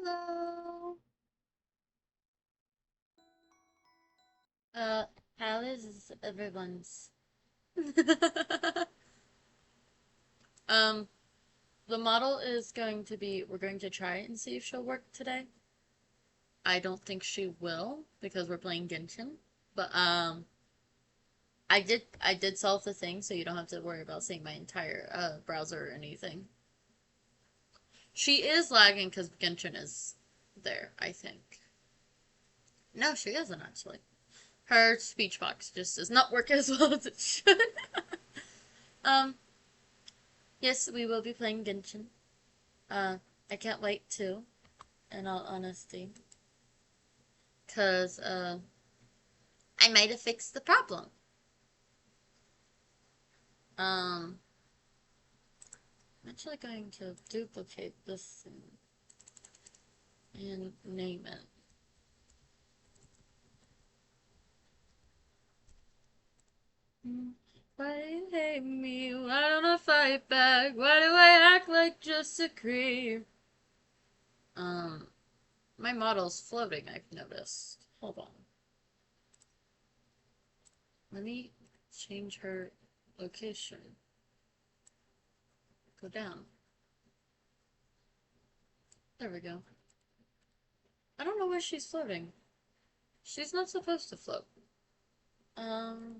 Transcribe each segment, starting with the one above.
Hello. How is everyone's? Um, the model is going to be, we're going to try and see if she'll work today. I don't think she will because we're playing Genshin. But I did solve the thing, so you don't have to worry about seeing my entire browser or anything. She is lagging because Genshin is there, I think. No, she isn't actually. Her speech box just does not work as well as it should. um, yes, we will be playing Genshin. Uh, I can't wait to, in all honesty, because I might have fixed the problem. Um, I'm actually going to duplicate this thing and name it. Why do you hate me? Why don't I fight back? Why do I act like just a creep? Um, my model's floating, I've noticed. Hold on. Let me change her location. Go down. There we go. I don't know where she's floating. She's not supposed to float. Um,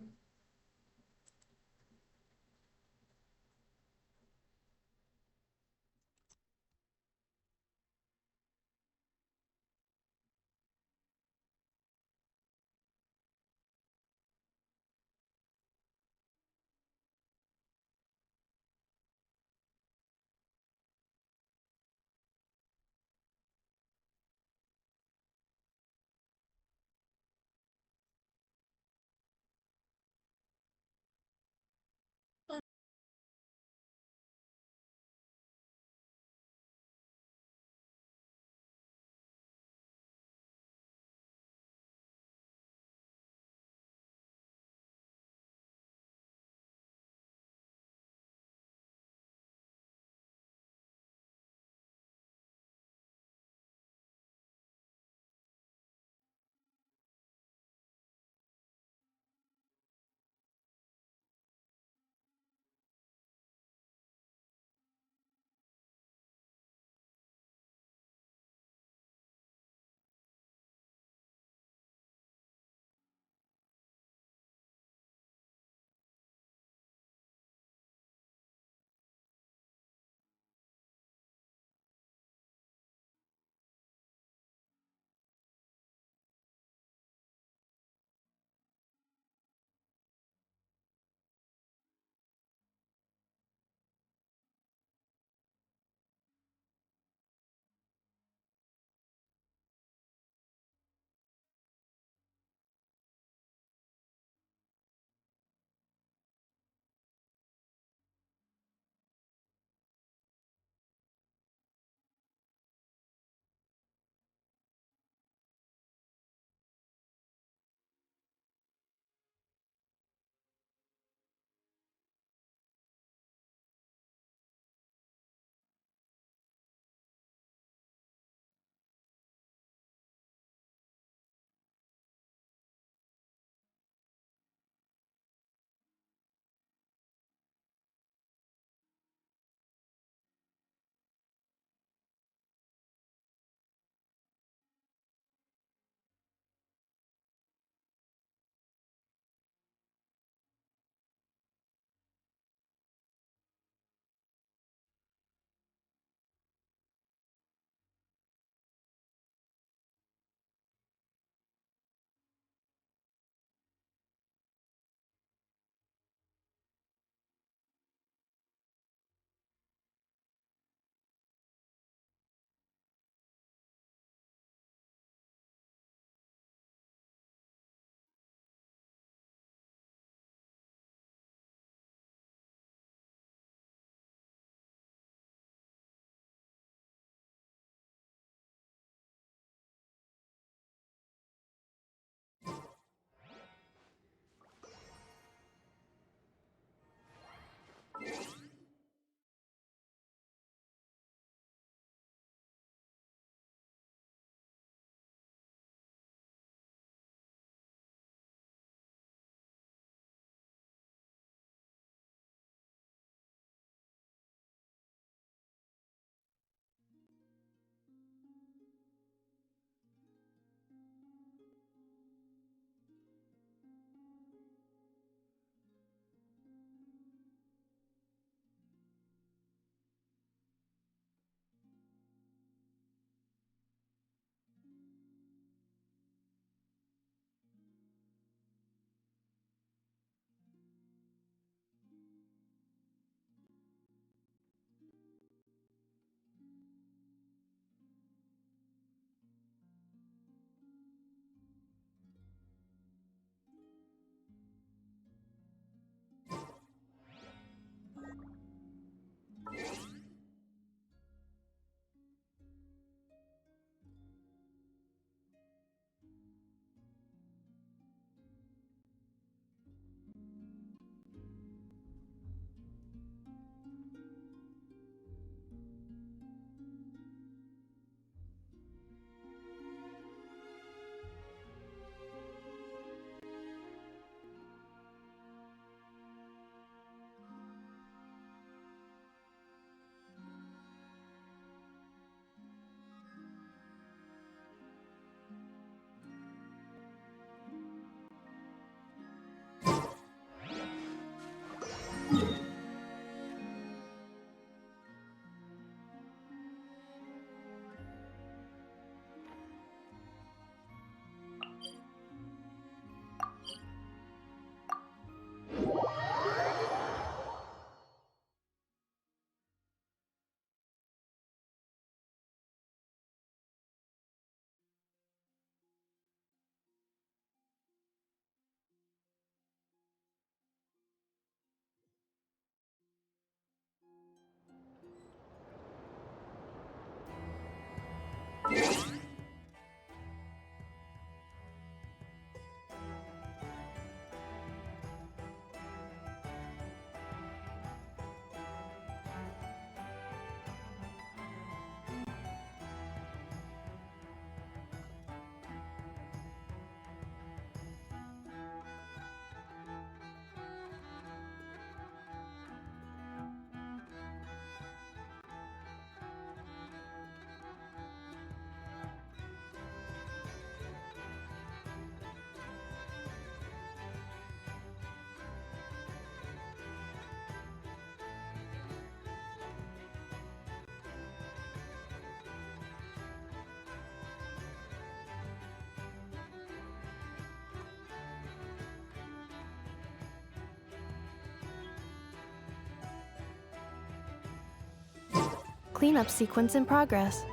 cleanup sequence in progress.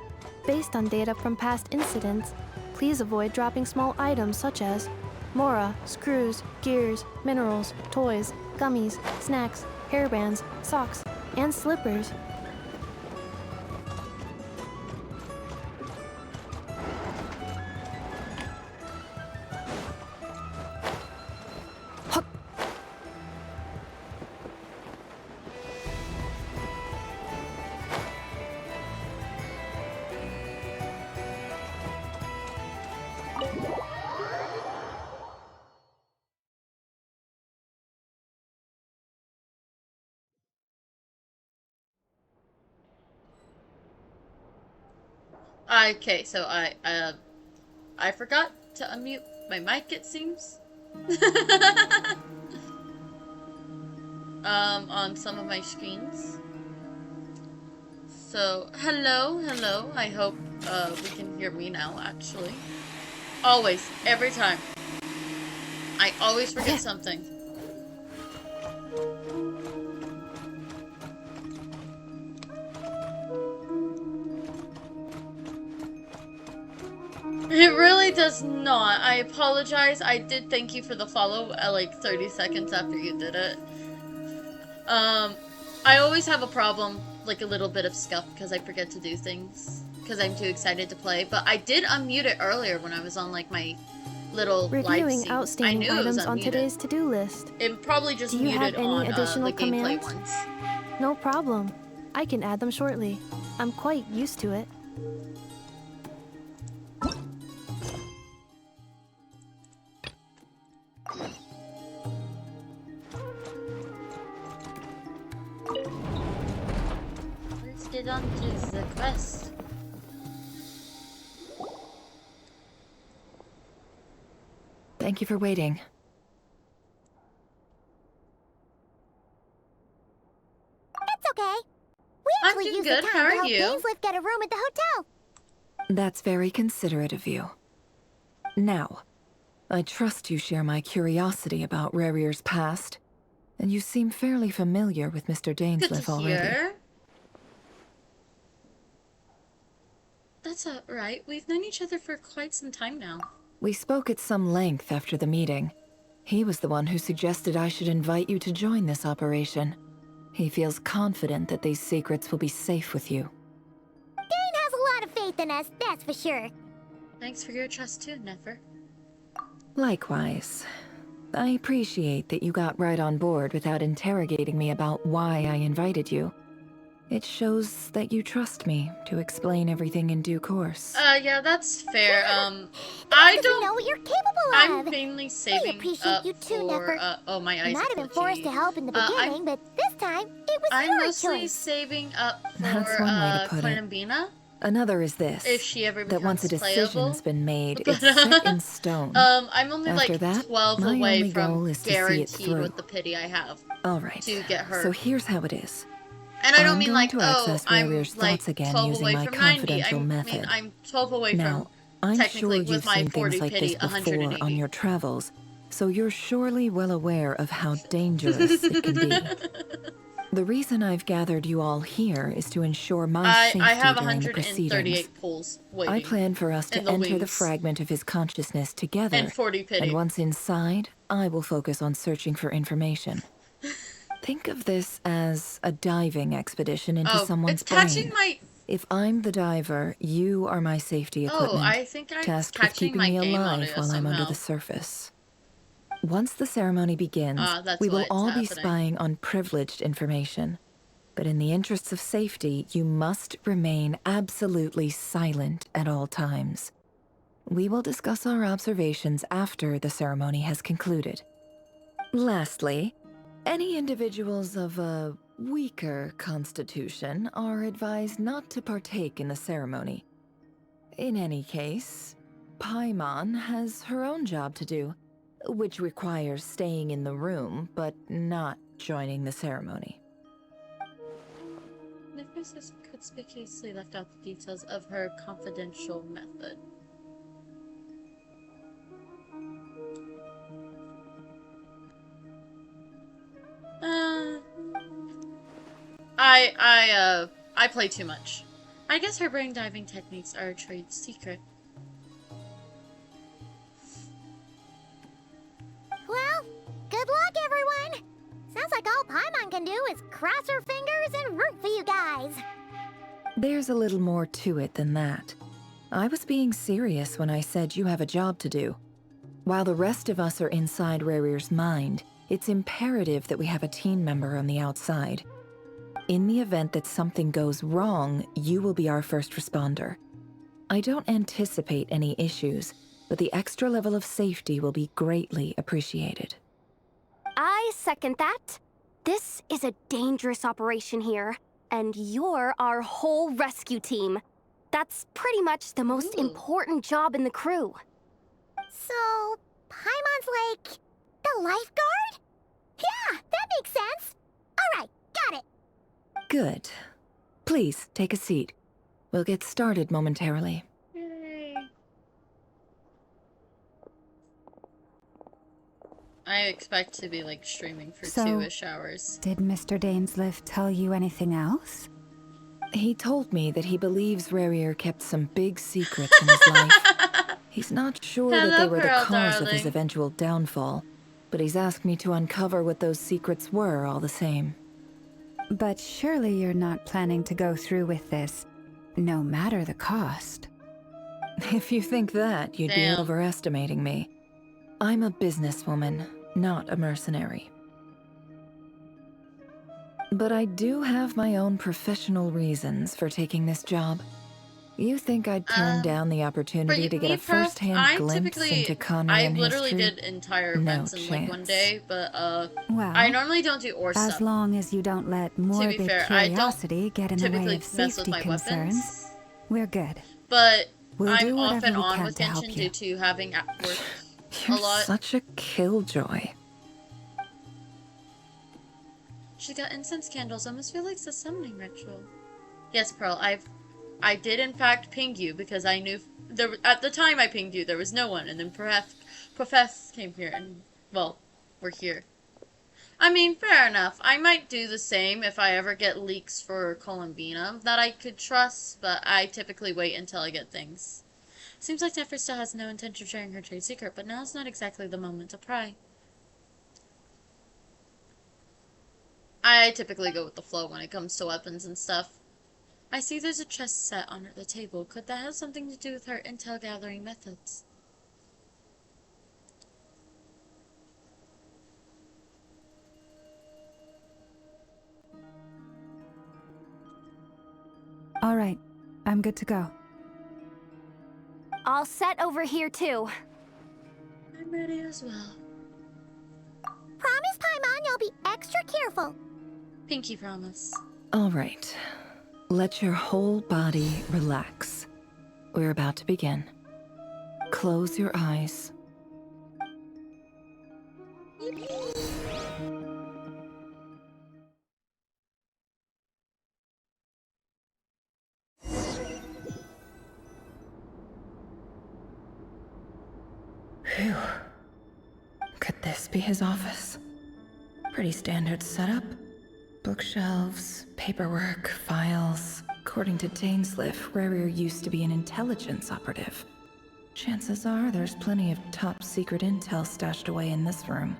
Based on data from past incidents, please avoid dropping small items such as mora, screws, gears, minerals, toys, gummies, snacks, hairbands, socks, and slippers. Okay, so I forgot to unmute my mic, it seems. On some of my screens. So, hello. I hope we can hear me now, actually. Always, every time. I always forget something. It really does not. I apologize. I did thank you for the follow at like 30 seconds after you did it. I always have a problem, like a little bit of scuff, because I forget to do things. Because I'm too excited to play. But I did unmute it earlier when I was on like my little reviewing outstanding items on today's to-do list. It probably just Do you have any additional the gameplay commands? ones. No problem. I can add them shortly. I'm quite used to it. Let's get on to the quest. Thank you for waiting. It's okay. We actually use the time to help Gainslift get a room at the hotel. That's very considerate of you. Now, I trust you share my curiosity about Rarier's past, and you seem fairly familiar with Mr. Dainsliff already. That's alright. We've known each other for quite some time now. We spoke at some length after the meeting. He was the one who suggested I should invite you to join this operation. He feels confident that these secrets will be safe with you. Dane has a lot of faith in us, that's for sure. Thanks for your trust too, Nefer. Likewise. I appreciate that you got right on board without interrogating me about why I invited you. It shows that you trust me to explain everything in due course. Yeah, that's fair. I don't know what you're capable of. I'm mainly saving appreciate you too, for oh, my eyes. You might have been forced to help in the beginning, but this time it was I'm your mostly choice. saving up for That's one way to put Columbina. Another is this. If she ever becomes that once a decision's been made, but, it's set in stone. I'm only After like that, 12 my away only from goal is to see it guaranteed through. with the pity I have. All right. To get her. So here's how it is. And I don't I'm mean going like, to oh, access I'm Rarier's like thoughts again 12 using away my from 90. confidential I method. mean, I'm 12 away now, from I'm technically sure with you've my seen 40 things like pity this before 180. on your travels, so you're surely well aware of how dangerous it can be. The reason I've gathered you all here is to ensure my safety I have during the proceedings. 138 pulls waiting. I plan for us to enter the wings. fragment of his consciousness together. And 40 pity. And once inside, I will focus on searching for information. Think of this as a diving expedition into someone's brain. If I'm the diver, you are my safety equipment, I think I'm tasked with keeping me alive while I'm under the surface. Once the ceremony begins, we will all be spying on privileged information. But in the interests of safety, you must remain absolutely silent at all times. We will discuss our observations after the ceremony has concluded. Lastly, any individuals of a weaker constitution are advised not to partake in the ceremony. In any case, Paimon has her own job to do, which requires staying in the room, but not joining the ceremony. Nicholas has conspicuously left out the details of her confidential method. I play too much. I guess her brain diving techniques are a trade secret. Well, good luck, everyone. Sounds like all Paimon can do is cross her fingers and root for you guys. There's a little more to it than that. I was being serious when I said you have a job to do. While the rest of us are inside Rarir's mind, it's imperative that we have a team member on the outside. In the event that something goes wrong, you will be our first responder. I don't anticipate any issues, but the extra level of safety will be greatly appreciated. I second that. This is a dangerous operation here, and you're our whole rescue team. That's pretty much the most important job in the crew. So, Paimon's like the lifeguard? Yeah, that makes sense. All right, got it. Good. Please, take a seat. We'll get started momentarily. Yay. I expect to be, like, streaming for 2-ish hours. Did Mr. Dainsleif tell you anything else? He told me that he believes Rarir kept some big secrets in his life. He's not sure that they were the cause of his eventual downfall, but he's asked me to uncover what those secrets were all the same. But surely you're not planning to go through with this, no matter the cost. If you think that, you'd be overestimating me. I'm a businesswoman, not a mercenary. But I do have my own professional reasons for taking this job. You think I'd turn down the opportunity to get a first-hand glimpse into Conway and history? I literally did entire events in like one day, but well, I normally don't do ore stuff. As long as you don't let morbid curiosity get in the way of safety concerns, we're good. But I'm off and on with Genshin due to having at work You're a lot. Such a killjoy. She's got incense candles. Almost feel like it's a summoning ritual. Yes, Pearl. I did in fact ping you because I knew there at the time I pinged you there was no one, and then Profess came here and well, we're here. I mean, fair enough. I might do the same if I ever get leaks for Columbina that I could trust, but I typically wait until I get things. Seems like Nefer still has no intention of sharing her trade secret, but now's not exactly the moment to pry. I typically go with the flow when it comes to weapons and stuff. I see there's a chest set on the table. Could that have something to do with her intel gathering methods? All right, I'm good to go. All set over here too. I'm ready as well. Promise, Paimon, you'll be extra careful. Pinky promise. All right. Let your whole body relax. We're about to begin. Close your eyes. Phew. Could this be his office? Pretty standard setup. Bookshelves, paperwork, files. According to Dainsleif, Rarir used to be an intelligence operative. Chances are there's plenty of top-secret intel stashed away in this room.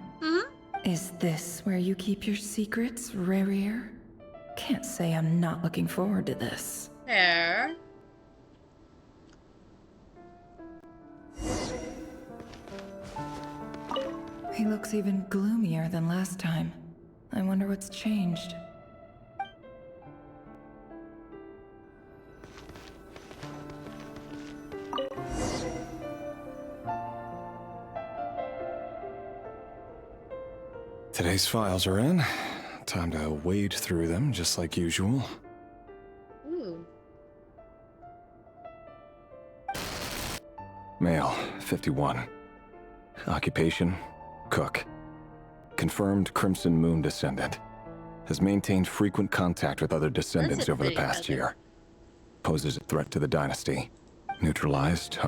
Is this where you keep your secrets, Rarir? Can't say I'm not looking forward to this. Fair. He looks even gloomier than last time. I wonder what's changed. Today's files are in. Time to wade through them just like usual. Ooh. Male, 51. Occupation, cook. Confirmed Crimson Moon descendant. Has maintained frequent contact with other descendants over the past year. Poses a threat to the dynasty. Neutralized.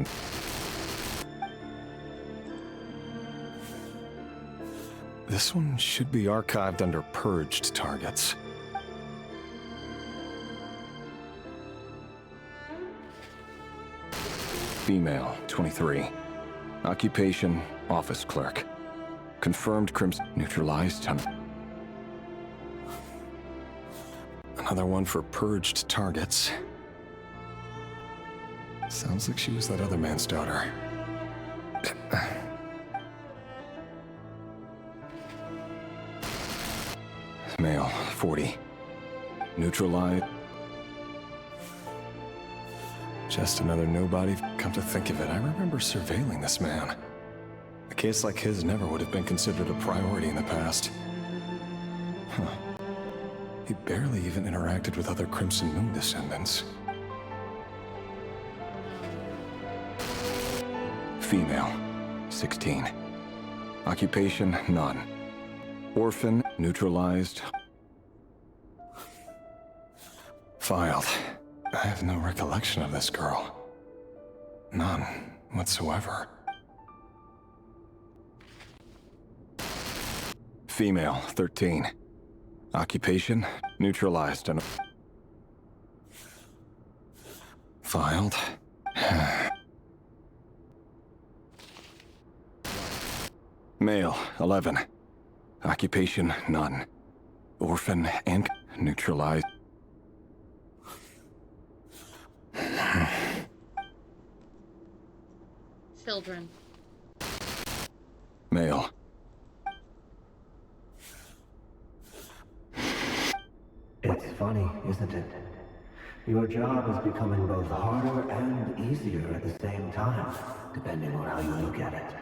This one should be archived under purged targets. Female, 23. Occupation, office clerk. Confirmed crimson. Neutralized. Another one for purged targets. Sounds like she was that other man's daughter. Male, 40. Neutralized. Just another nobody. Come to think of it, I remember surveilling this man. A case like his never would have been considered a priority in the past. Huh. He barely even interacted with other Crimson Moon descendants. Female, 16. Occupation, none. Orphan, neutralized. Filed. I have no recollection of this girl. None whatsoever. Female, 13. Occupation, neutralized and... Filed. Male, 11. Occupation, none. Orphan and neutralized. Children. Male. It's funny, isn't it? Your job is becoming both harder and easier at the same time, depending on how you look at it.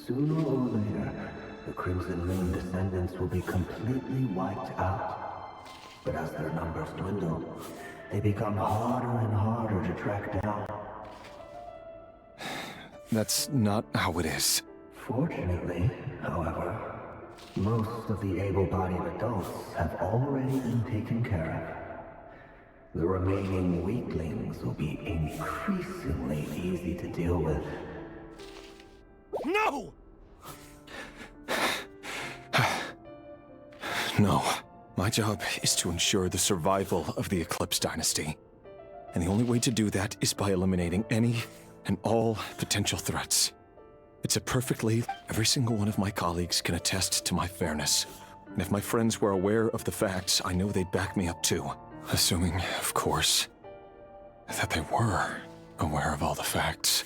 Sooner or later, the Crimson Moon descendants will be completely wiped out. But as their numbers dwindle, they become harder and harder to track down. That's not how it is. Fortunately, however, most of the able-bodied adults have already been taken care of. The remaining weaklings will be increasingly easy to deal with. No! No. My job is to ensure the survival of the Eclipse Dynasty. And the only way to do that is by eliminating any and all potential threats. It's a perfectly... Every single one of my colleagues can attest to my fairness. And if my friends were aware of the facts, I know they'd back me up too. Assuming, of course, that they were aware of all the facts.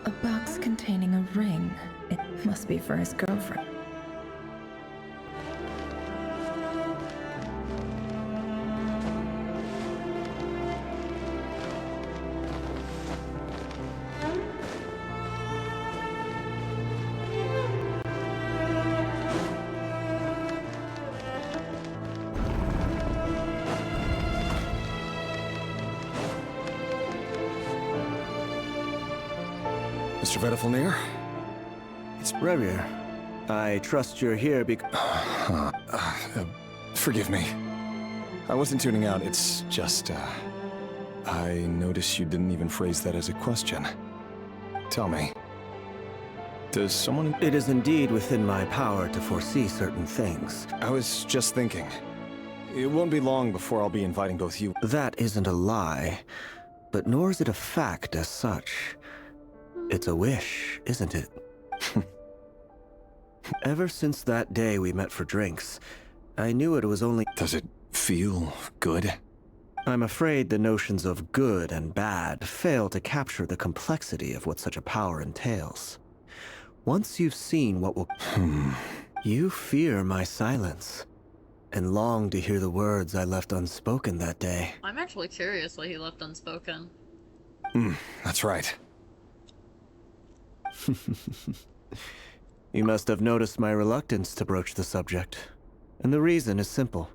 A box containing a ring. It must be for his girlfriend. Mr. Vedifalnir? It's Rerir. I trust you're here because... Forgive me. I wasn't tuning out, it's just, I noticed you didn't even phrase that as a question. Tell me. Does someone... It is indeed within my power to foresee certain things. I was just thinking. It won't be long before I'll be inviting both you... That isn't a lie, but nor is it a fact as such. It's a wish, isn't it? Ever since that day we met for drinks, I knew it was only... Does it feel good? I'm afraid the notions of good and bad fail to capture the complexity of what such a power entails. Once you've seen what will... You fear my silence, and long to hear the words I left unspoken that day. I'm actually curious what he left unspoken. That's right. You must have noticed my reluctance to broach the subject. And the reason is simple.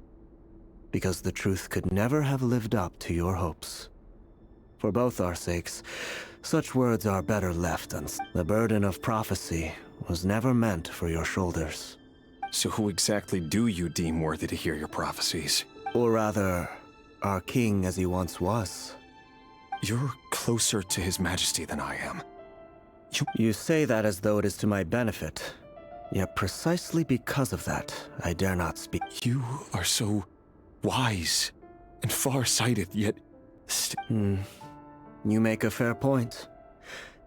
Because the truth could never have lived up to your hopes. For both our sakes, such words are better left unsaid. The burden of prophecy was never meant for your shoulders. So who exactly do you deem worthy to hear your prophecies? Or rather, our king as he once was. You're closer to His Majesty than I am. You say that as though it is to my benefit. Yet precisely because of that, I dare not speak. You are so wise and far-sighted, yet... You make a fair point.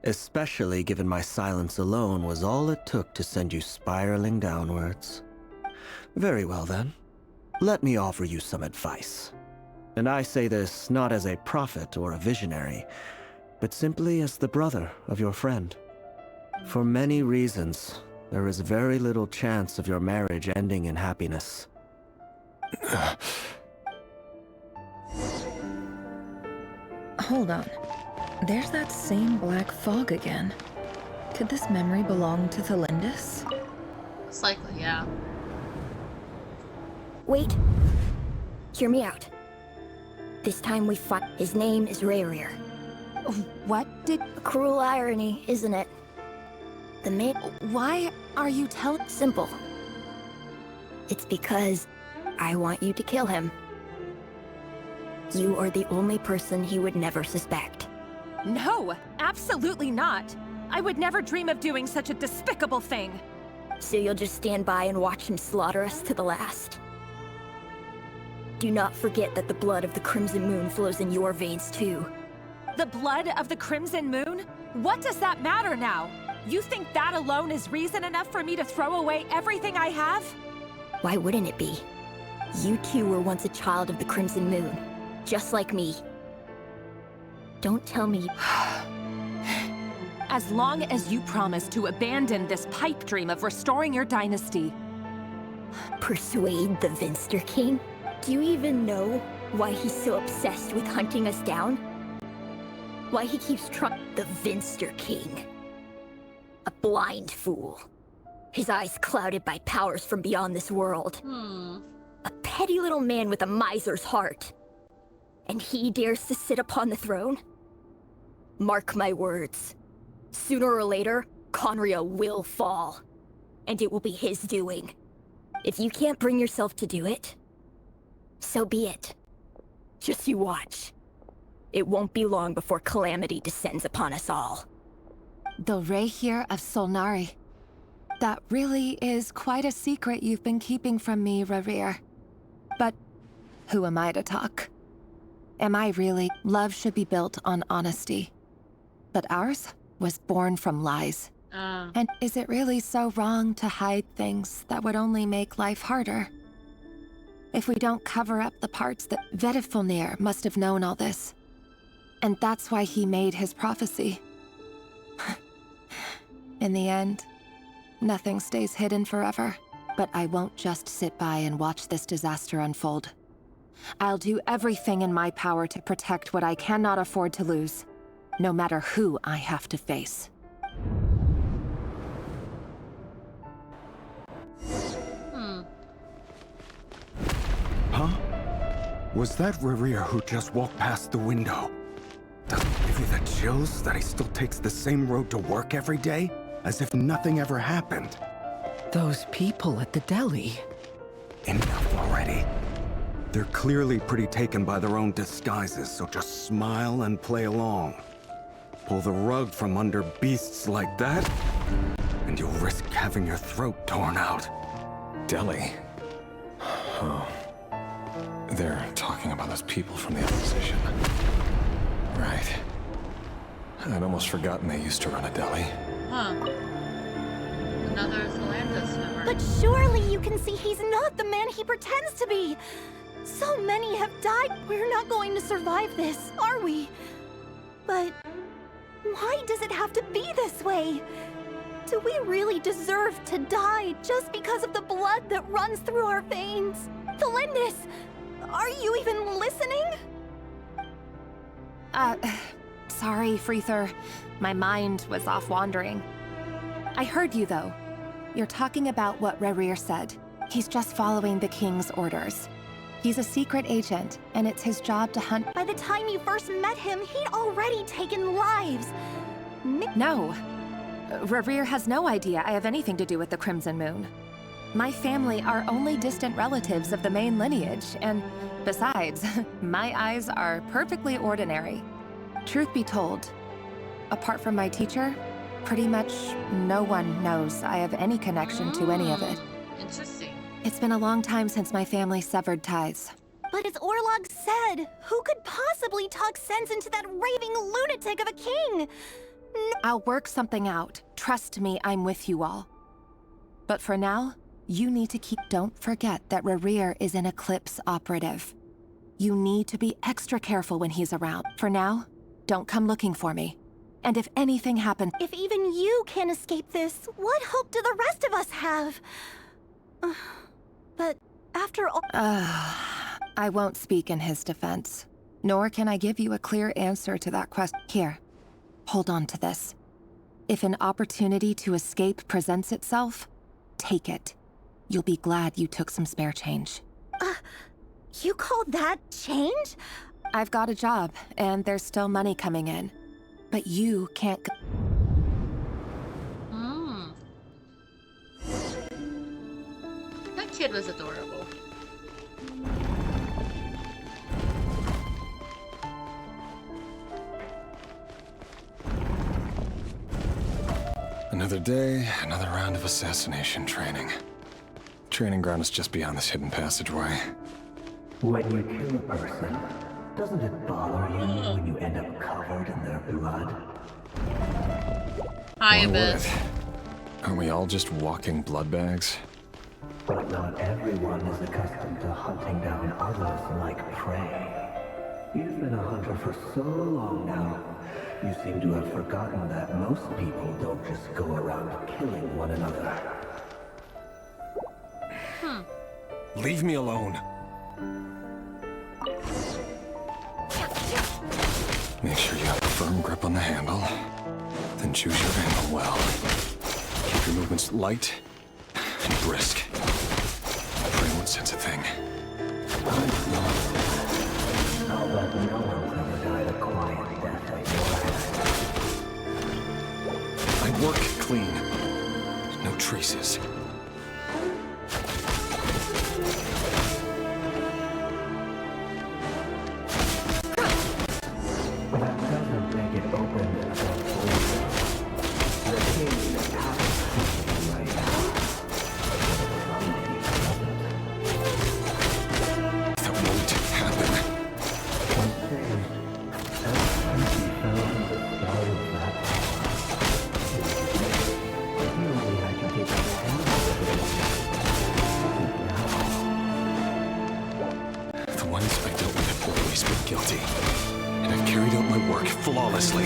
Especially given my silence alone was all it took to send you spiraling downwards. Very well then. Let me offer you some advice. And I say this not as a prophet or a visionary, but simply as the brother of your friend. For many reasons, there is very little chance of your marriage ending in happiness. Hold on. There's that same black fog again. Could this memory belong to Thelindis? It's likely, yeah. Wait. Hear me out. This time we fight. His name is Rayrir. What did... Cruel irony, isn't it? The man... Why are you telling... Simple. It's because I want you to kill him. You are the only person he would never suspect. No, absolutely not. I would never dream of doing such a despicable thing. So you'll just stand by and watch him slaughter us to the last? Do not forget that the blood of the Crimson Moon flows in your veins too. The blood of the Crimson Moon? What does that matter now? You think that alone is reason enough for me to throw away everything I have? Why wouldn't it be? You too were once a child of the Crimson Moon, just like me. Don't tell me... As long as you promise to abandon this pipe dream of restoring your dynasty. Persuade the Vinster King? Do you even know why he's so obsessed with hunting us down? Why he keeps trying... The Vinster King. A blind fool. His eyes clouded by powers from beyond this world. A petty little man with a miser's heart. And he dares to sit upon the throne? Mark my words. Sooner or later, Conria will fall. And it will be his doing. If you can't bring yourself to do it, so be it. Just you watch. It won't be long before calamity descends upon us all. The Rayrir of Solnari. That really is quite a secret you've been keeping from me, Rayrir. But who am I to talk? Am I really? Love should be built on honesty. But ours was born from lies. And is it really so wrong to hide things that would only make life harder? If we don't cover up the parts that Vedifulnir must have known all this. And that's why he made his prophecy. In the end, nothing stays hidden forever. But I won't just sit by and watch this disaster unfold. I'll do everything in my power to protect what I cannot afford to lose, no matter who I have to face. Huh? Was that Rayrir who just walked past the window? Does it give you the chills that he still takes the same road to work every day? As if nothing ever happened? Those people at the deli. Enough already. They're clearly pretty taken by their own disguises, so just smile and play along. Pull the rug from under beasts like that, and you'll risk having your throat torn out. Deli? Oh. They're talking about those people from the opposition. Right. I'd almost forgotten they used to run a deli. Huh. Another Thelindis member. But surely you can see he's not the man he pretends to be! So many have died. We're not going to survive this, are we? But why does it have to be this way? Do we really deserve to die just because of the blood that runs through our veins? Thelindis, are you even listening? Sorry, Freether. My mind was off wandering. I heard you, though. You're talking about what Rayrir said. He's just following the king's orders. He's a secret agent, and it's his job to hunt. By the time you first met him, he'd already taken lives. No. Rayrir has no idea I have anything to do with the Crimson Moon. My family are only distant relatives of the main lineage, and besides, my eyes are perfectly ordinary. Truth be told, apart from my teacher, pretty much no one knows I have any connection to any of it. Interesting. It's been a long time since my family severed ties. But as Orlog said, who could possibly talk sense into that raving lunatic of a king? I'll work something out. Trust me, I'm with you all. But for now, you need to keep... Don't forget that Rerir is an Eclipse operative. You need to be extra careful when he's around. For now, don't come looking for me. And if anything happens... If even you can't escape this, what hope do the rest of us have? But after all... I won't speak in his defense. Nor can I give you a clear answer to that question. Here, hold on to this. If an opportunity to escape presents itself, take it. You'll be glad you took some spare change. You call that change? I've got a job, and there's still money coming in. But you can't... That kid was adorable. Another day, another round of assassination training. Training ground is just beyond this hidden passageway. When you kill a person, doesn't it bother you when you end up covered in their blood? Hi, a bit. Aren't we all just walking blood bags? But not everyone is accustomed to hunting down others like prey. You've been a hunter for so long now, you seem to have forgotten that most people don't just go around killing one another. Leave me alone. Make sure you have a firm grip on the handle. Then choose your angle well. Keep your movements light and brisk. Pray won't sense a thing. I'll bet no one's ever died a quiet death like yours. I work clean. No traces. Flawlessly.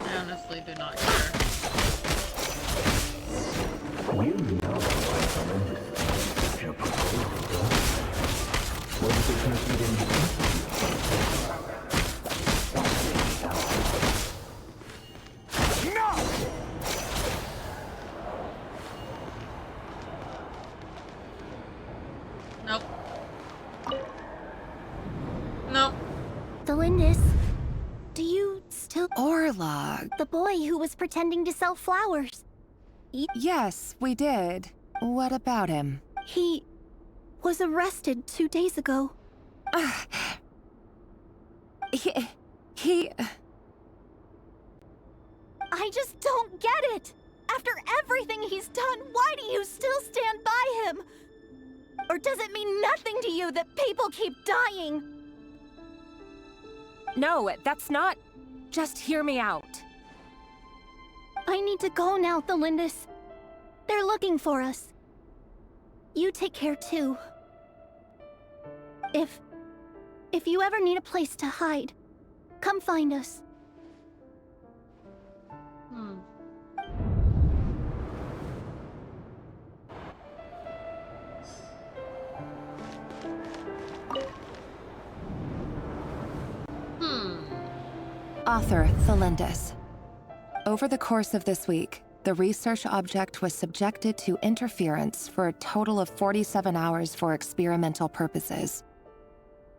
I honestly do not care. You know why someone just such a proposal. Was it because you didn't Orlog. The boy who was pretending to sell flowers. Yes, we did. What about him? He was arrested 2 days ago. He... I just don't get it! After everything he's done, why do you still stand by him? Or does it mean nothing to you that people keep dying? No, that's not... Just hear me out. I need to go now, Thelindis. They're looking for us. You take care too. If you ever need a place to hide, come find us. Author Thelindis. Over the course of this week, the research object was subjected to interference for a total of 47 hours for experimental purposes.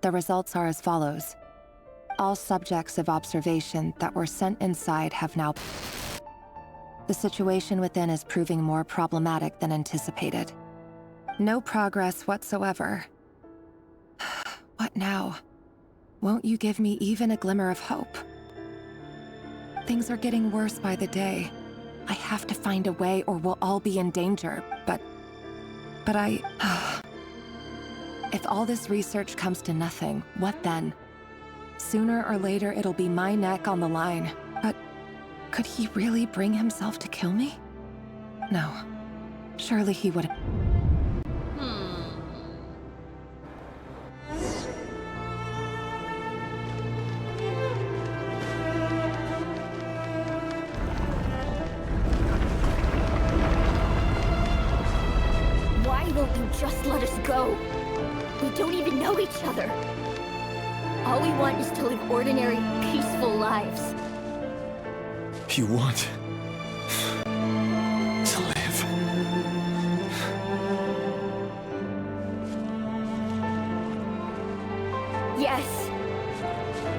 The results are as follows. All subjects of observation that were sent inside have now... The situation within is proving more problematic than anticipated. No progress whatsoever. What now? Won't you give me even a glimmer of hope? Things are getting worse by the day. I have to find a way or we'll all be in danger, but if all this research comes to nothing, what then? Sooner or later, it'll be my neck on the line. But could he really bring himself to kill me? No. Surely he would... Why won't you just let us go? We don't even know each other. All we want is to live ordinary, peaceful lives. You want to live? Yes.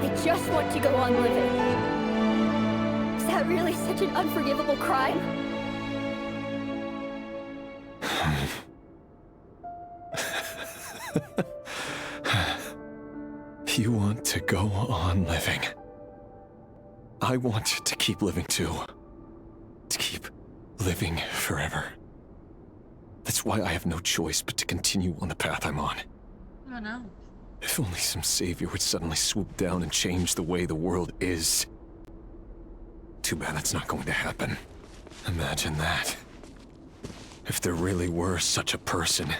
I just want to go on living. Is that really such an unforgivable crime? You want to go on living. I want to keep living too. To keep living forever. That's why I have no choice but to continue on the path I'm on. Oh no. If only some savior would suddenly swoop down and change the way the world is. Too bad that's not going to happen. Imagine that. If there really were such a person,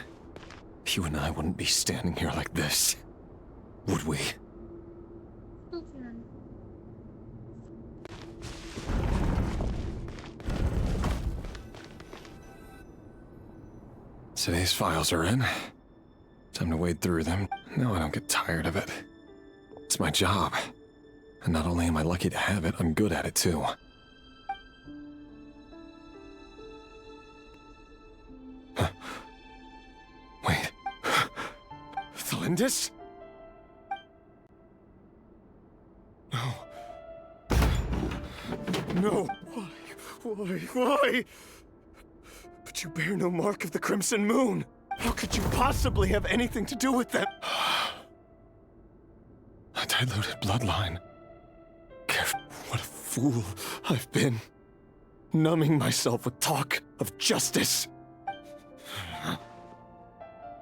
you and I wouldn't be standing here like this, would we? Today's files are in. Time to wade through them. No, I don't get tired of it. It's my job. And not only am I lucky to have it, I'm good at it too. Wait. Thalindis? No. No. Why? But you bear no mark of the Crimson Moon. How could you possibly have anything to do with them? A diluted bloodline. What a fool I've been. Numbing myself with talk of justice.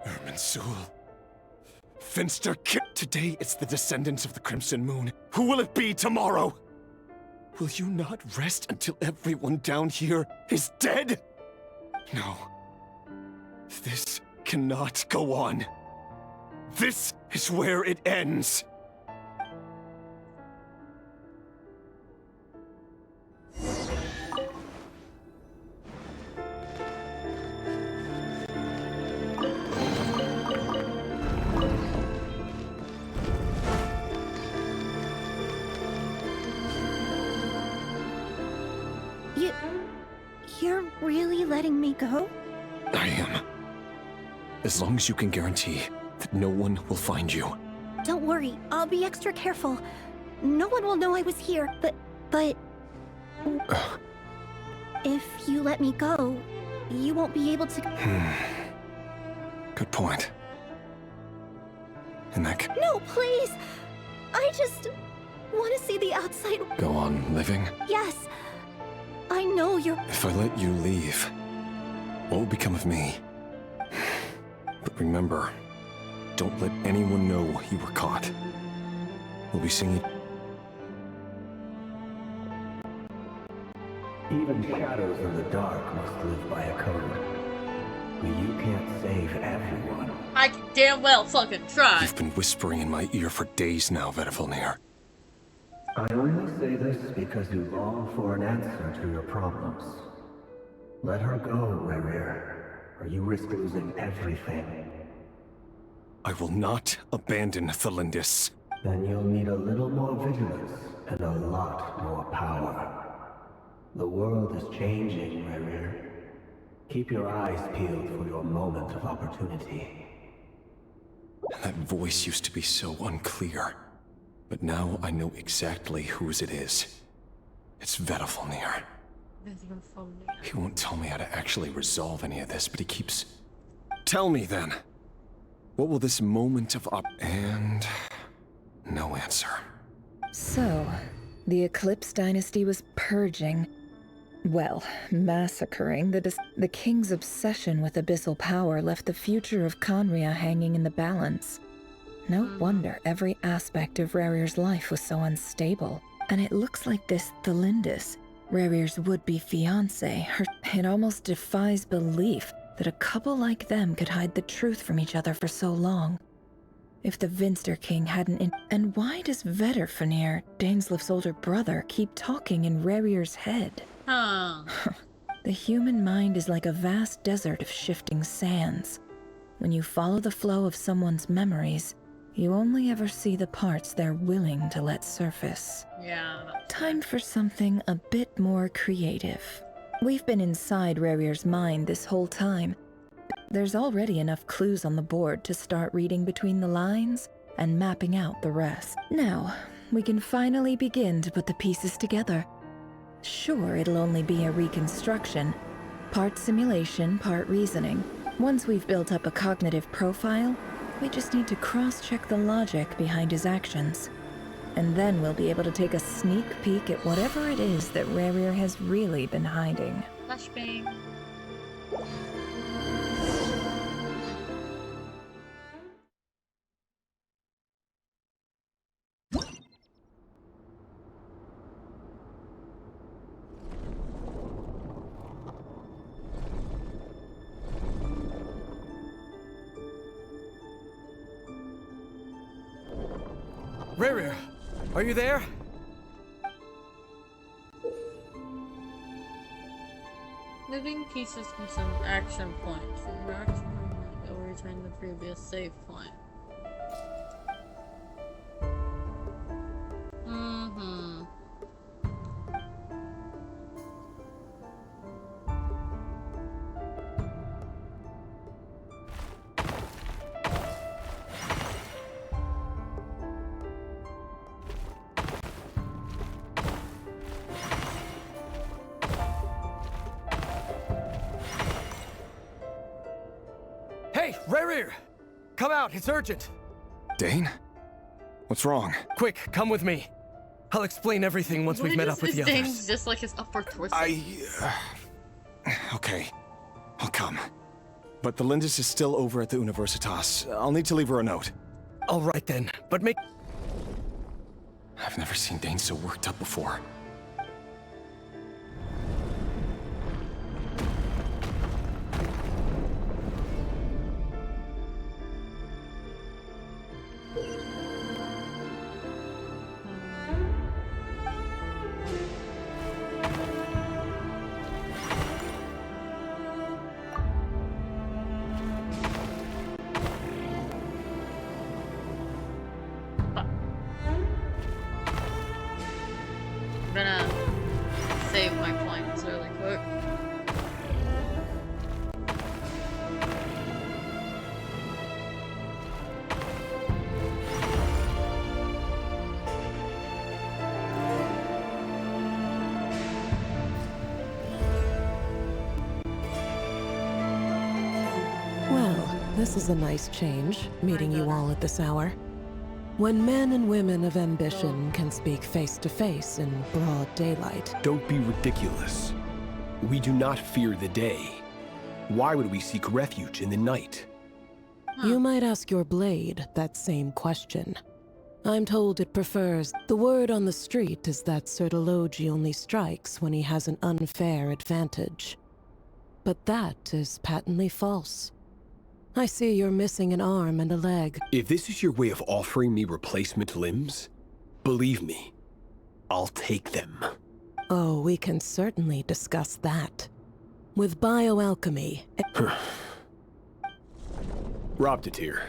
Irminsul. Finster Kip. Today it's the descendants of the Crimson Moon. Who will it be tomorrow? Will you not rest until everyone down here is dead? No. This cannot go on. This is where it ends. You're really letting me go? I am. As long as you can guarantee that no one will find you. Don't worry, I'll be extra careful. No one will know I was here, but... If you let me go, you won't be able to... Good point. In that case... No, please! I just want to see the outside... Go on living? Yes. I know you're... If I let you leave, what will become of me? But remember, don't let anyone know you were caught. We'll be singing... Even shadows in the dark must live by a code. But you can't save everyone. I can damn well fucking try. You've been whispering in my ear for days now, Vedifilnir. I only say this because you long for an answer to your problems. Let her go, Rerir, or you risk losing everything. I will not abandon Thalindis. Then you'll need a little more vigilance and a lot more power. The world is changing, Rerir. Keep your eyes peeled for your moment of opportunity. That voice used to be so unclear. But now I know exactly whose it is. It's Vedalfnir. He won't tell me how to actually resolve any of this, but he keeps... Tell me then! What will this moment of And... no answer. So, the Eclipse Dynasty was purging... well, massacring. The king's obsession with abyssal power left the future of Khaenri'ah hanging in the balance. No wonder every aspect of Rerir's life was so unstable. And it looks like this Thalindis, Rerir's would-be fiancé, it almost defies belief that a couple like them could hide the truth from each other for so long. If the Vinster King hadn't And why does Vedalfnir, Daneslif's older brother, keep talking in Rerir's head? Huh. The human mind is like a vast desert of shifting sands. When you follow the flow of someone's memories, you only ever see the parts they're willing to let surface. Yeah. Time for something a bit more creative. We've been inside Rerir's mind this whole time. There's already enough clues on the board to start reading between the lines and mapping out the rest. Now, we can finally begin to put the pieces together. Sure, it'll only be a reconstruction. Part simulation, part reasoning. Once we've built up a cognitive profile, we just need to cross-check the logic behind his actions. And then we'll be able to take a sneak peek at whatever it is that Rerir has really been hiding. Flashbang. Rerir, are you there? Moving pieces from some action points. From your action point, you'll return the previous save point. Hey, Rerir! Come out, it's urgent! Dane? What's wrong? Quick, come with me. I'll explain everything once we've met up with the others. Dane's just like his upper torso. Okay. I'll come. But the Lindis is still over at the Universitas. I'll need to leave her a note. All right then, but make... I've never seen Dane so worked up before. I'm gonna save my points really quick. Well, this is a nice change, meeting you all at this hour. When men and women of ambition can speak face to face in broad daylight. Don't be ridiculous. We do not fear the day. Why would we seek refuge in the night? You might ask your blade that same question. I'm told it prefers. The word on the street is that Sertologi only strikes when he has an unfair advantage. But that is patently false. I see you're missing an arm and a leg. If this is your way of offering me replacement limbs, believe me, I'll take them. Oh, we can certainly discuss that. With bioalchemy... Robtatir,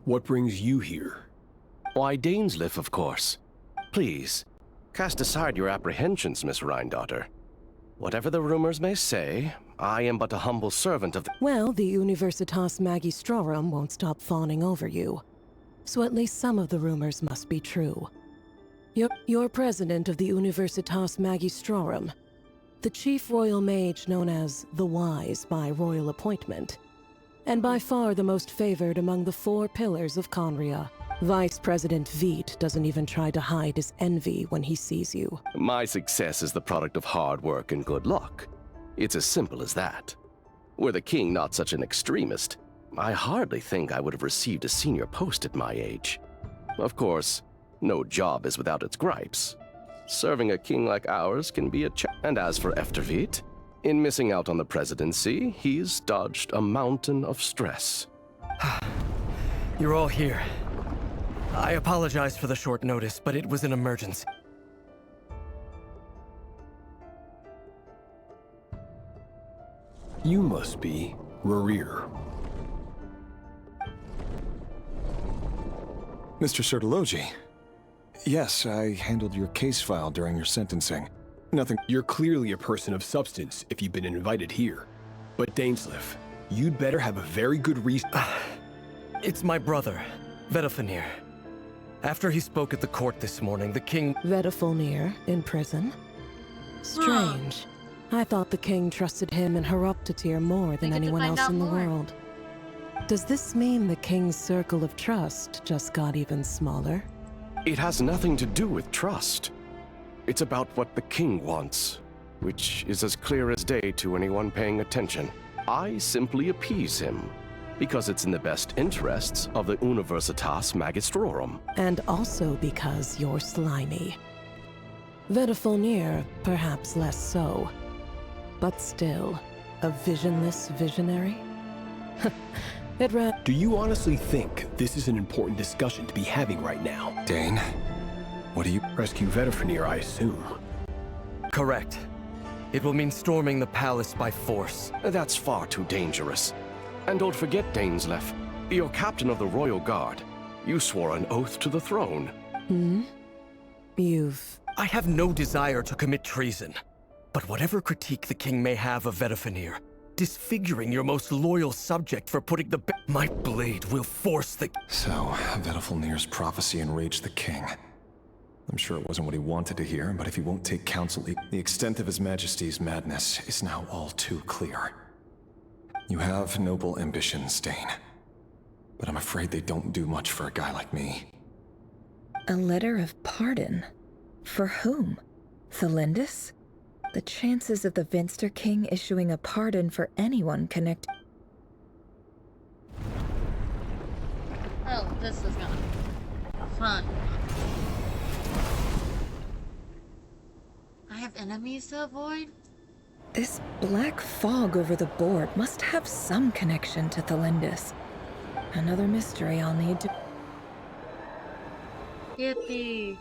what brings you here? Why, Daneslif, of course. Please, cast aside your apprehensions, Miss Rhine-daughter. Whatever the rumors may say, I am but a humble servant of the... Well, the Universitas Magistrorum won't stop fawning over you. so at least some of the rumors must be true. You're president of the Universitas Magistrorum, the chief royal mage known as the Wise by royal appointment, and by far the most favored among the 4 pillars of Conria. Vice President Veit doesn't even try to hide his envy when he sees you. My success is the product of hard work and good luck. It's as simple as that. Were the king not such an extremist, I hardly think I would have received a senior post at my age. Of course, no job is without its gripes. Serving a king like ours can be a And as for Efterveit, in missing out on the presidency, he's dodged a mountain of stress. You're all here. I apologize for the short notice, but it was an emergency. You must be Rerir. Mr. Sertologi. Yes, I handled your case file during your sentencing. Nothing. You're clearly a person of substance if you've been invited here. But Dainsleif, you'd better have a very good reason. It's my brother, Vedifenir. After he spoke at the court this morning, the king... Vedifenir in prison? Strange. I thought the king trusted him and Horoptatyr more than anyone else in the world. Does this mean the king's circle of trust just got even smaller? It has nothing to do with trust. It's about what the king wants, which is as clear as day to anyone paying attention. I simply appease him, because it's in the best interests of the Universitas Magistrorum. And also because you're slimy. Vedifenir, perhaps less so. But still, a visionless visionary? Do you honestly think this is an important discussion to be having right now? Dane, what do you... Rescue Vedifenir, I assume. Correct. It will mean storming the palace by force. That's far too dangerous. And don't forget, Dainsleif, you're captain of the Royal Guard. You swore an oath to the throne. Hmm? I have no desire to commit treason. But whatever critique the king may have of Vedifenir, disfiguring your most loyal subject for putting my blade will force the... So, Vedifenir's prophecy enraged the king. I'm sure it wasn't what he wanted to hear, but if he won't take counsel, the extent of His Majesty's madness is now all too clear. You have noble ambitions, Dane. But I'm afraid they don't do much for a guy like me. A letter of pardon? For whom? Thelindis? The chances of the Vinster King issuing a pardon for anyone connected... Oh, this is gonna be fun. I have enemies to avoid? This black fog over the board must have some connection to Thelindis. Another mystery I'll need to... Yippee!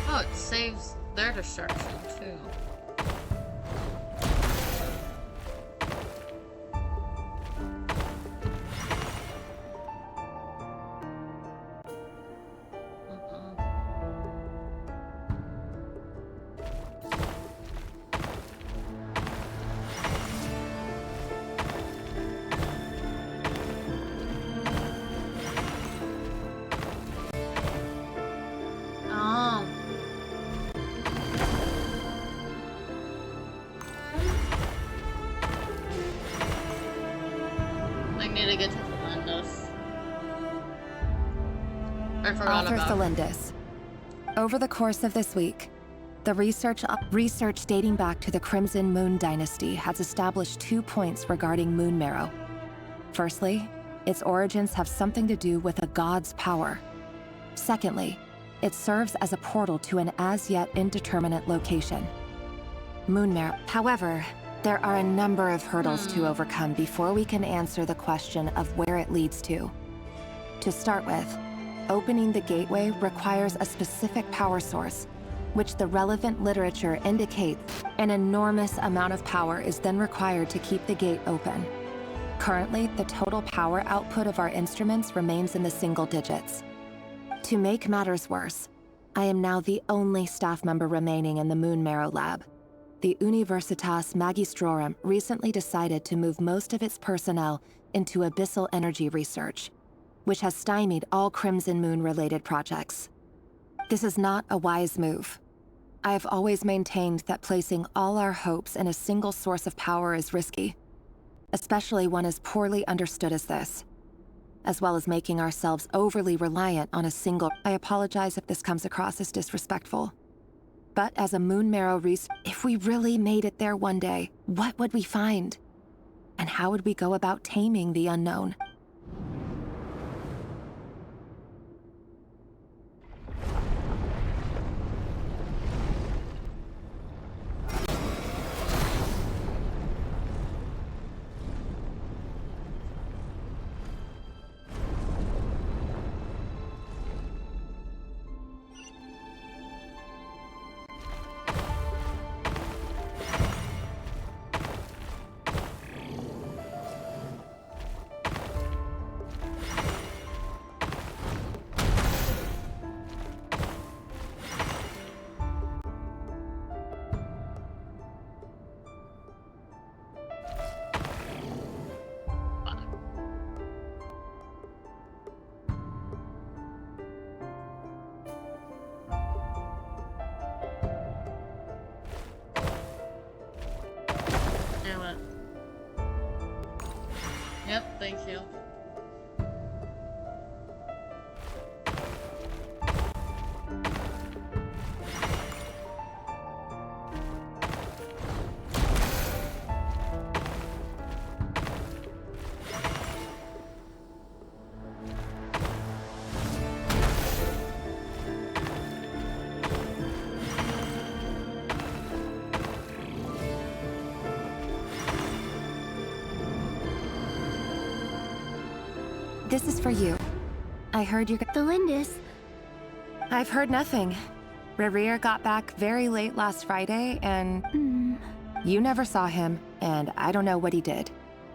Oh, it saves their destruction too. Need to get to Thelindis. I forgot about Thelindis. Over the course of this week, the research dating back to the Crimson Moon Dynasty has established 2 points regarding Moon Marrow. Firstly, its origins have something to do with a god's power. Secondly, it serves as a portal to an as-yet indeterminate location. moon marrow. However, there are a number of hurdles to overcome before we can answer the question of where it leads to. To start with, opening the gateway requires a specific power source, which the relevant literature indicates an enormous amount of power is then required to keep the gate open. Currently, the total power output of our instruments remains in the single digits. To make matters worse, I am now the only staff member remaining in the Moon Marrow lab. The Universitas Magistrorum recently decided to move most of its personnel into abyssal energy research, which has stymied all Crimson Moon-related projects. This is not a wise move. I have always maintained that placing all our hopes in a single source of power is risky, especially one as poorly understood as this, as well as making ourselves overly reliant on a single. I apologize if this comes across as disrespectful. But as a Moon Marrow if we really made it there one day, what would we find? And how would we go about taming the unknown? Yep, thank you. This is for you. I heard you. The Lindis. I've heard nothing. Rerir got back very late last Friday, and you never saw him, and I don't know what he did.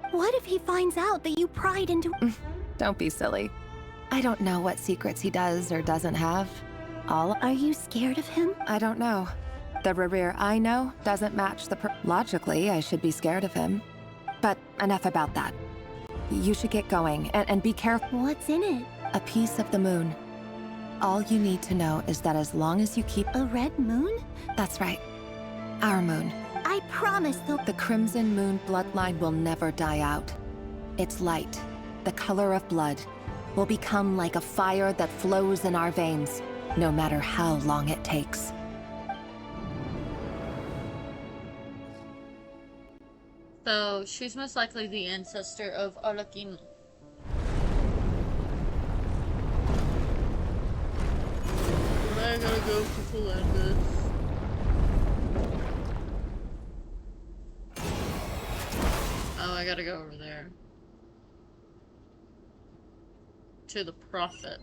What if he finds out that you pried into... Don't be silly. I don't know what secrets he does or doesn't have. Are you scared of him? I don't know. The Rerir I know doesn't match the Logically, I should be scared of him. But enough about that. You should get going, and be careful. What's in it? A piece of the moon. All you need to know is that as long as you keep... A red moon? That's right. Our moon. I promise The Crimson Moon bloodline will never die out. Its light, the color of blood, will become like a fire that flows in our veins, no matter how long it takes. So, she's most likely the ancestor of Arlequin. I gotta go for Landis. Oh, I gotta go over there. To the Prophet.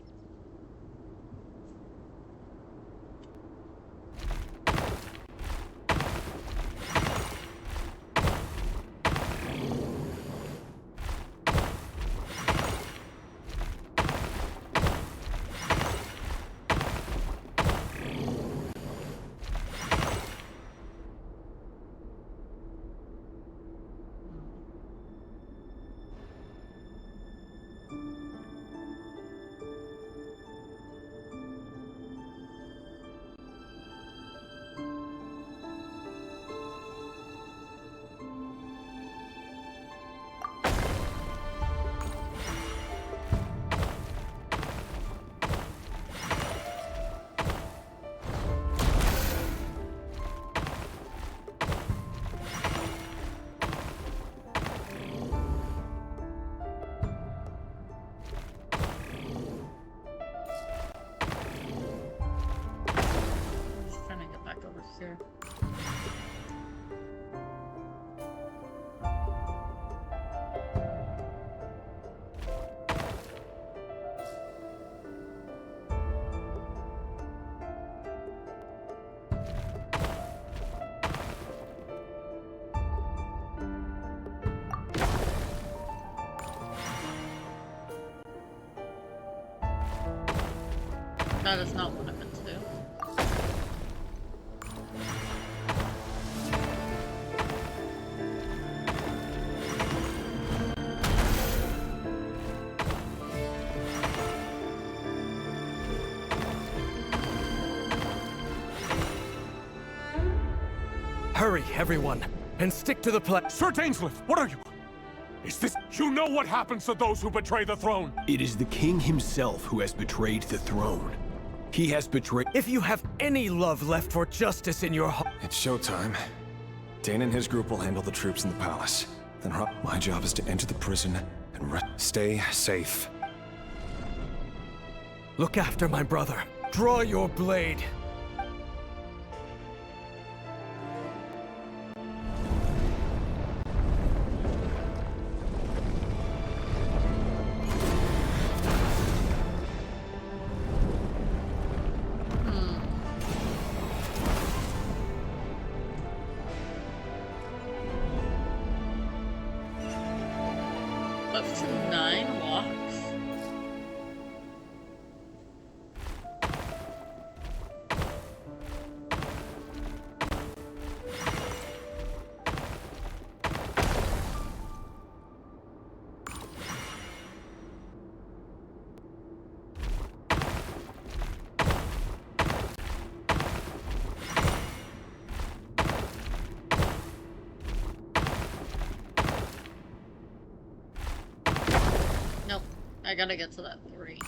That is not what I meant to do. Hurry, everyone, and stick to the plan. Sir Dainsleif, what are you? Is this... You know what happens to those who betray the throne? It is the king himself who has betrayed the throne. He has betrayed... If you have any love left for justice in your heart... It's showtime. Dane and his group will handle the troops in the palace. Then my job is to enter the prison and stay safe. Look after my brother. Draw your blade. Up to 9 walks. Nope, I gotta get to that 3.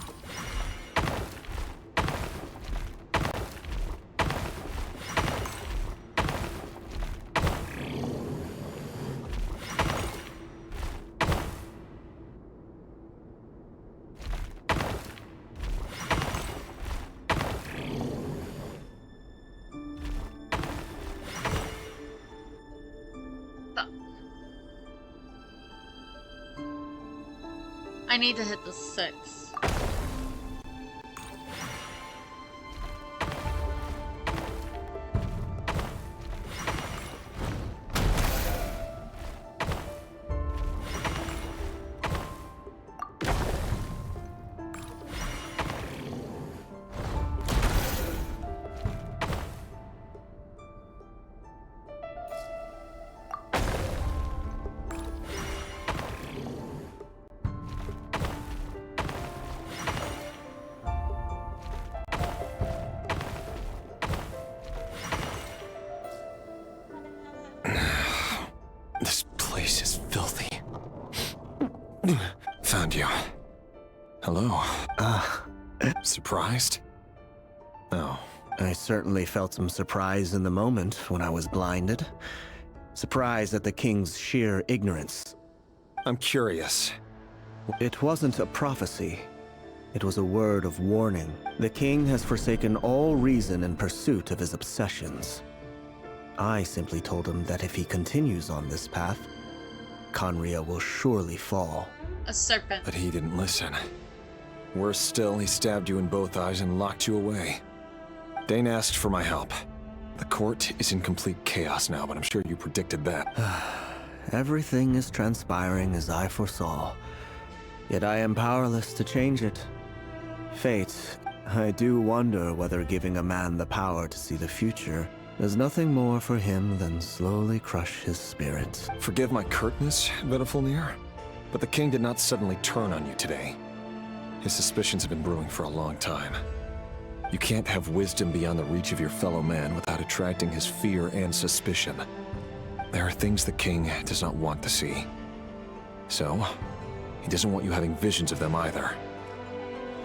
I need to hit the 6. This place is filthy. Found you. Hello. Surprised? Oh. I certainly felt some surprise in the moment when I was blinded. Surprise at the king's sheer ignorance. I'm curious. It wasn't a prophecy. It was a word of warning. The king has forsaken all reason in pursuit of his obsessions. I simply told him that if he continues on this path, Khaenri'ah will surely fall. A serpent. But he didn't listen. Worse still, he stabbed you in both eyes and locked you away. Dane asked for my help. The court is in complete chaos now, but I'm sure you predicted that. Everything is transpiring as I foresaw. Yet I am powerless to change it. Fate, I do wonder whether giving a man the power to see the future does nothing more for him than slowly crush his spirit. Forgive my curtness, Vedifulnir, but the king did not suddenly turn on you today. His suspicions have been brewing for a long time. You can't have wisdom beyond the reach of your fellow man without attracting his fear and suspicion. There are things the king does not want to see. So, he doesn't want you having visions of them either.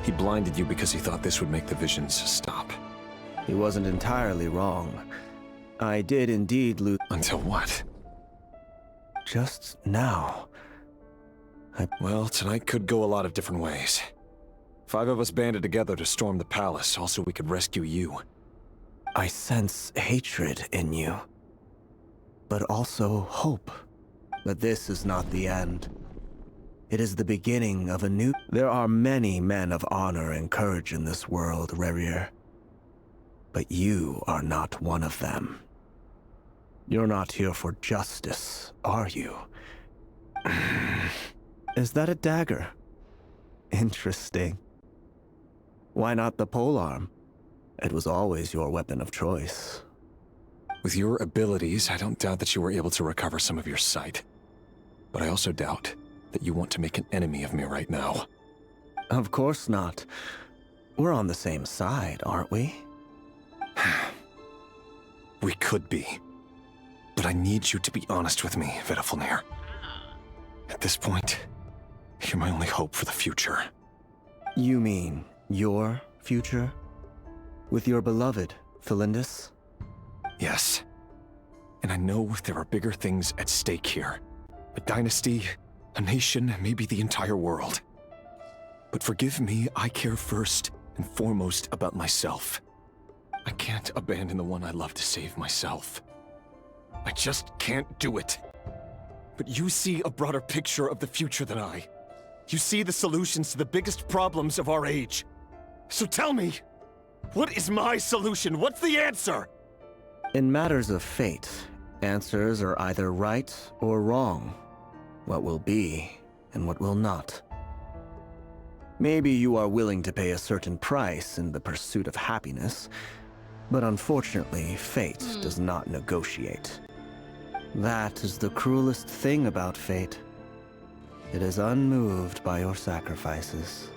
He blinded you because he thought this would make the visions stop. He wasn't entirely wrong. I did indeed lose... Until what? Just now. Well, tonight could go a lot of different ways. 5 of us banded together to storm the palace, also we could rescue you. I sense hatred in you. But also hope. But this is not the end. It is the beginning of a new... There are many men of honor and courage in this world, Rerir. But you are not one of them. You're not here for justice, are you? Is that a dagger? Interesting. Why not the polearm? It was always your weapon of choice. With your abilities, I don't doubt that you were able to recover some of your sight. But I also doubt that you want to make an enemy of me right now. Of course not. We're on the same side, aren't we? We could be. But I need you to be honest with me, Vedifalnir. At this point, you're my only hope for the future. You mean your future? With your beloved, Felindis? Yes. And I know there are bigger things at stake here. A dynasty, a nation, maybe the entire world. But forgive me, I care first and foremost about myself. I can't abandon the one I love to save myself. I just can't do it. But you see a broader picture of the future than I. You see the solutions to the biggest problems of our age. So tell me, what is my solution? What's the answer? In matters of fate, answers are either right or wrong. What will be and what will not. Maybe you are willing to pay a certain price in the pursuit of happiness, but unfortunately, fate does not negotiate. That is the cruelest thing about fate. It is unmoved by your sacrifices.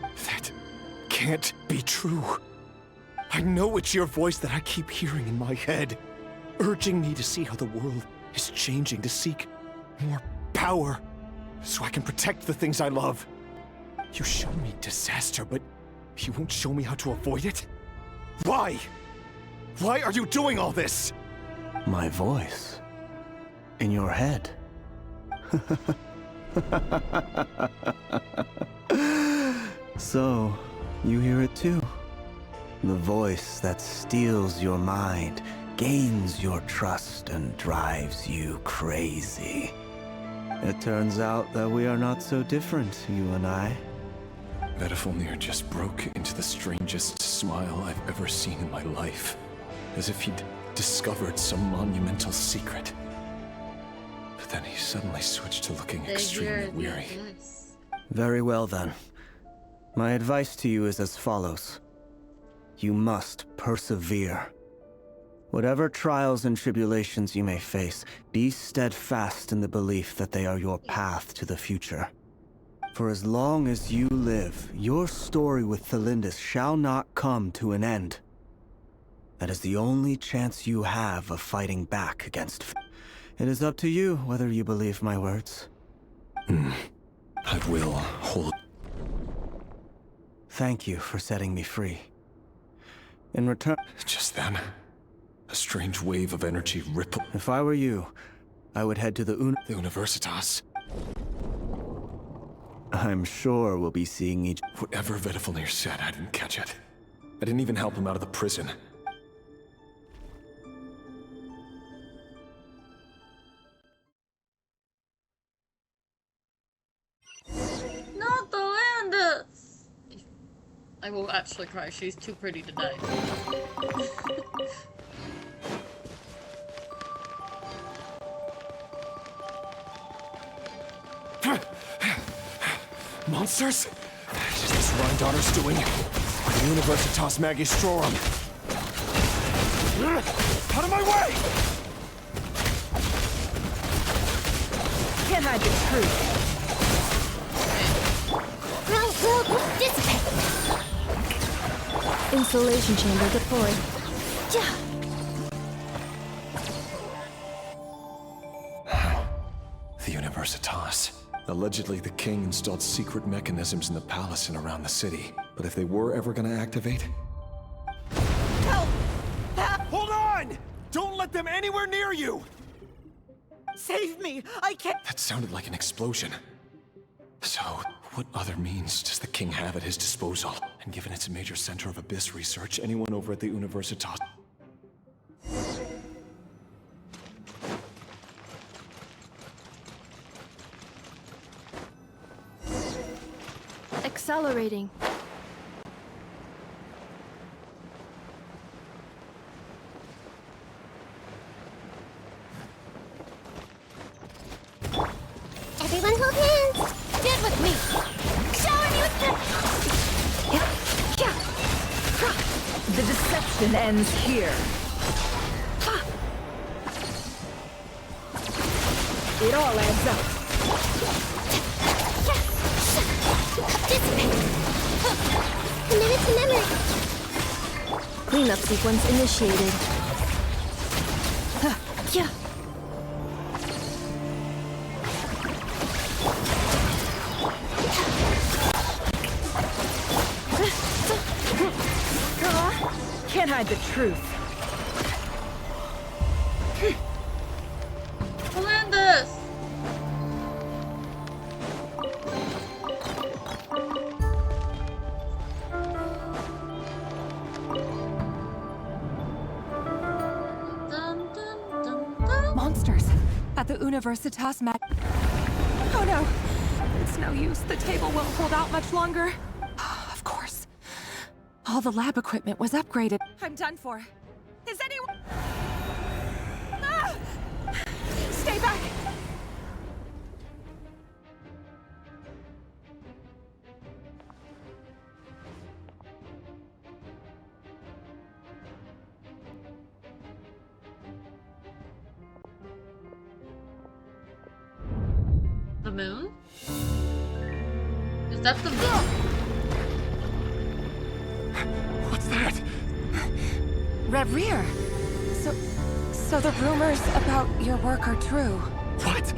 That can't be true. I know it's your voice that I keep hearing in my head, urging me to see how the world is changing, to seek more power, so I can protect the things I love. You show me disaster, but you won't show me how to avoid it? Why? Why are you doing all this? My voice. In your head. So, you hear it too? The voice that steals your mind, gains your trust, and drives you crazy. It turns out that we are not so different, you and I. Vedifalnir just broke into the strangest smile I've ever seen in my life, as if he'd discovered some monumental secret. But then he suddenly switched to looking extremely weary. Very well then. My advice to you is as follows. You must persevere. Whatever trials and tribulations you may face, be steadfast in the belief that they are your path to the future. For as long as you live, your story with Felindis shall not come to an end. That is the only chance you have of fighting back against. It is up to you whether you believe my words. I will hold. Thank you for setting me free. In return... Just then, a strange wave of energy rippled. If I were you, I would head to the Universitas. I'm sure we'll be seeing each... Whatever Vedifalnir said, I didn't catch it. I didn't even help him out of the prison. Not the land! I will actually cry. She's too pretty to die. Monsters? Is this what my daughter's doing? The Universitas Magistrorum. Out of my way! Can't hide the truth. Dissipate. Installation chamber deployed. The Universitas. Allegedly, the king installed secret mechanisms in the palace and around the city. But if they were ever gonna activate... Help! Hold on! Don't let them anywhere near you! Save me! I can't... That sounded like an explosion. So, what other means does the king have at his disposal? And given it's a major center of abyss research, anyone over at the Universitas... Accelerating. Everyone hold hands. Stand with me. Shower me with the... The deception ends here. It all adds up. Committed to memory. Cleanup sequence initiated. Yeah. Can't hide the truth. Melinda's! Monsters at the Universitas Mag. Oh no! It's no use. The table won't hold out much longer. Of course. All the lab equipment was upgraded. I'm done for. Is anyone... Ah! Stay back! The moon? Is that the moon? What's that? Reverie. So the rumors about your work are true. What?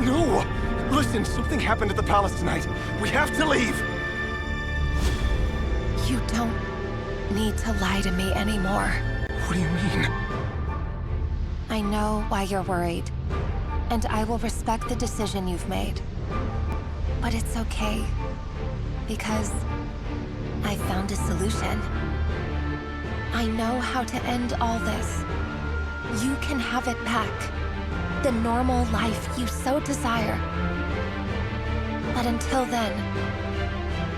No! Listen, something happened at the palace tonight. We have to leave! You don't need to lie to me anymore. What do you mean? I know why you're worried, and I will respect the decision you've made. But it's okay, because I found a solution. I know how to end all this. You can have it back. The normal life you so desire. But until then,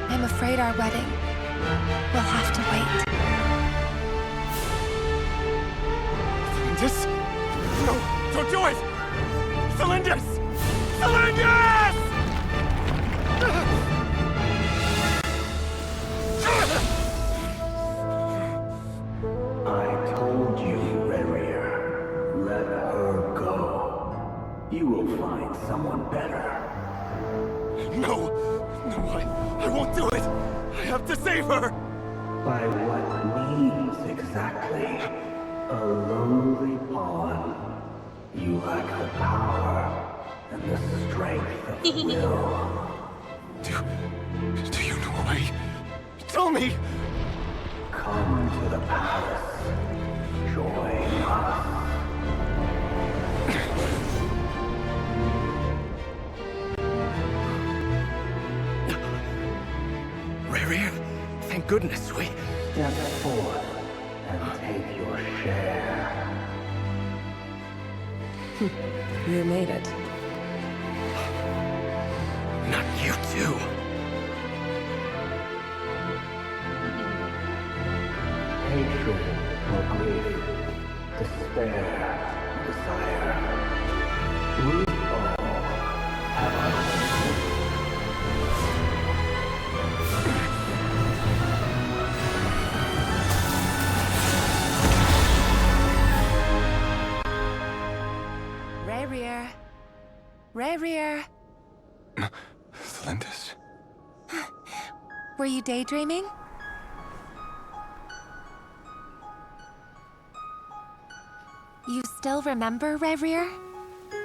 I'm afraid our wedding will have to wait. Celindus? No, don't do it! Celindus! Celindus! I told you, Reverie. Let her go. You will find someone better. No! No, I won't do it! I have to save her! By what means exactly? A lowly pawn. You lack the power and the strength of will. Do you know a way? Tell me! Come to the palace. Join us. Reverie, thank goodness we... Step forth and take your share. You made it. Not you too. Hatred or grief, despair, desire. We all have our Reverie. Celindus? Were you daydreaming? You still remember, Reverie?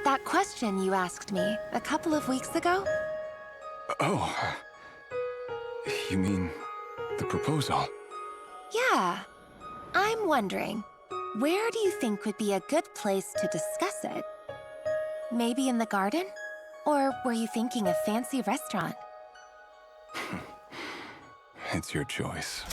That question you asked me a couple of weeks ago? Oh. You mean the proposal? Yeah. I'm wondering, where do you think would be a good place to discuss it? Maybe in the garden? Or were you thinking a fancy restaurant? It's your choice.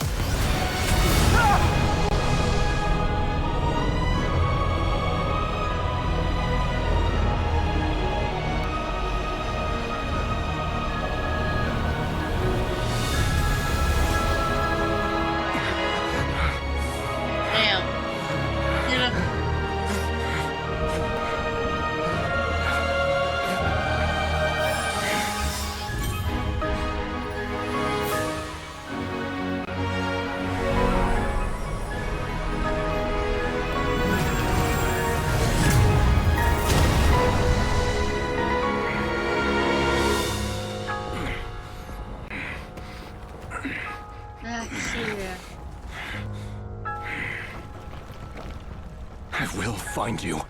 find you.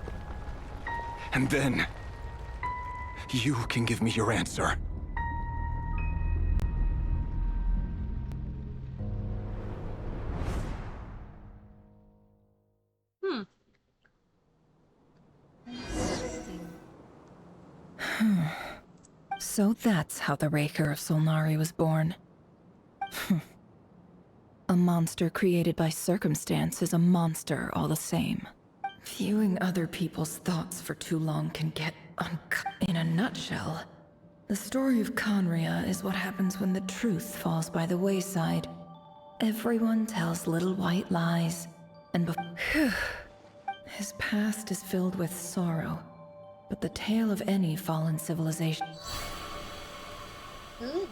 And then, you can give me your answer. So that's how the Raker of Solnari was born. A monster created by circumstance is a monster all the same. Viewing other people's thoughts for too long can get uncut. In a nutshell, the story of Conria is what happens when the truth falls by the wayside. Everyone tells little white lies, and his past is filled with sorrow, but the tale of any fallen civilization. Ooh.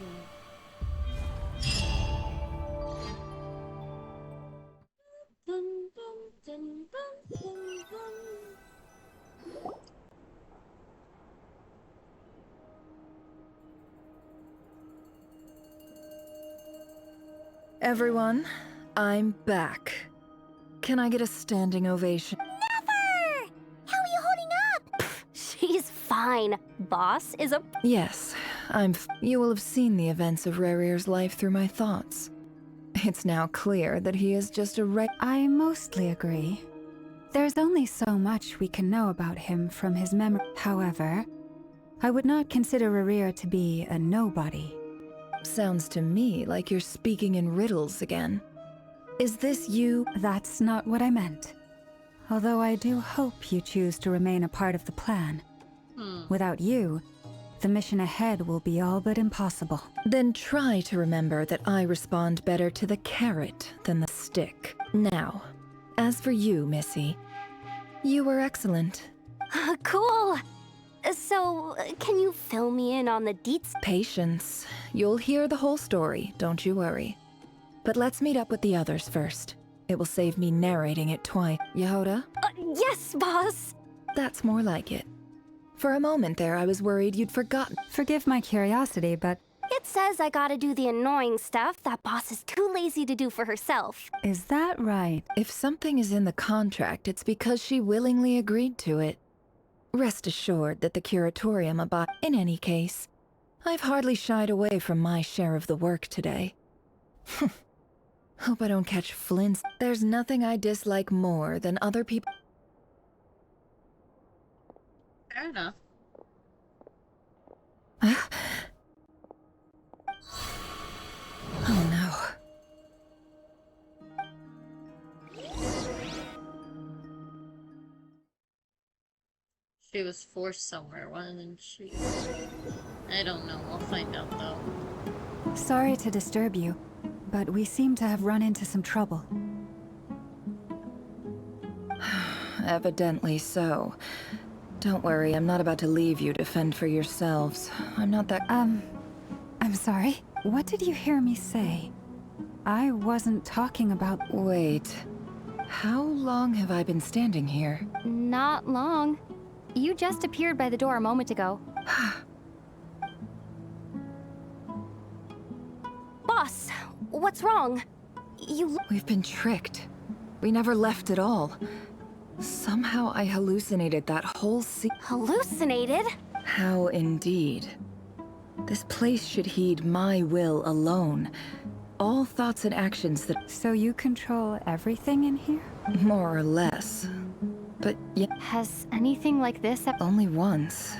Everyone, I'm back. Can I get a standing ovation? Never! How are you holding up? She's fine. Boss is a... Yes, you will have seen the events of Rerir's life through my thoughts. It's now clear that he is just a I mostly agree. There's only so much we can know about him from his memory. However, I would not consider Rerir to be a nobody. Sounds to me like you're speaking in riddles again. Is this you? That's not what I meant. Although I do hope you choose to remain a part of the plan. Without you, the mission ahead will be all but impossible. Then try to remember that I respond better to the carrot than the stick. Now, as for you, Missy, you were excellent. Cool! So, can you fill me in on the deets? Patience. You'll hear the whole story, don't you worry. But let's meet up with the others first. It will save me narrating it twice. Yehoda? Yes, boss! That's more like it. For a moment there, I was worried you'd forgotten. Forgive my curiosity, but... It says I gotta do the annoying stuff that boss is too lazy to do for herself. Is that right? If something is in the contract, it's because she willingly agreed to it. Rest assured that the curatorium abides. In any case, I've hardly shied away from my share of the work today. Hope I don't catch flints. There's nothing I dislike more than other people. Fair enough. Oh no. She was forced somewhere, wasn't she? I don't know. We'll find out though. Sorry to disturb you, but we seem to have run into some trouble. Evidently so. Don't worry, I'm not about to leave you to fend for yourselves. I'm not that... I'm sorry? What did you hear me say? I wasn't talking about... Wait. How long have I been standing here? Not long. You just appeared by the door a moment ago. Boss, what's wrong? We've been tricked. We never left at all. Somehow I hallucinated that whole scene. Hallucinated? How indeed. This place should heed my will alone. All thoughts and actions that... So you control everything in here? More or less. But yeah... Has anything like this... Only once.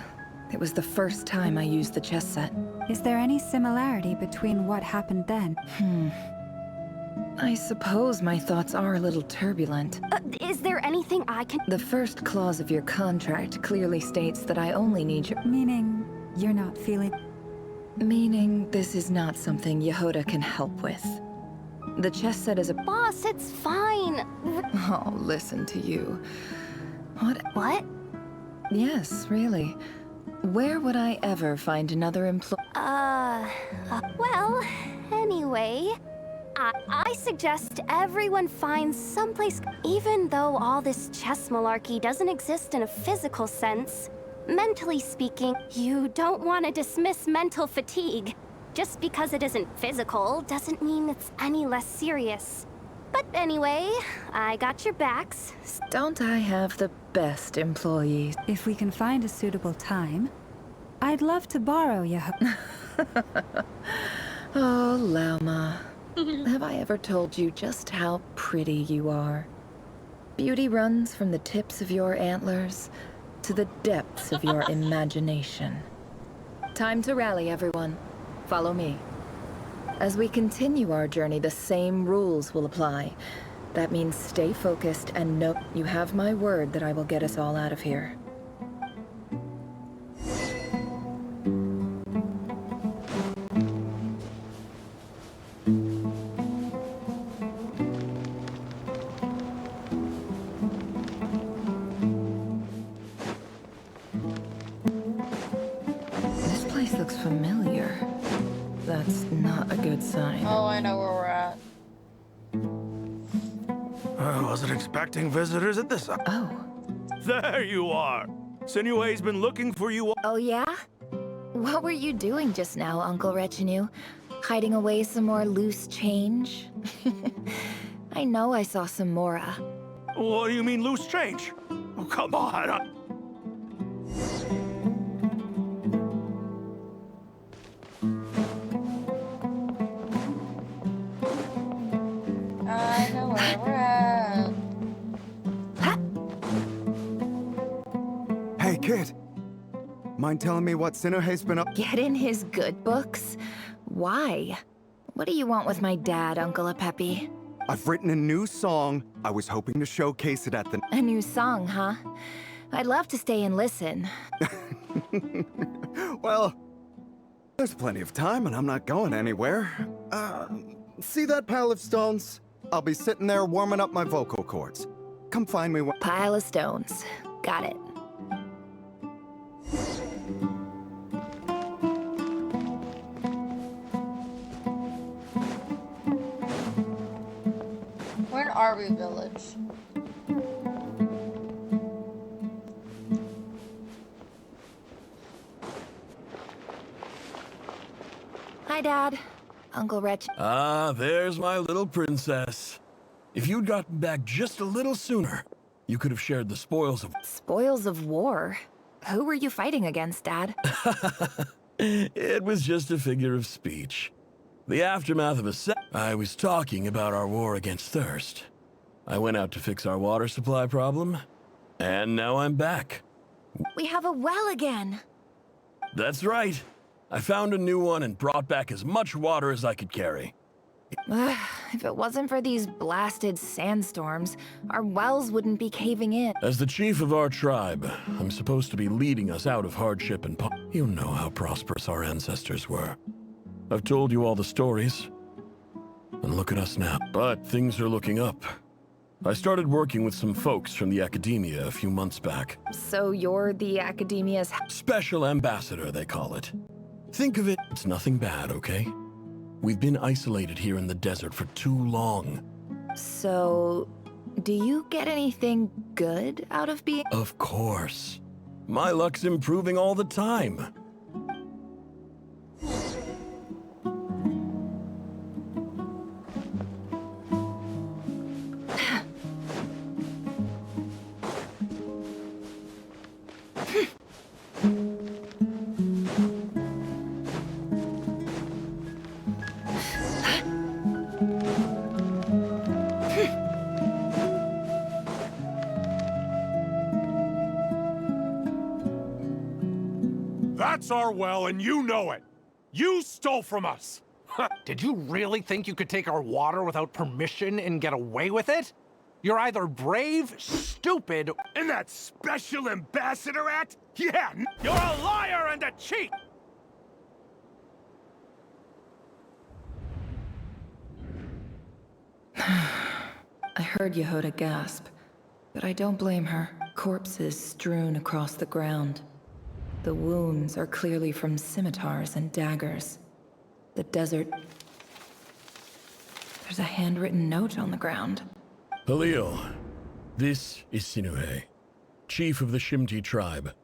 It was the first time I used the chess set. Is there any similarity between what happened then? I suppose my thoughts are a little turbulent. Is there anything I can... The first clause of your contract clearly states that I only need your... Meaning, you're not feeling... Meaning, this is not something Yehoda can help with. The chess set is a... Boss, it's fine. Oh, listen to you. What? Yes, really. Where would I ever find another employee? Well, anyway... I suggest everyone finds someplace... Even though all this chess malarkey doesn't exist in a physical sense, mentally speaking, you don't want to dismiss mental fatigue. Just because it isn't physical doesn't mean it's any less serious. But anyway, I got your backs. Don't I have the best employees? If we can find a suitable time, I'd love to borrow your... Oh, Lauma. Have I ever told you just how pretty you are? Beauty runs from the tips of your antlers to the depths of your imagination. Time to rally, everyone. Follow me. As we continue our journey, the same rules will apply. That means stay focused and know you have my word that I will get us all out of here. This place looks familiar. That's not a good sign. Oh, I know where we're at. I wasn't expecting visitors at this. Oh. There you are. Sinue's been looking for you. Oh, yeah? What were you doing just now, Uncle Retinue? Hiding away some more loose change? I know I saw some Mora. What do you mean loose change? Oh, come on. I know where we're at. Hey, kid. Mind telling me what Sinuhe's been up? Get in his good books? Why? What do you want with my dad, Uncle Apepe? I've written a new song. I was hoping to showcase it at the... A new song, huh? I'd love to stay and listen. Well, there's plenty of time and I'm not going anywhere. See that pile of stones? I'll be sitting there warming up my vocal cords. Come find me when... Pile of stones. Got it. We're in Arby Village. Hi, Dad. Uncle Wretch. Ah, there's my little princess. If you'd gotten back just a little sooner, you could have shared the spoils of... Spoils of war? Who were you fighting against, Dad? It was just a figure of speech. The aftermath of I was talking about our war against thirst. I went out to fix our water supply problem, and now I'm back. We have a well again. That's right. I found a new one and brought back as much water as I could carry. If it wasn't for these blasted sandstorms, our wells wouldn't be caving in. As the chief of our tribe, I'm supposed to be leading us out of hardship and you know how prosperous our ancestors were. I've told you all the stories, and look at us now. But things are looking up. I started working with some folks from the academia a few months back. So you're the academia's... Special ambassador, they call it. Think of it, it's nothing bad, okay? We've been isolated here in the desert for too long. So, do you get anything good out of being... Of course. My luck's improving all the time. That's our well, and you know it. You stole from us. Did you really think you could take our water without permission and get away with it? You're either brave, stupid, and that Special Ambassador act? Yeah, you're a liar and a cheat! I heard Yehuda gasp, but I don't blame her. Corpses strewn across the ground. The wounds are clearly from scimitars and daggers. The desert... There's a handwritten note on the ground. Halil, this is Sinue, chief of the Shimti tribe.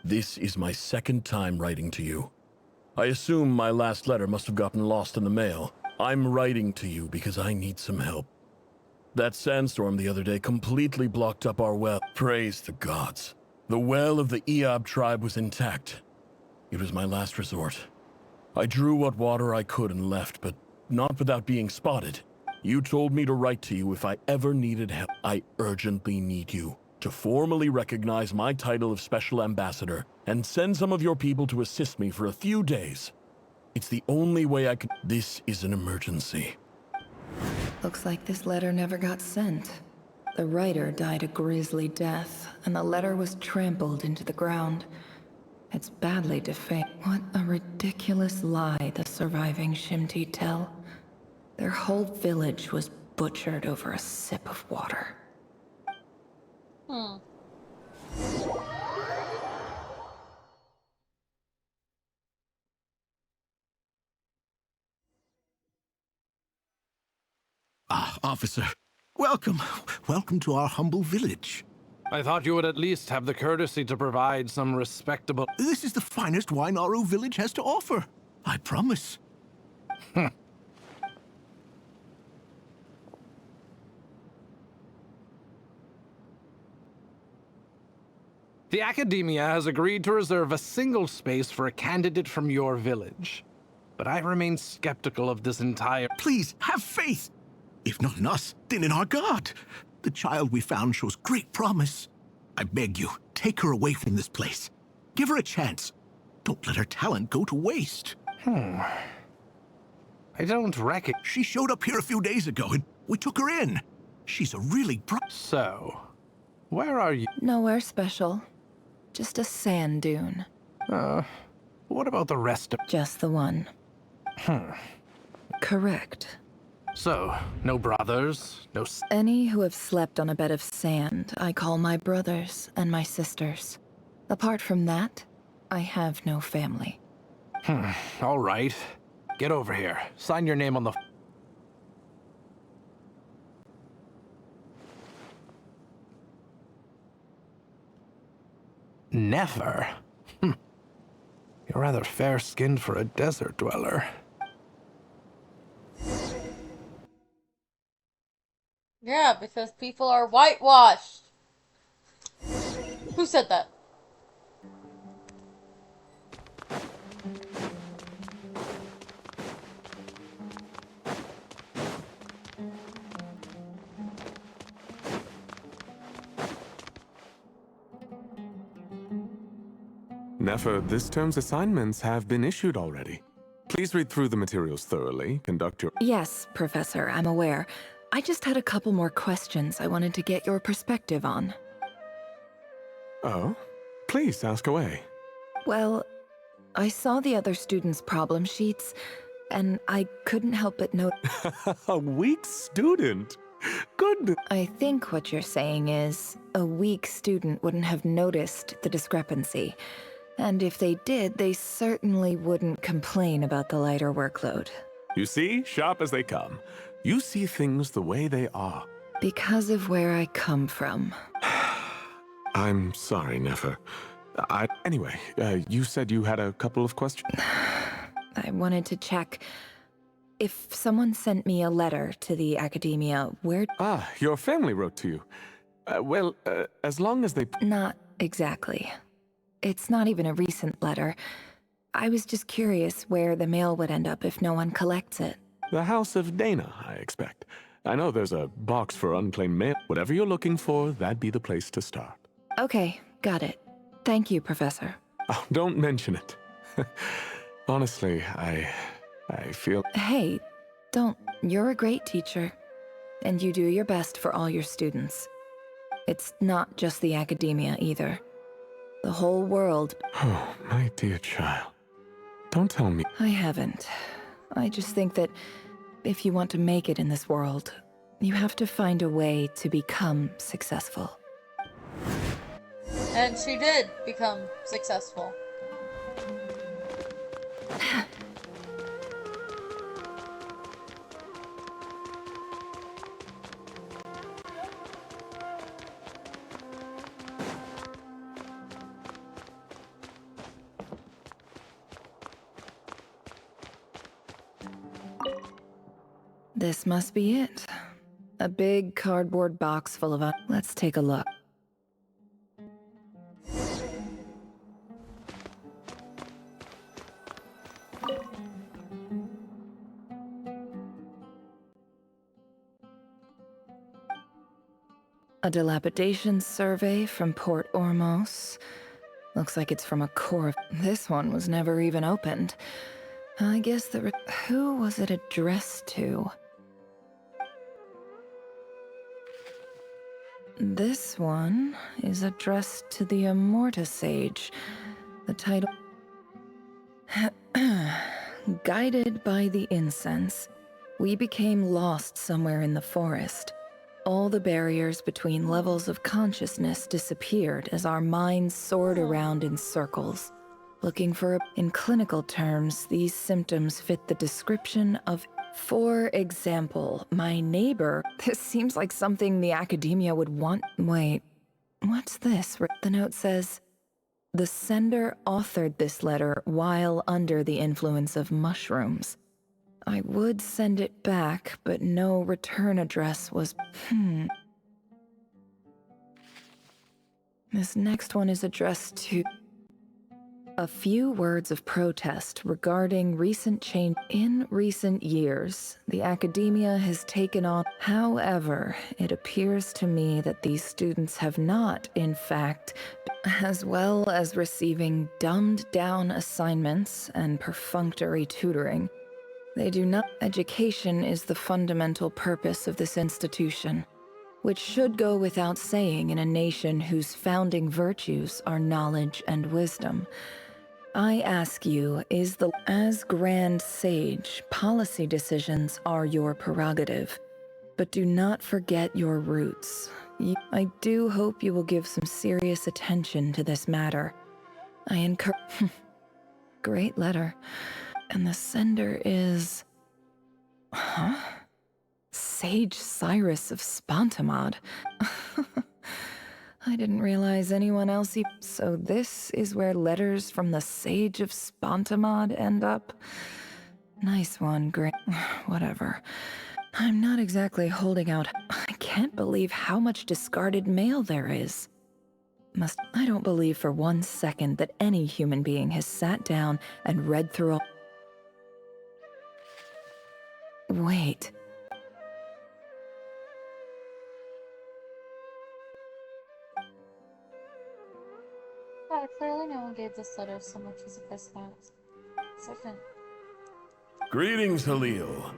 This is my second time writing to you. I assume my last letter must have gotten lost in the mail. I'm writing to you because I need some help. That sandstorm the other day completely blocked up our well. Praise the gods. The well of the Eob tribe was intact. It was my last resort. I drew what water I could and left, but not without being spotted. You told me to write to you if I ever needed help. I urgently need you to formally recognize my title of Special Ambassador and send some of your people to assist me for a few days. It's the only way I can. This is an emergency. Looks like this letter never got sent. The writer died a grisly death, and the letter was trampled into the ground. It's badly defaced. What a ridiculous lie the surviving Shimti tell. Their whole village was butchered over a sip of water. Ah, officer. Welcome. Welcome to our humble village. I thought you would at least have the courtesy to provide some respectable... This is the finest wine our village has to offer. I promise. The Academia has agreed to reserve a single space for a candidate from your village. But I remain skeptical of this entire... Please, have faith. If not in us, then in our god. The child we found shows great promise. I beg you, take her away from this place. Give her a chance. Don't let her talent go to waste. I don't reckon... She showed up here a few days ago, and we took her in. She's a really So, where are you? Nowhere special. Just a sand dune. What about the rest of... Just the one. Correct. So, no brothers, no... Any who have slept on a bed of sand, I call my brothers and my sisters. Apart from that, I have no family. All right. Get over here. Sign your name on the... Never? You're rather fair-skinned for a desert dweller. Yeah, because people are whitewashed. Who said that? Nefer, this term's assignments have been issued already. Please read through the materials thoroughly, conduct your... Yes, Professor, I'm aware. I just had a couple more questions I wanted to get your perspective on. Oh? Please, ask away. Well, I saw the other students' problem sheets, and I couldn't help but note... A weak student? Good. I think what you're saying is, a weak student wouldn't have noticed the discrepancy. And if they did, they certainly wouldn't complain about the lighter workload. You see, sharp as they come. You see things the way they are. Because of where I come from. I'm sorry, Nefer. Anyway, you said you had a couple of questions? I wanted to check. If someone sent me a letter to the Academia, where... Ah, your family wrote to you. Well, as long as they... Not exactly. It's not even a recent letter. I was just curious where the mail would end up if no one collects it. The House of Dana, I expect. I know there's a box for unclaimed mail. Whatever you're looking for, that'd be the place to start. Okay, got it. Thank you, Professor. Oh, don't mention it. Honestly, I feel... Hey, don't. You're a great teacher. And you do your best for all your students. It's not just the Academia, either. The whole world... Oh, my dear child. Don't tell me... I haven't. I just think that if you want to make it in this world, you have to find a way to become successful. And she did become successful. This must be it. A big cardboard box full of... Let's take a look. A dilapidation survey from Port Ormos. Looks like it's from a core. This one was never even opened. I guess who was it addressed to? This one is addressed to the Immorta Sage. The title... Guided by the incense, we became lost somewhere in the forest. All the barriers between levels of consciousness disappeared as our minds soared around in circles. Looking for in clinical terms, these symptoms fit the description of... For example, my neighbor... This seems like something the academia would want... Wait, what's this? The note says, the sender authored this letter while under the influence of mushrooms. I would send it back, but no return address was... This next one is addressed to... A few words of protest regarding recent change. In recent years, the academia has taken on... However, it appears to me that these students have not, in fact, as well as receiving dumbed-down assignments and perfunctory tutoring. They do not... Education is the fundamental purpose of this institution, which should go without saying in a nation whose founding virtues are knowledge and wisdom. I ask you, as Grand Sage, policy decisions are your prerogative, but do not forget your roots. I do hope you will give some serious attention to this matter. I encourage... Great letter. And the sender is... Huh? Sage Cyrus of Spontamod. I didn't realize anyone else So this is where letters from the Sage of Spontamod end up? Nice one, Great. Whatever. I'm not exactly holding out. I can't believe how much discarded mail there is. I don't believe for 1 second that any human being has sat down and read through all... Wait. Yeah, clearly no one gave this letter so much as a first glance. Second. Greetings, Halil.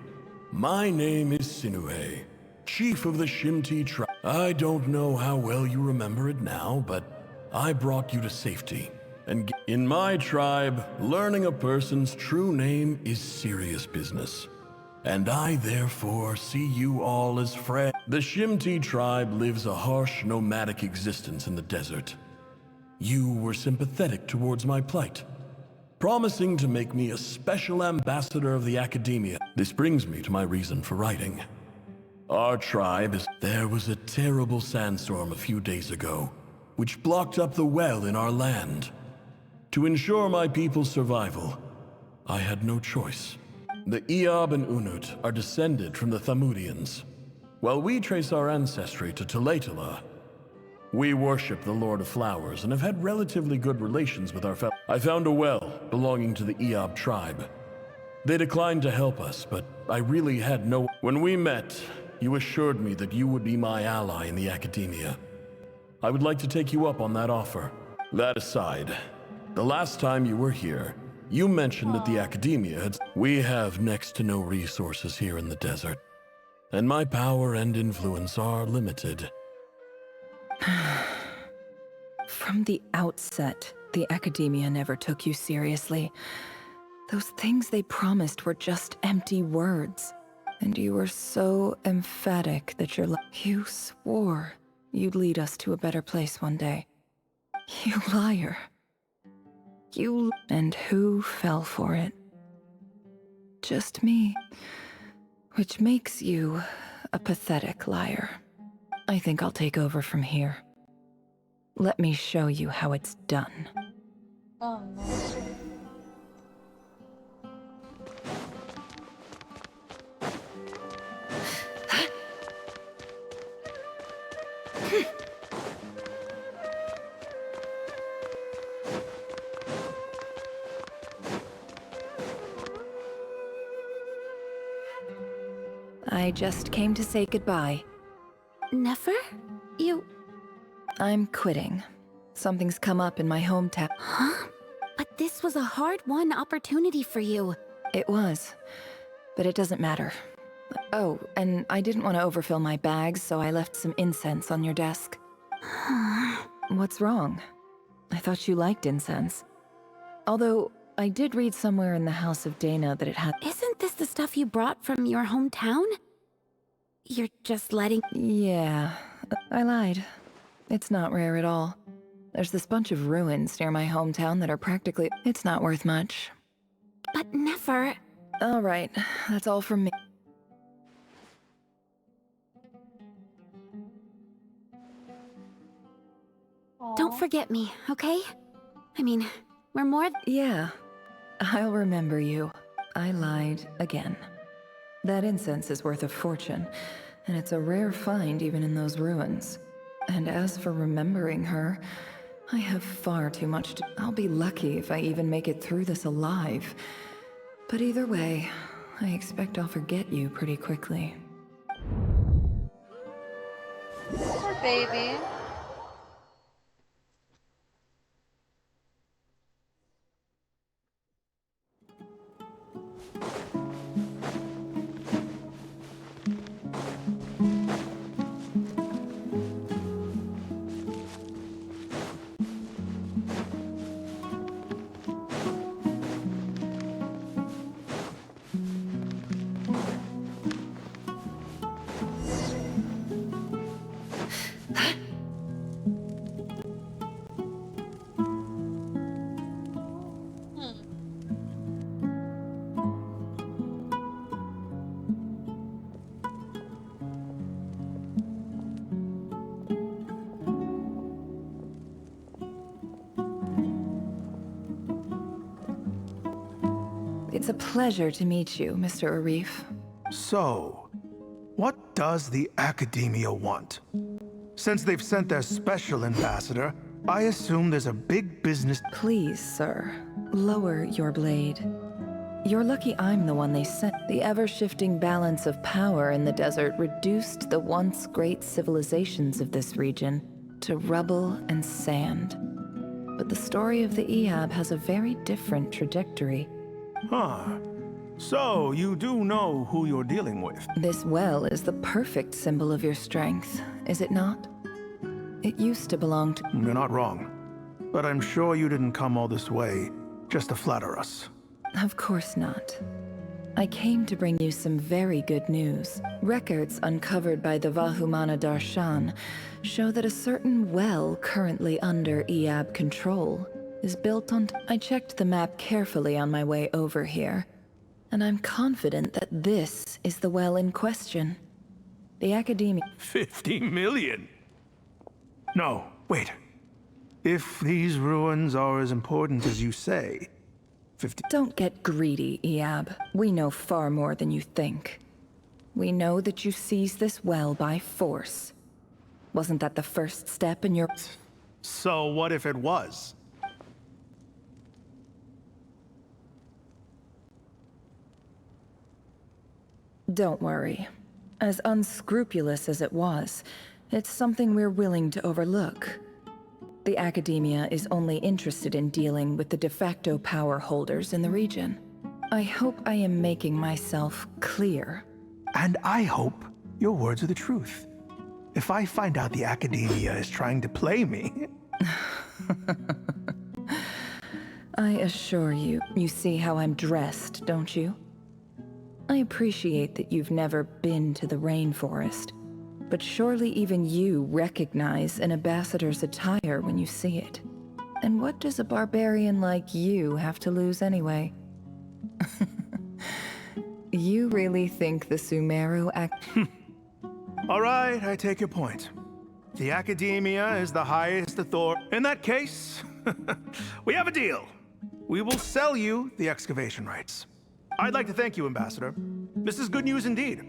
My name is Sinue, chief of the Shimti tribe. I don't know how well you remember it now, but I brought you to safety. And in my tribe, learning a person's true name is serious business. And I therefore see you all as friends. The Shimti tribe lives a harsh, nomadic existence in the desert. You were sympathetic towards my plight, promising to make me a special ambassador of the academia. This brings me to my reason for writing. Our tribe is... There was a terrible sandstorm a few days ago, which blocked up the well in our land. To ensure my people's survival, I had no choice. The Eob and Unut are descended from the Thamudians, while we trace our ancestry to Tulatala. We worship the Lord of Flowers and have had relatively good relations with our fellow. I found a well belonging to the Eob tribe. They declined to help us, but I really had no... When we met, you assured me that you would be my ally in the academia. I would like to take you up on that offer. That aside, the last time you were here, you mentioned that the academia had... We have next to no resources here in the desert, and my power and influence are limited. From the outset, the academia never took you seriously. Those things they promised were just empty words. And you were so emphatic that you swore you'd lead us to a better place one day. You liar. And who fell for it? Just me. Which makes you a pathetic liar. I think I'll take over from here. Let me show you how it's done. Oh no. I just came to say goodbye. Nefer? You... I'm quitting. Something's come up in my hometown. Huh? But this was a hard-won opportunity for you. It was. But it doesn't matter. Oh, and I didn't want to overfill my bags, so I left some incense on your desk. What's wrong? I thought you liked incense. Although, I did read somewhere in the House of Dana that it had... Isn't this the stuff you brought from your hometown? You're just letting... Yeah, I lied. It's not rare at all. There's this bunch of ruins near my hometown that are practically... It's not worth much. But Nefer... All right, that's all from me. Don't forget me, okay? I mean, we're more... Yeah, I'll remember you. I lied again. That incense is worth a fortune, and it's a rare find even in those ruins. And as for remembering her, I have far too much to... I'll be lucky if I even make it through this alive. But either way, I expect I'll forget you pretty quickly. Poor baby. It's a pleasure to meet you, Mr. Arif. So, what does the Academia want? Since they've sent their special ambassador, I assume there's a big business... Please, sir, lower your blade. You're lucky I'm the one they sent. The ever-shifting balance of power in the desert reduced the once great civilizations of this region to rubble and sand. But the story of the Ehab has a very different trajectory. Huh. So, you do know who you're dealing with? This well is the perfect symbol of your strength, is it not? It used to belong to... You're not wrong. But I'm sure you didn't come all this way just to flatter us. Of course not. I came to bring you some very good news. Records uncovered by the Vahumana Darshan show that a certain well currently under Ehab control is built on... I checked the map carefully on my way over here, and I'm confident that this is the well in question. The Academia... 50 million? No, wait. If these ruins are as important as you say, 50... Don't get greedy, Ehab. We know far more than you think. We know that you seized this well by force. Wasn't that the first step in your... So what if it was? Don't worry. As unscrupulous as it was, it's something we're willing to overlook. The Academia is only interested in dealing with the de facto power holders in the region. I hope I am making myself clear. And I hope your words are the truth. If I find out the Academia is trying to play me... I assure you, you see how I'm dressed, don't you? I appreciate that you've never been to the rainforest, but surely even you recognize an ambassador's attire when you see it. And what does a barbarian like you have to lose anyway? You really think the Sumeru All right, I take your point. The Academia is the highest authority. In that case, we have a deal. We will sell you the excavation rights. I'd like to thank you, Ambassador. This is good news indeed.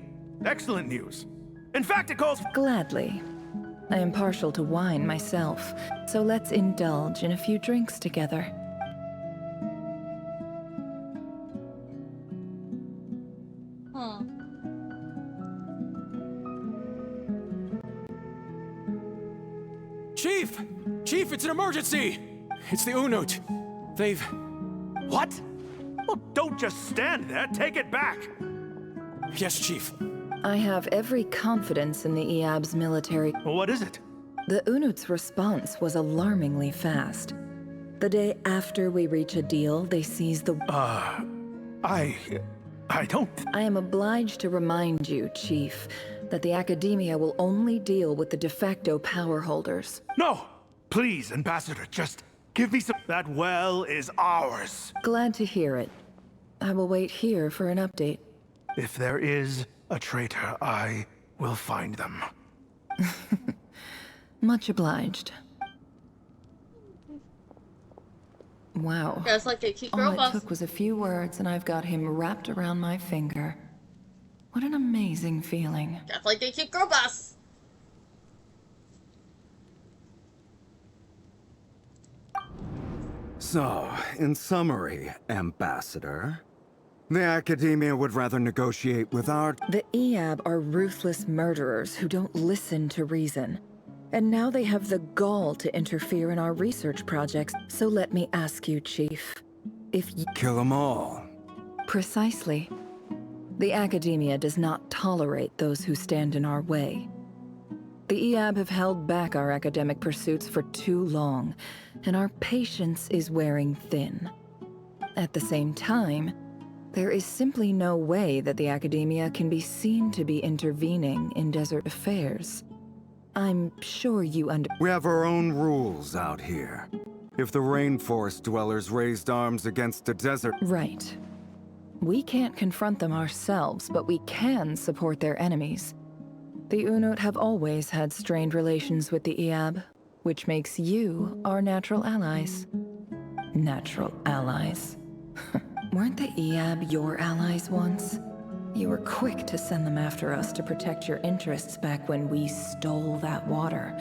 Excellent news. In fact, it calls... Gladly. I am partial to wine myself, so let's indulge in a few drinks together. emergency! It's the Unut. They've... What? Well, don't just stand there. Take it back. Yes, Chief. I have every confidence in the EAB's military. What is it? The Unut's response was alarmingly fast. The day after we reach a deal, they seize the... I don't... I am obliged to remind you, Chief, that the Academia will only deal with the de facto power holders. No! Please, Ambassador, just give me some... That well is ours. Glad to hear it. I will wait here for an update. If there is a traitor, I will find them. Much obliged. Wow. Just like a cute All girl it boss. took was a few words and I've got him wrapped around my finger. What an amazing feeling. Just like a cute girl boss. So, in summary, Ambassador, the Academia would rather negotiate with our... The EAB are ruthless murderers who don't listen to reason. And now they have the gall to interfere in our research projects. So let me ask you, Chief, if you... Kill them all. Precisely. The Academia does not tolerate those who stand in our way. The EAB have held back our academic pursuits for too long, and our patience is wearing thin. At the same time, there is simply no way that the Academia can be seen to be intervening in desert affairs. I'm sure you We have our own rules out here. If the rainforest dwellers raised arms against the desert... Right. We can't confront them ourselves, but we can support their enemies. The Unut have always had strained relations with the EAB, which makes you our natural allies. Natural allies. Weren't the EAB your allies once? You were quick to send them after us to protect your interests back when we stole that water.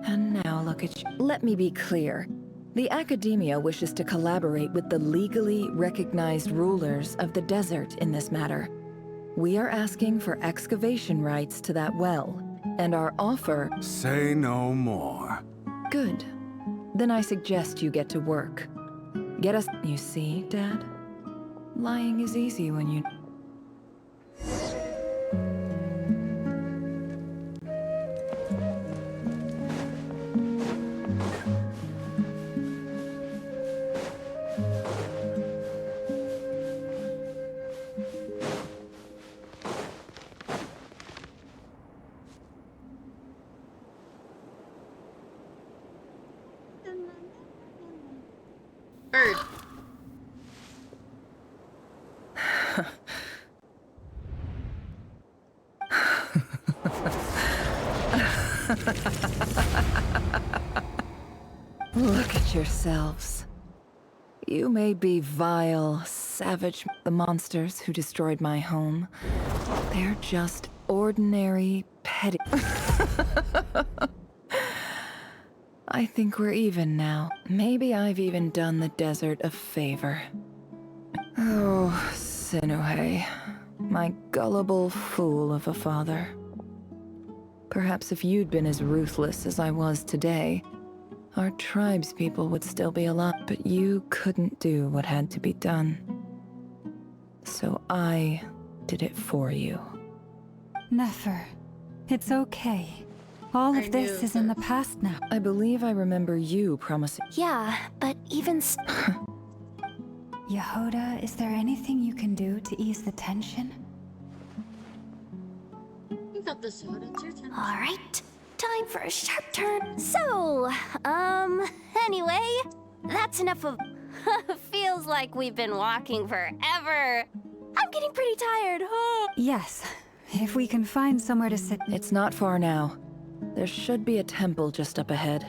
And now look at you. Let me be clear. The Academia wishes to collaborate with the legally recognized rulers of the desert in this matter. We are asking for excavation rights to that well, and our offer... Say no more. Good. Then I suggest you get to work. Get us... You see, Dad? Lying is easy when you... Bird. Look at yourselves. You may be vile, savage, the monsters who destroyed my home. They're just ordinary, petty... I think we're even now. Maybe I've even done the desert a favor. Oh, Sinuhe, my gullible fool of a father. Perhaps if you'd been as ruthless as I was today, our tribespeople would still be alive, but you couldn't do what had to be done. So I did it for you. Nefer, it's okay. All of this is in the past now. I believe I remember you promising... Yeah, but even... Yehoda, is there anything you can do to ease the tension? You got this, Yoda. It's your turn. Alright, time for a sharp turn. So, anyway, that's enough of... Feels like we've been walking forever. I'm getting pretty tired. Yes, if we can find somewhere to sit... It's not far now. There should be a temple just up ahead.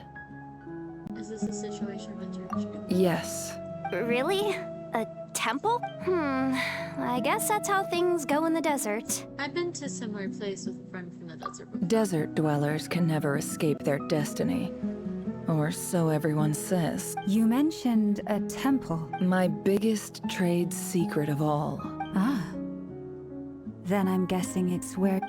Is this a situation with church? Yes. Really? A temple? I guess that's how things go in the desert. I've been to a similar place with a friend from the desert before. Desert dwellers can never escape their destiny. Or so everyone says. You mentioned a temple. My biggest trade secret of all. Ah. Then I'm guessing it's where...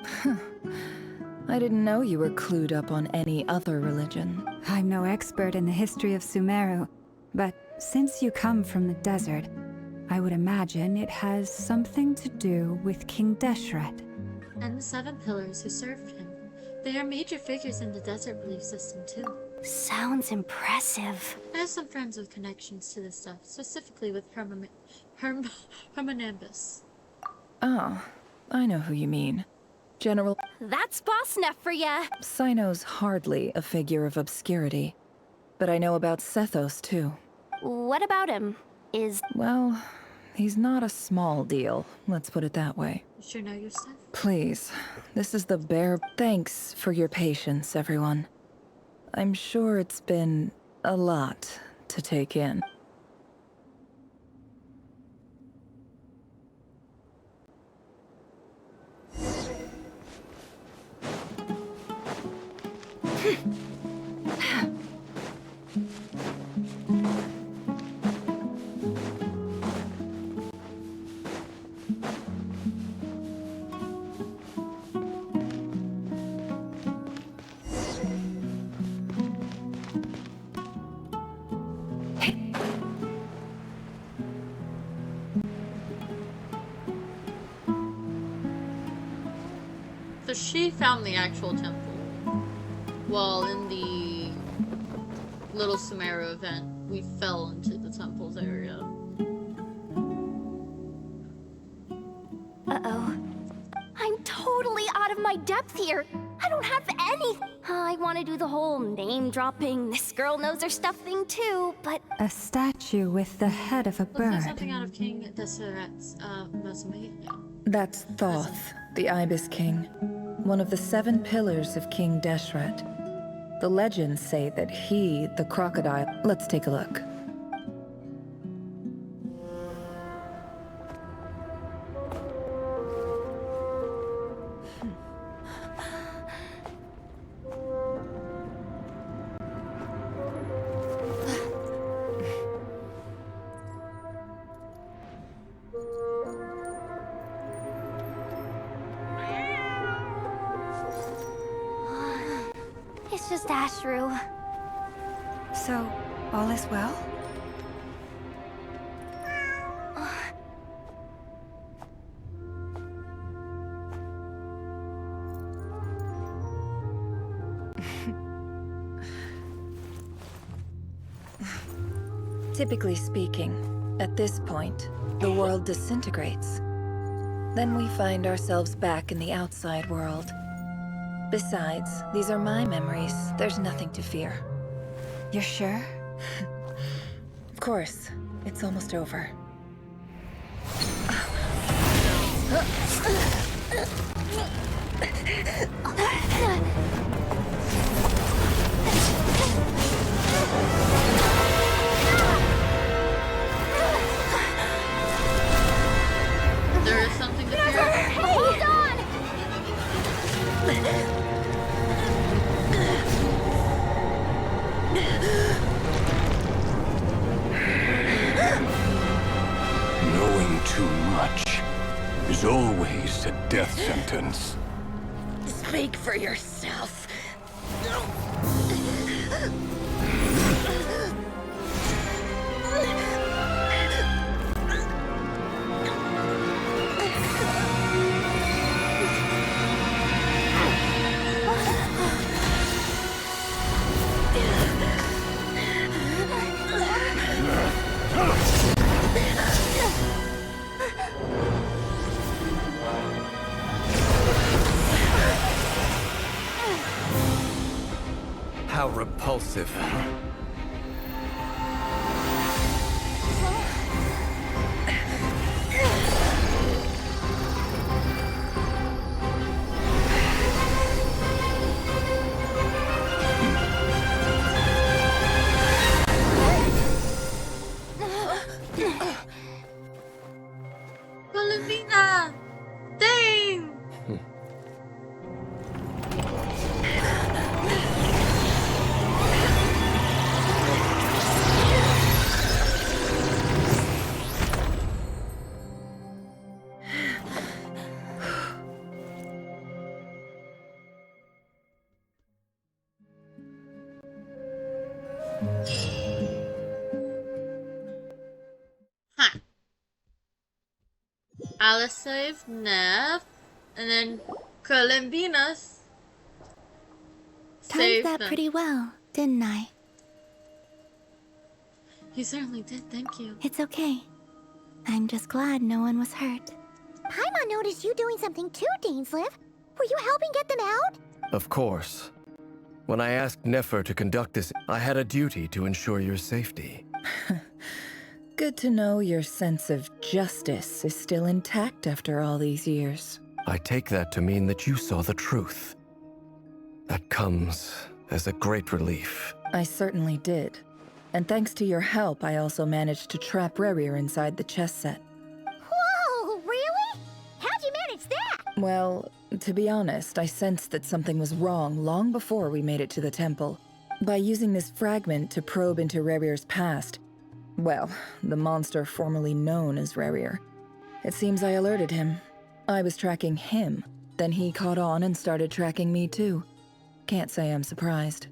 I didn't know you were clued up on any other religion. I'm no expert in the history of Sumeru, but since you come from the desert, I would imagine it has something to do with King Deshret. And the 7 pillars who served him. They are major figures in the desert belief system, too. Sounds impressive. I have some friends with connections to this stuff, specifically with Hermanambus. Oh, I know who you mean. General... That's boss enough for ya! Cyno's hardly a figure of obscurity. But I know about Sethos, too. What about him? Well, he's not a small deal, let's put it that way. You sure know your stuff? Please, this is the bare... Thanks for your patience, everyone. I'm sure it's been a lot to take in. So she found the actual temple, while in the Little Sumeru event, we fell into the temples area. Uh-oh. I'm totally out of my depth here. I don't have any... I want to do the whole name-dropping, this girl knows her stuff thing too, but... A statue with the head of a bird. Was there something out of King Desseret's mausoleum? That's Thoth, the Ibis King. One of the 7 pillars of King Deshret. The legends say that he, the crocodile... Let's take a look. It's just Ashru. So, all is well? Typically speaking, at this point, the world disintegrates. Then we find ourselves back in the outside world. Besides, these are my memories. There's nothing to fear. You're sure? Of course. It's almost over. There is something to fear. Hold on! Knowing too much is always a death sentence. Speak for yourself. How repulsive. Valentina! Dang! Alisav, Nev, and then Columbinas. Timed that pretty well, didn't I? You certainly did, thank you. It's okay. I'm just glad no one was hurt. Paimon noticed you doing something too, Dainsleif. Were you helping get them out? Of course. When I asked Nefer to conduct this, I had a duty to ensure your safety. Good to know your sense of justice is still intact after all these years. I take that to mean that you saw the truth. That comes as a great relief. I certainly did. And thanks to your help, I also managed to trap Rerir inside the chess set. Whoa, really? How'd you manage that? Well, to be honest, I sensed that something was wrong long before we made it to the temple. By using this fragment to probe into Rerir's past, well, the monster formerly known as Rerir, it seems I alerted him. I was tracking him, then he caught on and started tracking me too. Can't say I'm surprised.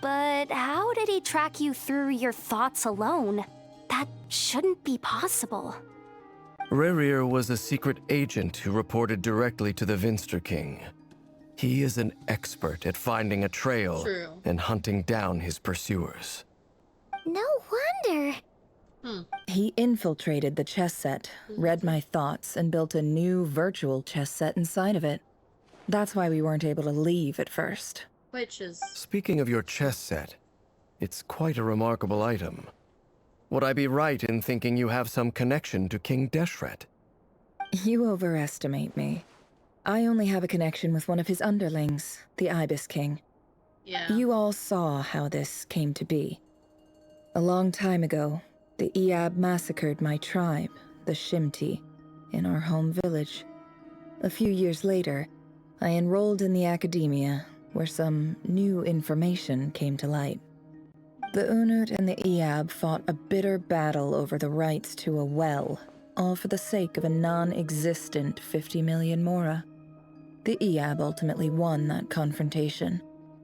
But how did he track you through your thoughts alone? That shouldn't be possible. Rerir was a secret agent who reported directly to the Vinster King. He is an expert at finding a trail and hunting down his pursuers. No wonder. He infiltrated the chess set, read my thoughts, and built a new virtual chess set inside of it. That's why we weren't able to leave at first. Speaking of your chess set, it's quite a remarkable item. Would I be right in thinking you have some connection to King Deshret? You overestimate me. I only have a connection with one of his underlings, the Ibis King. Yeah. You all saw how this came to be. A long time ago, the Iab massacred my tribe, the Shimti, in our home village. A few years later, I enrolled in the academia, where some new information came to light. The Unut and the Iab fought a bitter battle over the rights to a well, all for the sake of a non-existent 50 million Mora. The Iab ultimately won that confrontation,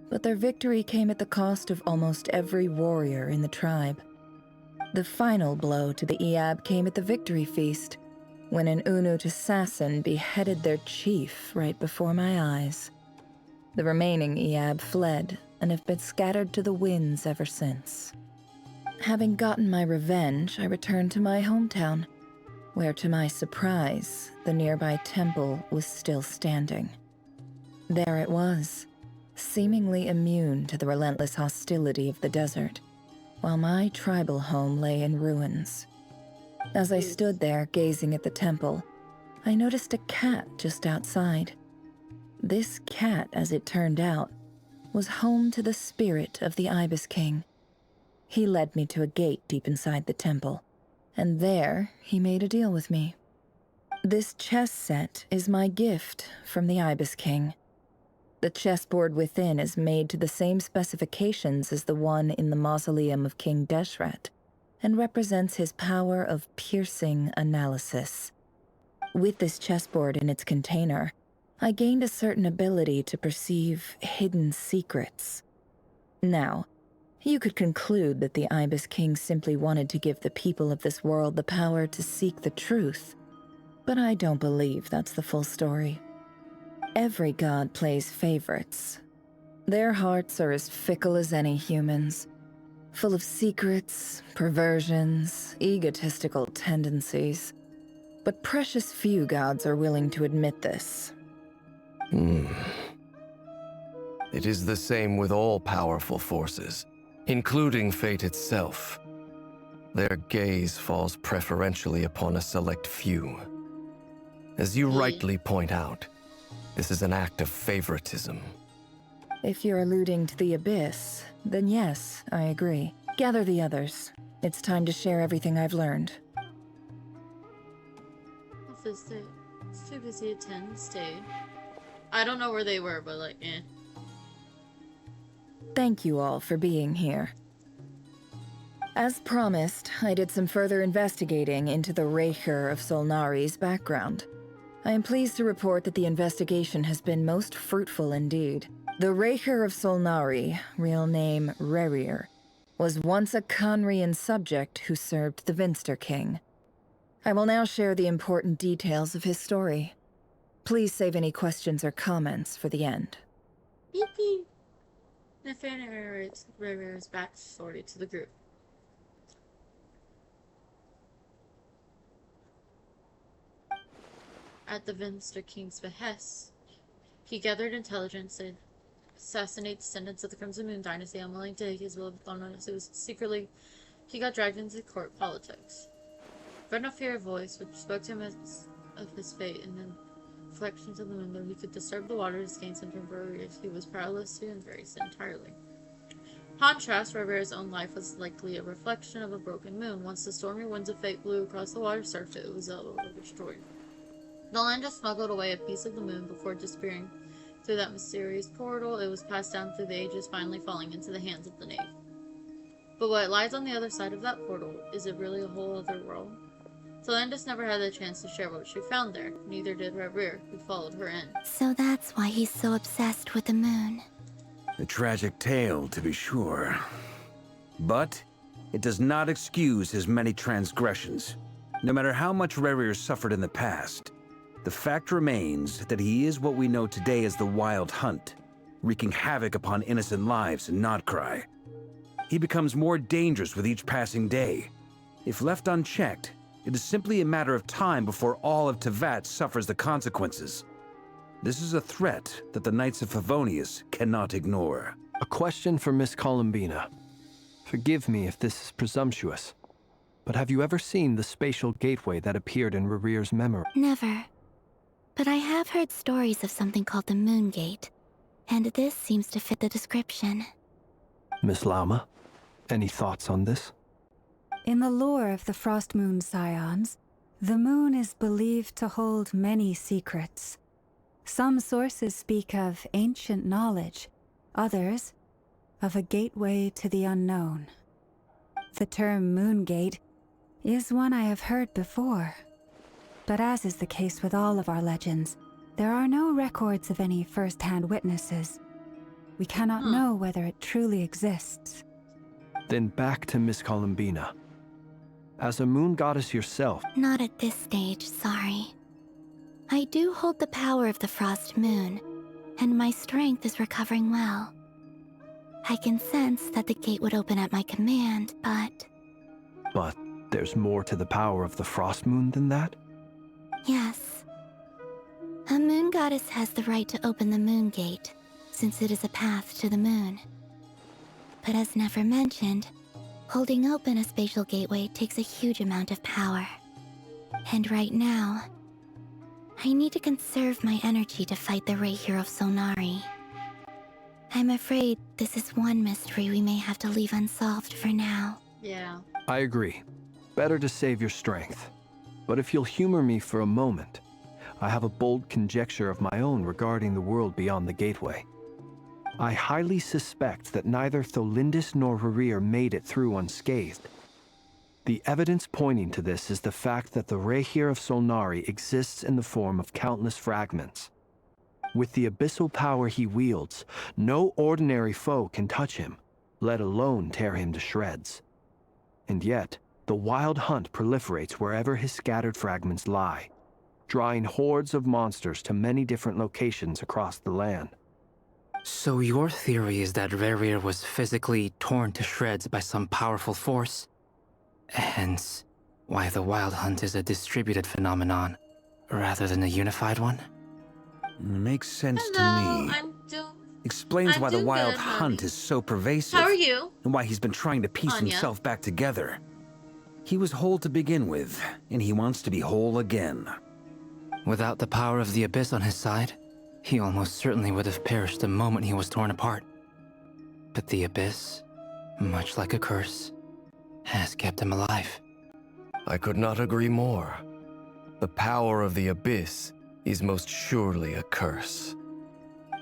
but their victory came at the cost of almost every warrior in the tribe. The final blow to the Iab came at the victory feast, when an Unut assassin beheaded their chief right before my eyes. The remaining Iab fled and have been scattered to the winds ever since. Having gotten my revenge, I returned to my hometown, where to my surprise, the nearby temple was still standing. There it was, seemingly immune to the relentless hostility of the desert, while my tribal home lay in ruins. As I stood there gazing at the temple, I noticed a cat just outside. This cat, as it turned out, was home to the spirit of the Ibis King. He led me to a gate deep inside the temple, and there he made a deal with me. This chess set is my gift from the Ibis King. The chessboard within is made to the same specifications as the one in the mausoleum of King Deshret, and represents his power of piercing analysis. With this chessboard in its container, I gained a certain ability to perceive hidden secrets. Now, you could conclude that the Ibis King simply wanted to give the people of this world the power to seek the truth, but I don't believe that's the full story. Every god plays favorites. Their hearts are as fickle as any human's, full of secrets, perversions, egotistical tendencies. But precious few gods are willing to admit this. It is the same with all powerful forces, including fate itself. Their gaze falls preferentially upon a select few. As you rightly point out, this is an act of favoritism. If you're alluding to the Abyss, then yes, I agree. Gather the others. It's time to share everything I've learned. It's too busy to attend, stay. I don't know where they were, but like, eh. Thank you all for being here. As promised, I did some further investigating into the Reicher of Solnari's background. I am pleased to report that the investigation has been most fruitful indeed. The Reicher of Solnari, real name Rerir, was once a Khanrian subject who served the Vinster King. I will now share the important details of his story. Please save any questions or comments for the end. Yippee! Nathan narrates Rivera's backstory to the group. At the Vinster King's behest, he gathered intelligence to assassinate descendants of the Crimson Moon dynasty, unwilling to take his will of thrones. It was secretly, he got dragged into court politics. But no fear voice, which spoke to him of his fate in the reflections of the moon, though he could disturb the waters, gain some temporary, he was powerless to embrace it entirely. Contrast, Rivera's own life was likely a reflection of a broken moon. Once the stormy winds of fate blew across the water surface, it was destroyed. The land just smuggled away a piece of the moon before disappearing through that mysterious portal. It was passed down through the ages, finally falling into the hands of the knave. But what lies on the other side of that portal? Is it really a whole other world? Solandis never had the chance to share what she found there. Neither did Rerir, who followed her in. So that's why he's so obsessed with the moon. A tragic tale, to be sure. But it does not excuse his many transgressions. No matter how much Rerir suffered in the past, the fact remains that he is what we know today as the Wild Hunt, wreaking havoc upon innocent lives in Nod-Krai. He becomes more dangerous with each passing day. If left unchecked, it is simply a matter of time before all of Teyvat suffers the consequences. This is a threat that the Knights of Favonius cannot ignore. A question for Miss Columbina. Forgive me if this is presumptuous, but have you ever seen the spatial gateway that appeared in Rerir's memory? Never. But I have heard stories of something called the Moon Gate, and this seems to fit the description. Miss Lama, any thoughts on this? In the lore of the Frost Moon Scions, the moon is believed to hold many secrets. Some sources speak of ancient knowledge, others of a gateway to the unknown. The term Moon Gate is one I have heard before. But as is the case with all of our legends, there are no records of any first-hand witnesses. We cannot know whether it truly exists. Then back to Miss Columbina. As a moon goddess yourself... Not at this stage, sorry. I do hold the power of the Frost Moon, and my strength is recovering well. I can sense that the gate would open at my command, but... But there's more to the power of the Frost Moon than that? Yes. A moon goddess has the right to open the Moon Gate, since it is a path to the moon. But as never mentioned, holding open a spatial gateway takes a huge amount of power. And right now, I need to conserve my energy to fight the Rahier of Solnari. I'm afraid this is one mystery we may have to leave unsolved for now. Yeah. I agree. Better to save your strength. But if you'll humor me for a moment, I have a bold conjecture of my own regarding the world beyond the gateway. I highly suspect that neither Tholindis nor Rerir made it through unscathed. The evidence pointing to this is the fact that the Rahier of Solnari exists in the form of countless fragments. With the abyssal power he wields, no ordinary foe can touch him, let alone tear him to shreds. And yet, the Wild Hunt proliferates wherever his scattered fragments lie, drawing hordes of monsters to many different locations across the land. So your theory is that Rerir was physically torn to shreds by some powerful force? Hence, why the Wild Hunt is a distributed phenomenon, rather than a unified one? Makes sense to me. Explains why the Wild Hunt is so pervasive. How are you? And why he's been trying to piece himself back together. He was whole to begin with, and he wants to be whole again. Without the power of the Abyss on his side, he almost certainly would have perished the moment he was torn apart. But the Abyss, much like a curse, has kept him alive. I could not agree more. The power of the Abyss is most surely a curse.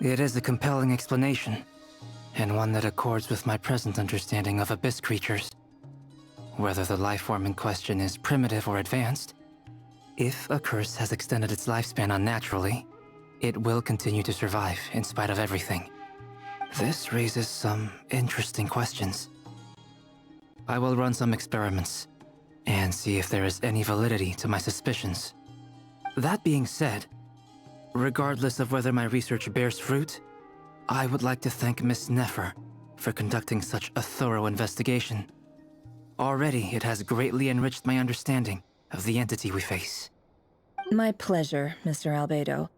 It is a compelling explanation, and one that accords with my present understanding of Abyss creatures. Whether the life form in question is primitive or advanced, if a curse has extended its lifespan unnaturally, it will continue to survive in spite of everything. This raises some interesting questions. I will run some experiments, and see if there is any validity to my suspicions. That being said, regardless of whether my research bears fruit, I would like to thank Miss Nefer for conducting such a thorough investigation. Already, it has greatly enriched my understanding of the entity we face. My pleasure, Mr. Albedo.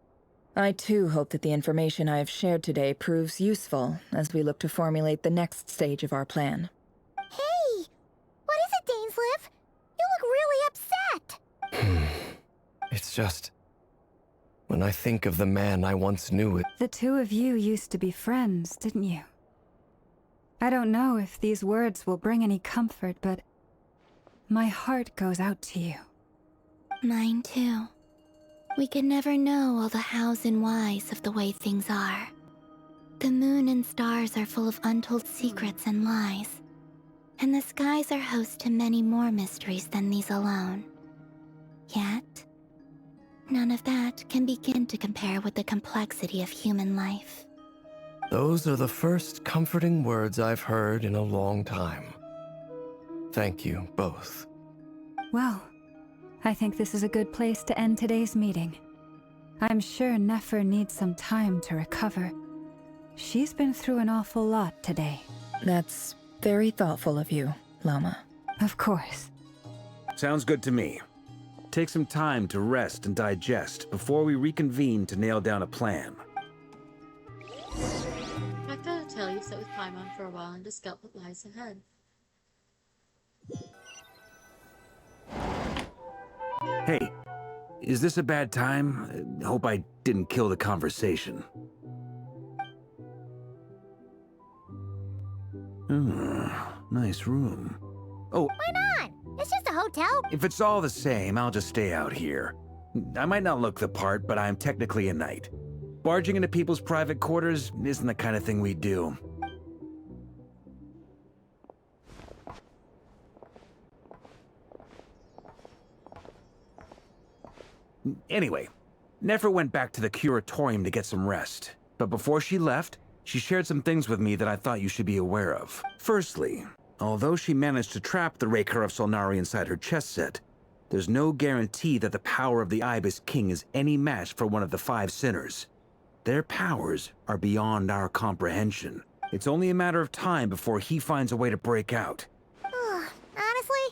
I too hope that the information I have shared today proves useful as we look to formulate the next stage of our plan. Hey! What is it, Dainsleif? You look really upset! It's just... when I think of the man I once knew it... The two of you used to be friends, didn't you? I don't know if these words will bring any comfort, but my heart goes out to you. Mine too. We could never know all the hows and whys of the way things are. The moon and stars are full of untold secrets and lies, and the skies are host to many more mysteries than these alone. Yet, none of that can begin to compare with the complexity of human life. Those are the first comforting words I've heard in a long time. Thank you, both. Well, I think this is a good place to end today's meeting. I'm sure Nefer needs some time to recover. She's been through an awful lot today. That's very thoughtful of you, Lama. Of course. Sounds good to me. Take some time to rest and digest before we reconvene to nail down a plan. I gotta tell you, sit with Paimon for a while and discuss what lies ahead. Hey, is this a bad time? Hope I didn't kill the conversation. Nice room. Oh, why not? It's just a hotel. If it's all the same, I'll just stay out here. I might not look the part, but I'm technically a knight. Barging into people's private quarters isn't the kind of thing we do. Anyway, Nefer went back to the curatorium to get some rest. But before she left, she shared some things with me that I thought you should be aware of. Firstly, although she managed to trap the Raker of Solnari inside her chess set, there's no guarantee that the power of the Ibis King is any match for one of the 5 sinners. Their powers are beyond our comprehension. It's only a matter of time before he finds a way to break out. Honestly,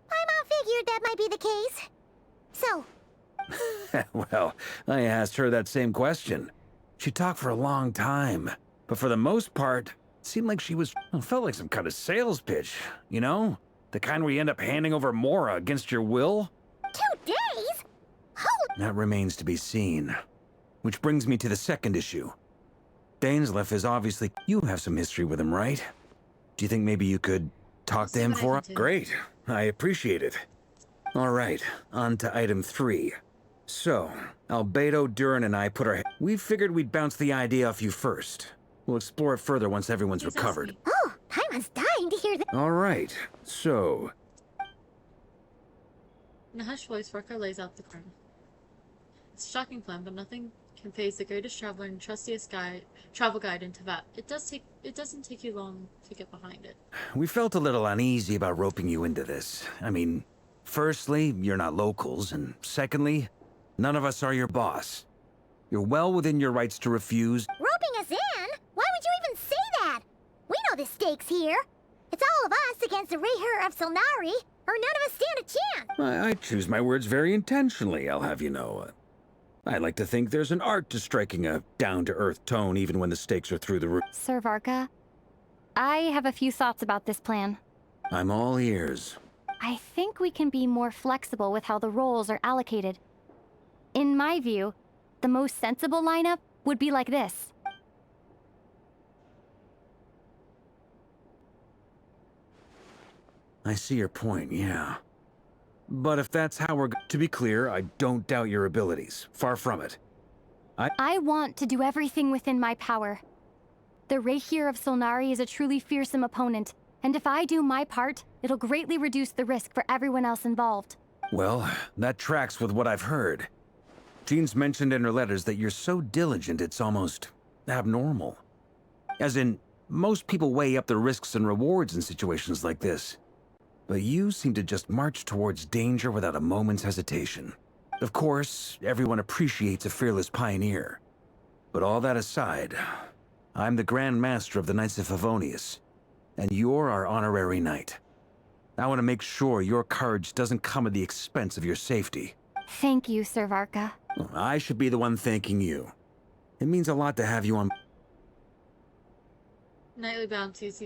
Paimon figured that might be the case. So... Well, I asked her that same question. She talked for a long time, but for the most part, it seemed like she felt like some kind of sales pitch, you know? The kind where you end up handing over Mora against your will? 2 days? That remains to be seen. Which brings me to the second issue. Dainsleif is obviously... You have some history with him, right? Do you think maybe you could talk to him for us? Great. I appreciate it. All right, on to item 3. So, Albedo, Durin, and I put our... We figured we'd bounce the idea off you first. We'll explore it further once everyone's recovered. Oh, Paimon's dying to hear that. All right, so... In a hushed voice, Vorka lays out the plan. It's a shocking plan, but nothing can phase the greatest traveler and trustiest travel guide in Teyvat. It doesn't take you long to get behind it. We felt a little uneasy about roping you into this. I mean, firstly, you're not locals, and secondly, none of us are your boss. You're well within your rights to refuse. Roping us in? Why would you even say that? We know the stakes here. It's all of us against the Rayher of Solnari, or none of us stand a chance. I choose my words very intentionally, I'll have you know. I like to think there's an art to striking a down-to-earth tone even when the stakes are through the roof. Sir Varka, I have a few thoughts about this plan. I'm all ears. I think we can be more flexible with how the roles are allocated. In my view, the most sensible lineup would be like this. I see your point, yeah. But if that's how we're to be clear, I don't doubt your abilities. Far from it. I want to do everything within my power. The Rayher of Solnari is a truly fearsome opponent, and if I do my part, it'll greatly reduce the risk for everyone else involved. Well, that tracks with what I've heard. Jean's mentioned in her letters that you're so diligent it's almost abnormal. As in, most people weigh up the risks and rewards in situations like this. But you seem to just march towards danger without a moment's hesitation. Of course, everyone appreciates a fearless pioneer. But all that aside, I'm the Grand Master of the Knights of Favonius, and you're our honorary knight. I want to make sure your courage doesn't come at the expense of your safety. Thank you, Sir Varka. I should be the one thanking you. It means a lot to have you on. Nightly bounties.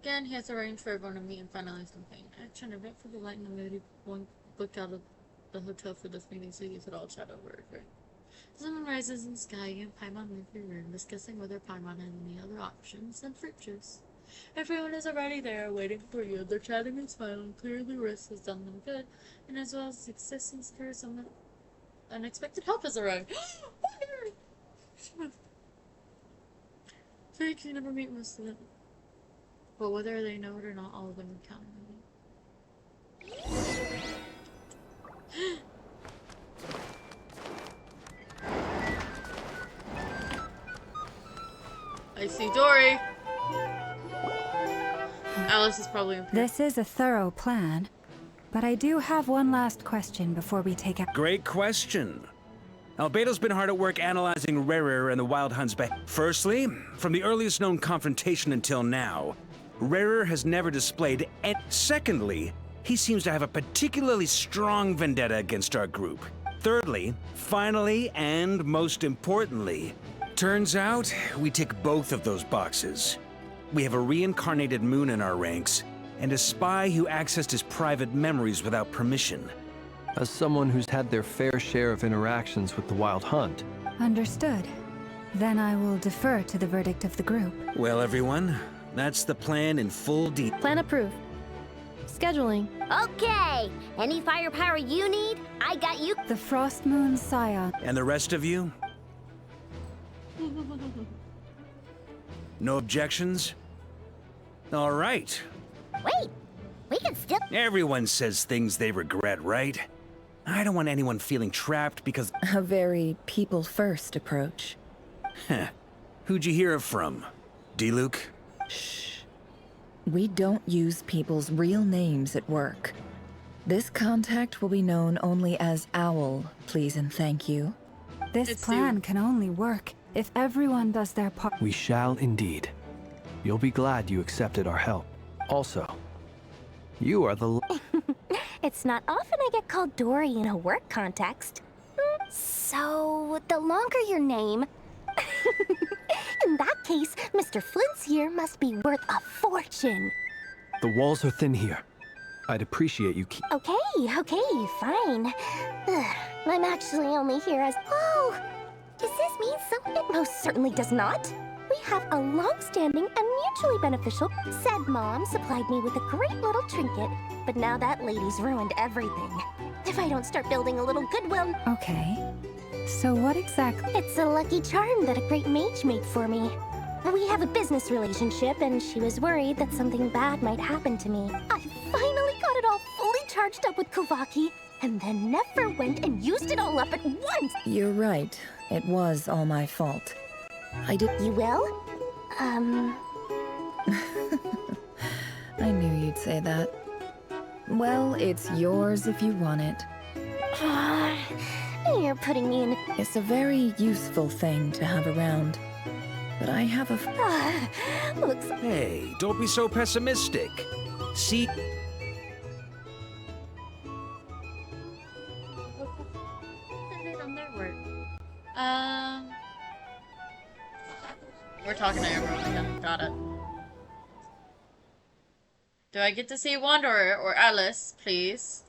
Again, he has arranged for everyone to meet and finalize campaign action. A bit for the light and the moody one booked out of the hotel for this meeting, so you could all chat over it. Right? The sun rises in the sky, and Paimon leave your room, discussing whether Paimon had any other options than fruit juice. Everyone is already there, waiting for you. They're chatting and smiling. Clearly, risk has done them good, and as well as existence, there is some unexpected help has arrived. Fake, you never meet most of them. But whether they know it or not, all of them count on me. I see Dory. Alice is probably in. This is a thorough plan, but I do have one last question before we take out. Great question. Albedo's been hard at work analyzing Rerir and the Wild Hunt's behavior. Firstly, from the earliest known confrontation until now, Rerir has never displayed any. Secondly, he seems to have a particularly strong vendetta against our group. Thirdly, finally, and most importantly, turns out we tick both of those boxes. We have a reincarnated moon in our ranks, and a spy who accessed his private memories without permission. As someone who's had their fair share of interactions with the Wild Hunt. Understood. Then I will defer to the verdict of the group. Well, everyone, that's the plan in full detail. Plan approved. Scheduling. Okay! Any firepower you need, I got you. The Frost Moon Scion. And the rest of you? No objections? All right. Wait! We can still— Everyone says things they regret, right? I don't want anyone feeling trapped because— A very people-first approach. Heh. Who'd you hear it from? D-Luke? Shh. We don't use people's real names at work. This contact will be known only as Owl, please and thank you. This plan can only work if everyone does their part. We shall indeed. You'll be glad you accepted our help. Also, you are the... It's not often I get called Dory in a work context. So, the longer your name... In that case, Mr. Flint's here must be worth a fortune. The walls are thin here. I'd appreciate you keep... Okay, fine. I'm actually only here as... Oh! Does this mean something? It most certainly does not. We have a long-standing and mutually beneficial... Said Mom supplied me with a great little trinket, but now that lady's ruined everything. If I don't start building a little goodwill... Okay. So what exactly... It's a lucky charm that a great mage made for me. We have a business relationship, and she was worried that something bad might happen to me. I finally got it all fully charged up with Kovaki, and then never went and used it all up at once! You're right. It was all my fault. I did... You will? I knew you'd say that. Well, it's yours if you want it. You're putting me in... It's a very useful thing to have around. But I have a... Looks... Hey, don't be so pessimistic. See... We're talking to everyone again. Got it. Do I get to see Wanderer or Alice, please?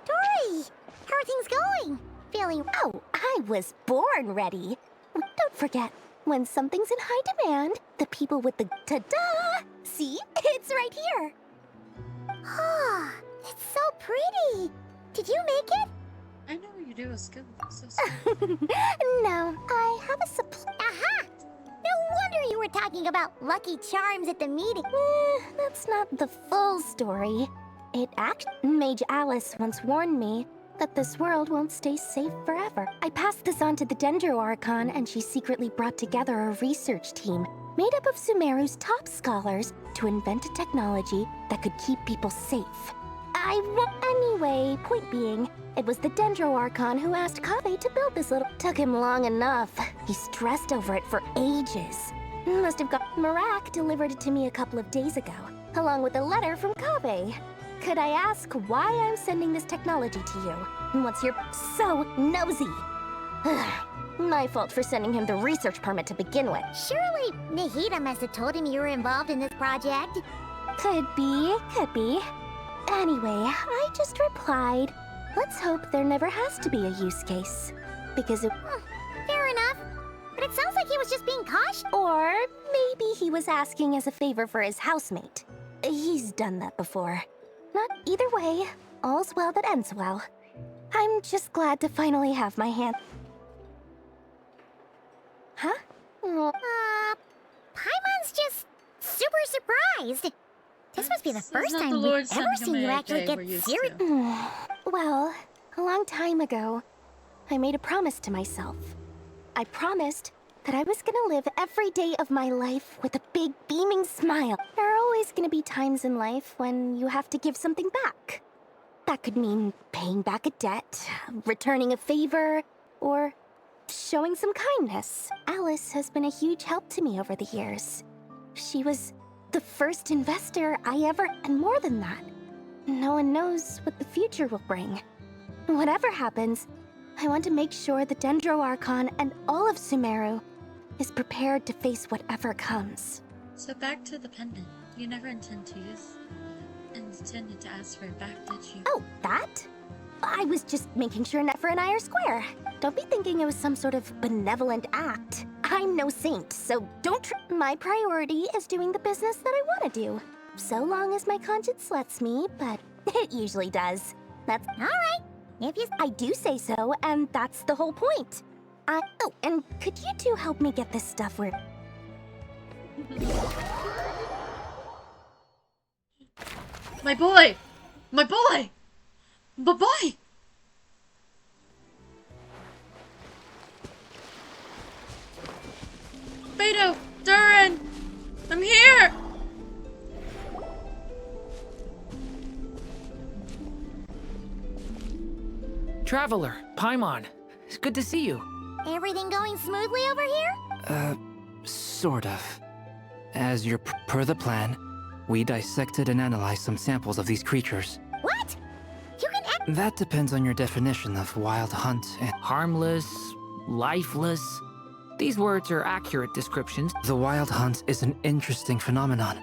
Dory! How are things going? Feeling... Oh, I was born ready. Don't forget, when something's in high demand, the people with the ta-da! See? It's right here. Ah, it's so pretty. Did you make it? I know you do. It's good. So No, I have a supply. Aha! No wonder you were talking about lucky charms at the meeting. That's not the full story. Mage Alice once warned me that this world won't stay safe forever. I passed this on to the Dendro Archon, and she secretly brought together a research team made up of Sumeru's top scholars to invent a technology that could keep people safe. Anyway, point being, it was the Dendro Archon who asked Kaveh to build this little... Took him long enough. He stressed over it for ages. Must have got... Marak delivered it to me a couple of days ago, along with a letter from Kaveh. Could I ask why I'm sending this technology to you? What's your... So nosy? My fault for sending him the research permit to begin with. Surely Nahida must have told him you were involved in this project. Could be. Anyway, I just replied, let's hope there never has to be a use case. Because it... Fair enough. But it sounds like he was just being cautious. Or maybe he was asking as a favor for his housemate. He's done that before. Not either way, all's well that ends well. I'm just glad to finally have my hand... Huh? Paimon's just super surprised. This must be the first time we've ever seen you actually get serious. Well, a long time ago, I made a promise to myself. I promised that I was gonna live every day of my life with a big, beaming smile. There are always gonna be times in life when you have to give something back. That could mean paying back a debt, returning a favor, or showing some kindness. Alice has been a huge help to me over the years. She was the first investor I ever... And more than that, no one knows what the future will bring. Whatever happens, I want to make sure the Dendro Archon and all of Sumeru is prepared to face whatever comes. So back to the pendant. You never intended to ask for it back, did you? Oh, that? I was just making sure Nefer and I are square. Don't be thinking it was some sort of benevolent act. I'm no saint, so don't My priority is doing the business that I want to do. So long as my conscience lets me, but it usually does. That's alright. If you... I do say so, and that's the whole point. Oh, and could you two help me get this stuff where... My boy! My boy! My boy! Beto! Durin! I'm here! Traveler, Paimon. It's good to see you. Everything going smoothly over here? Sort of. As you're per the plan, we dissected and analyzed some samples of these creatures. What? You can... That depends on your definition of wild hunt and... Harmless, lifeless. These words are accurate descriptions. The wild hunt is an interesting phenomenon.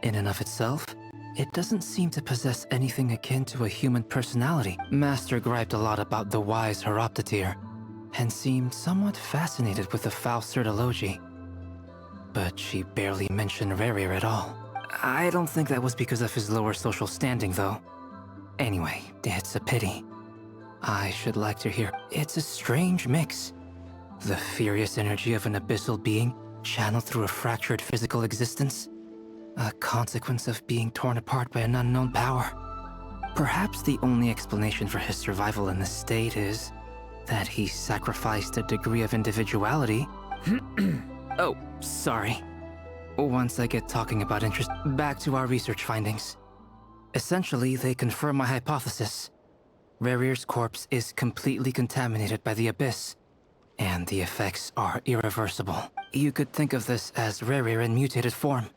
In and of itself, it doesn't seem to possess anything akin to a human personality. Master griped a lot about the wise Horoptotire, and seemed somewhat fascinated with the foul Certology. But she barely mentioned Rerir at all. I don't think that was because of his lower social standing, though. Anyway, it's a pity. I should like to hear. It's a strange mix. The furious energy of an abyssal being channeled through a fractured physical existence. A consequence of being torn apart by an unknown power. Perhaps the only explanation for his survival in this state is that he sacrificed a degree of individuality. Oh, sorry. Once I get talking about interest, back to our research findings. Essentially, they confirm my hypothesis. Rerir's corpse is completely contaminated by the Abyss, and the effects are irreversible. You could think of this as Rerir in mutated form.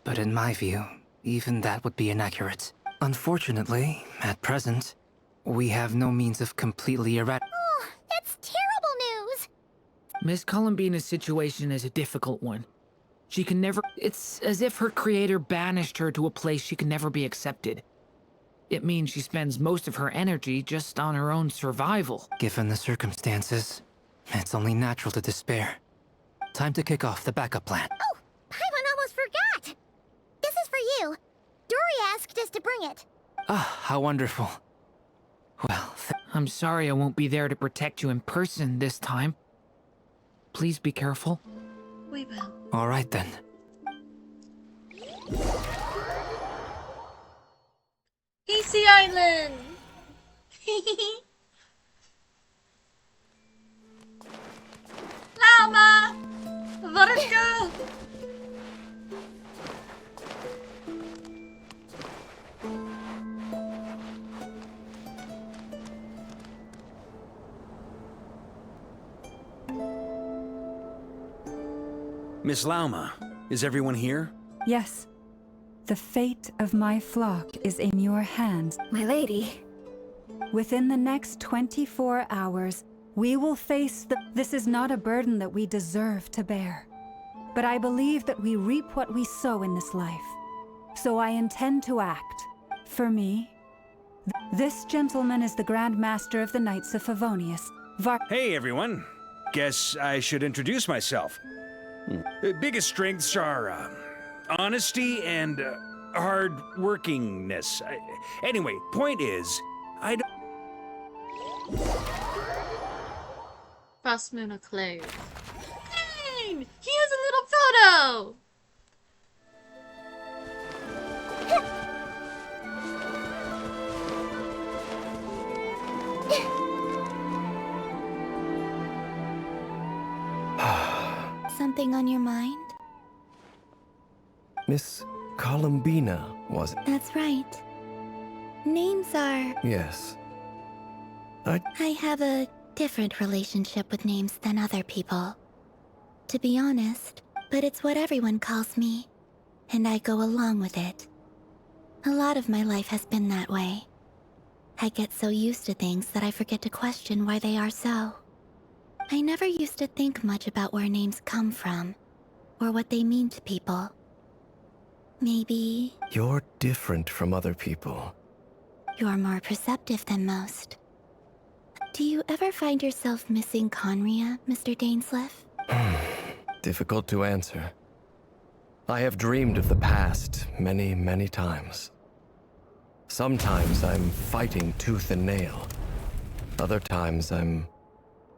But in my view, even that would be inaccurate. Unfortunately, at present, we have no means of completely Oh, that's terrible news! Miss Columbina's situation is a difficult one. She can never... It's as if her creator banished her to a place she can never be accepted. It means she spends most of her energy just on her own survival. Given the circumstances, it's only natural to despair. Time to kick off the backup plan. Oh, Paimon almost forgot! This is for you. Dory asked us to bring it. Ah, how wonderful. Well, I'm sorry I won't be there to protect you in person this time. Please be careful. We will. All right then. Casey Island! Llama! Vodka! Miss Lauma, is everyone here? Yes. The fate of my flock is in your hands. My lady. Within the next 24 hours, we will face the... This is not a burden that we deserve to bear. But I believe that we reap what we sow in this life. So I intend to act. For me, this gentleman is the Grand Master of the Knights of Favonius. Hey, everyone. Guess I should introduce myself. Biggest strengths are honesty and hard-workingness. Anyway, point is, I don't... Frost Moon of Clay. Dang! He has a little photo! Something on your mind? Miss Columbina, was it? That's right. Names are... Yes. I have a different relationship with names than other people. To be honest, but it's what everyone calls me, and I go along with it. A lot of my life has been that way. I get so used to things that I forget to question why they are so. I never used to think much about where names come from, or what they mean to people. Maybe... You're different from other people. You're more perceptive than most. Do you ever find yourself missing Conria, Mr. Dainsleif? Difficult to answer. I have dreamed of the past many, many times. Sometimes I'm fighting tooth and nail. Other times I'm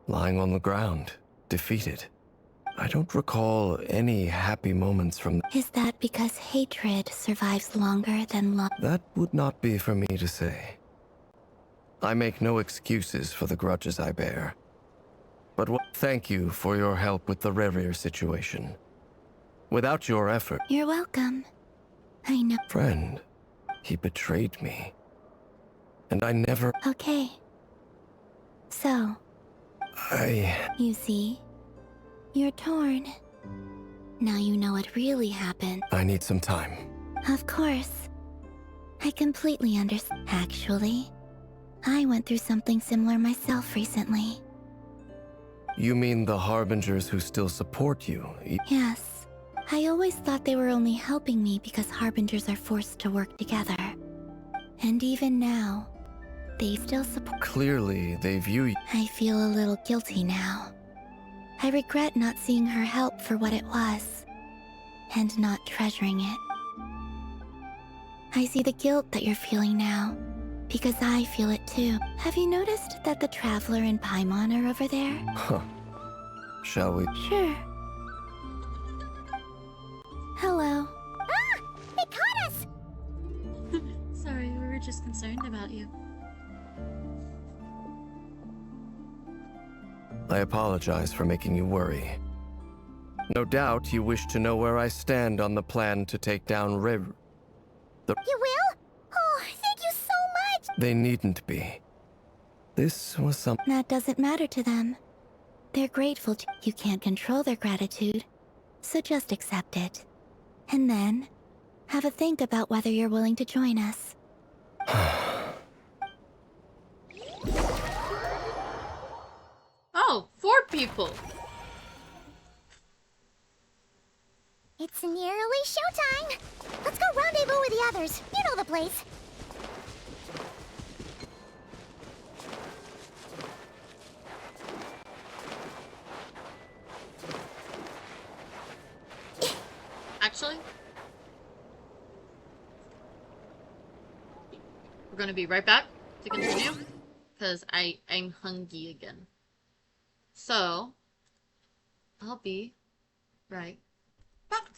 lying on the ground, defeated. I don't recall any happy moments from... Is that because hatred survives longer than love? That would not be for me to say. I make no excuses for the grudges I bear. But thank you for your help with the Rerir situation. Without your effort... You're welcome. I know... Friend, he betrayed me. And I never... Okay. So... You see? You're torn. Now you know what really happened. I need some time. Of course. I completely understand. Actually, I went through something similar myself recently. You mean the Harbingers who still support you? Yes. I always thought they were only helping me because Harbingers are forced to work together. And even now, they still support... Clearly, they view you... I feel a little guilty now. I regret not seeing her help for what it was, and not treasuring it. I see the guilt that you're feeling now, because I feel it too. Have you noticed that the Traveler and Paimon are over there? Huh. Shall we? Sure. Hello. Ah! It caught us! Sorry, we were just concerned about you. I apologize for making you worry. No doubt you wish to know where I stand on the plan to take down You will? Oh, thank you so much! They needn't be. This was something... That doesn't matter to them. They're grateful to... You can't control their gratitude, so just accept it. And then, have a think about whether you're willing to join us. Oh, 4 people. It's nearly showtime! Let's go rendezvous with the others. You know the place. Actually, we're gonna be right back to continue because I'm hungry again. So I'll be right back.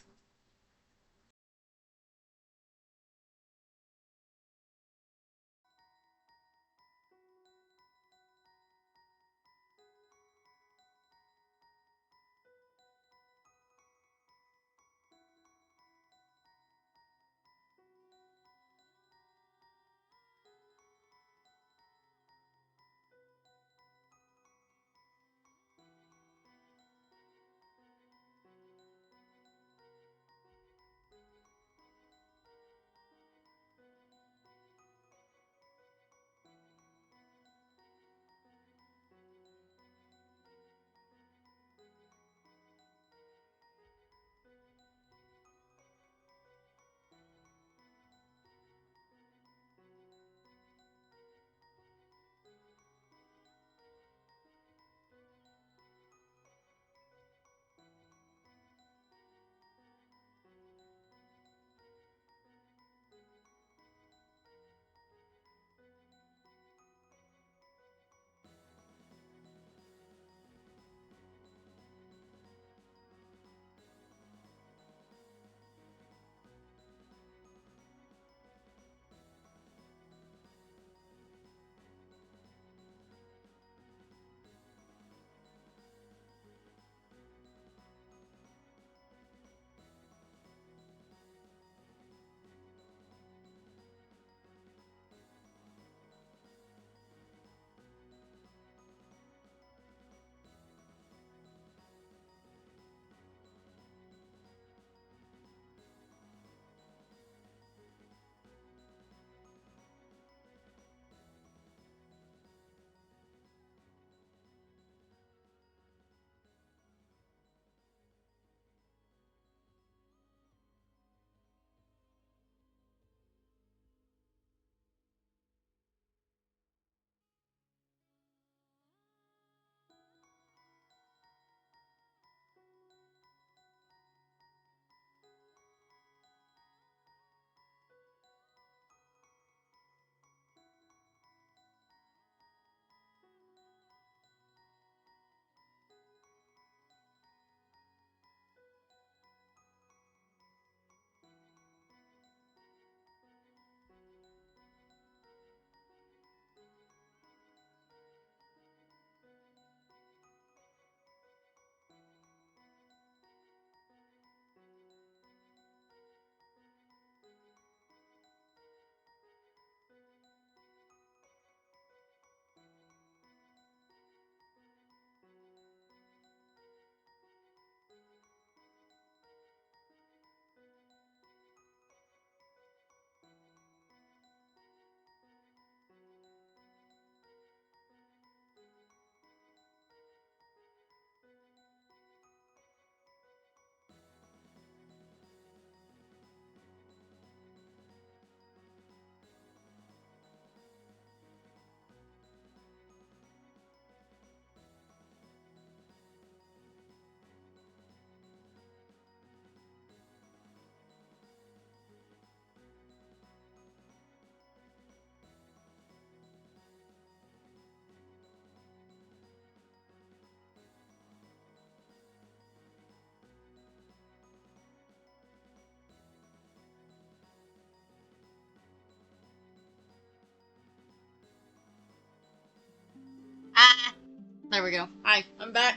There we go. Hi, I'm back.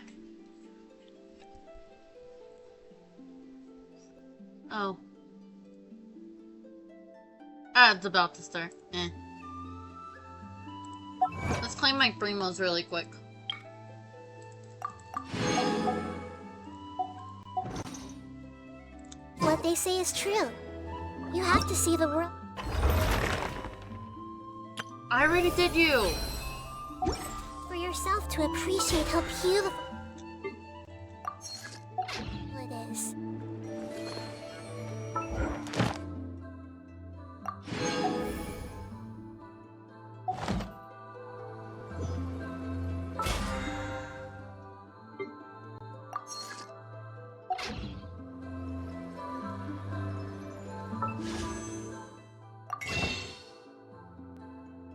Oh. It's about to start. Let's claim my primos really quick. What they say is true. You have to see the world. I already did you. For yourself to appreciate how beautiful it is.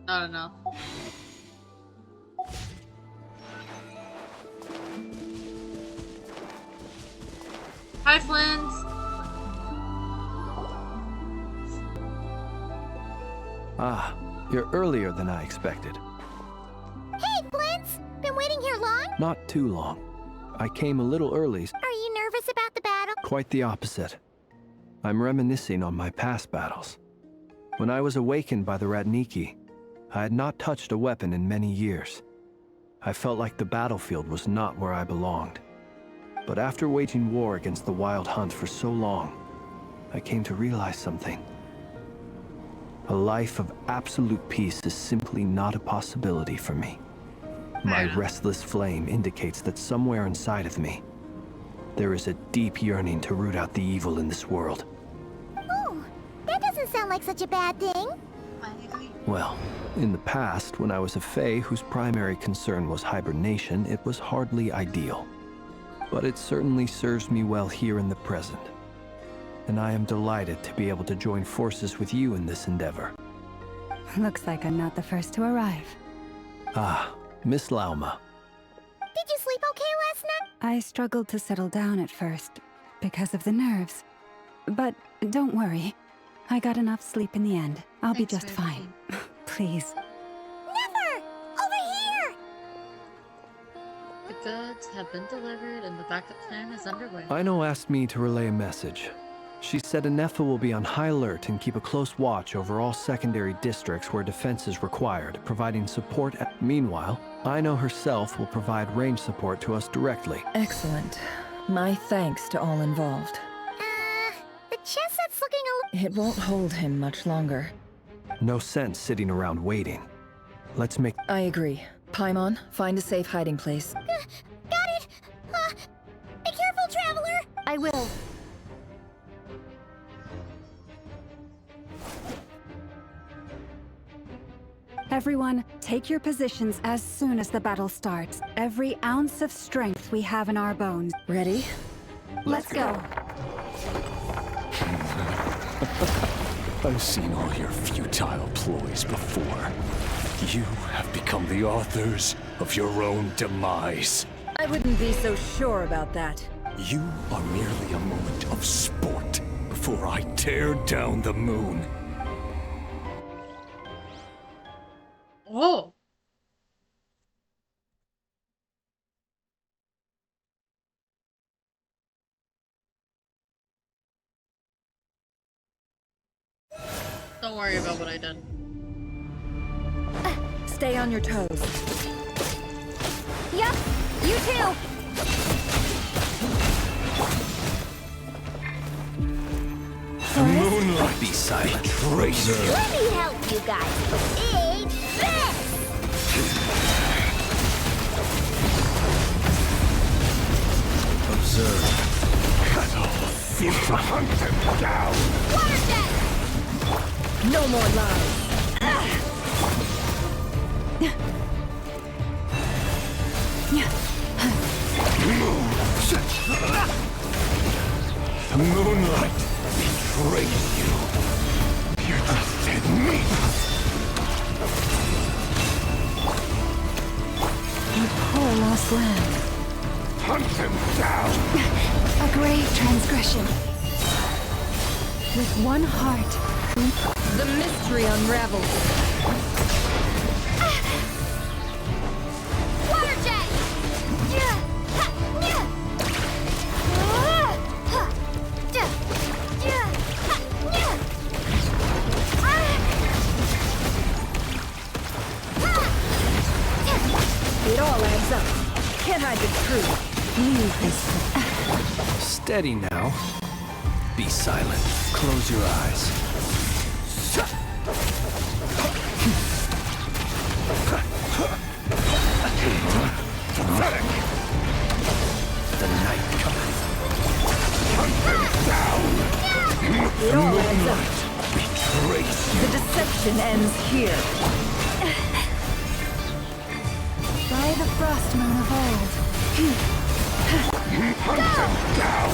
I don't know. Hi, Flins. Ah, you're earlier than I expected. Hey, Flins! Been waiting here long? Not too long. I came a little early. Are you nervous about the battle? Quite the opposite. I'm reminiscing on my past battles. When I was awakened by the Ratniki, I had not touched a weapon in many years. I felt like the battlefield was not where I belonged. But after waging war against the Wild Hunt for so long, I came to realize something. A life of absolute peace is simply not a possibility for me. My restless flame indicates that somewhere inside of me, there is a deep yearning to root out the evil in this world. Oh, that doesn't sound like such a bad thing. Well, in the past, when I was a Fae whose primary concern was hibernation, it was hardly ideal. But it certainly serves me well here in the present. And I am delighted to be able to join forces with you in this endeavor. Looks like I'm not the first to arrive. Ah, Miss Lauma. Did you sleep okay last night? I struggled to settle down at first because of the nerves. But don't worry. I got enough sleep in the end. I'll be just fine. Please. Never! Over here! The goods have been delivered and the backup plan is underway. Ino asked me to relay a message. She said Anefa will be on high alert and keep a close watch over all secondary districts where defense is required, providing support. Meanwhile, Ino herself will provide range support to us directly. Excellent. My thanks to all involved. The chest set's looking a little... It won't hold him much longer. No sense sitting around waiting. Let's make... I agree. Paimon, find a safe hiding place. Got it! Be careful, traveler! I will. Everyone, take your positions as soon as the battle starts. Every ounce of strength we have in our bones. Ready? Let's go. I've seen all your futile ploys before. You have become the authors of your own demise. I wouldn't be so sure about that. You are merely a moment of sport before I tear down the moon. Oh. Don't worry about what I did. Stay on your toes. Yep, you too. The moonlight be silent. Traitor. Let me help you guys. Eat this! Observe. Cut off. You hunt them down. Water jet! No more lies. The moonlight betrayed you. You're just dead meat. You poor lost land. Hunt them down. A grave transgression. With one heart. The mystery unravels. Water jet! It all adds up. Can't hide the truth. Leave this. Steady now. Be silent. Close your eyes. The night cometh. Hunt them down! It all adds up. Betrays you. The deception ends here. By the frost moon of old. Hunt them down!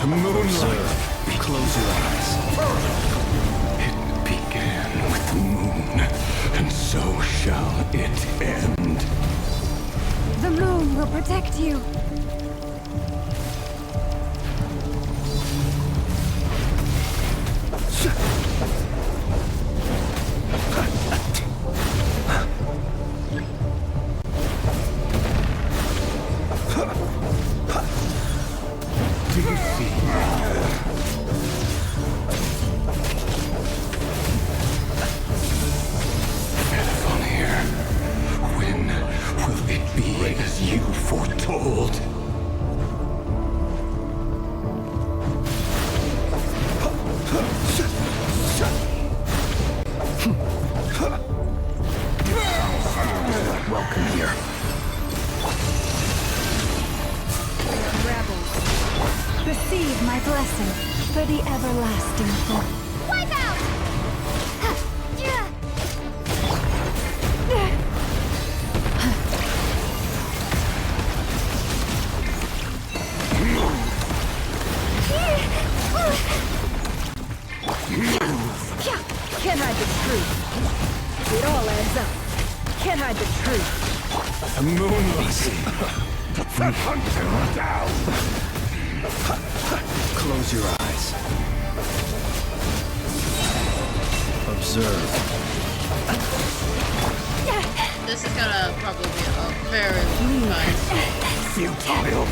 The moonlight. Close your eyes. It began with the moon, and so shall it end. The moon will protect you. Do you see? Venophon here. When will it be as you foretold? Welcome here. Rebels, receive my blessing for the everlasting hope. Wipe out! Can't hide the truth. It all adds up. Can't hide the truth. The moonlight. Hunt them down. Close your eyes. Observe. This is gonna probably be a very long fight. Futile.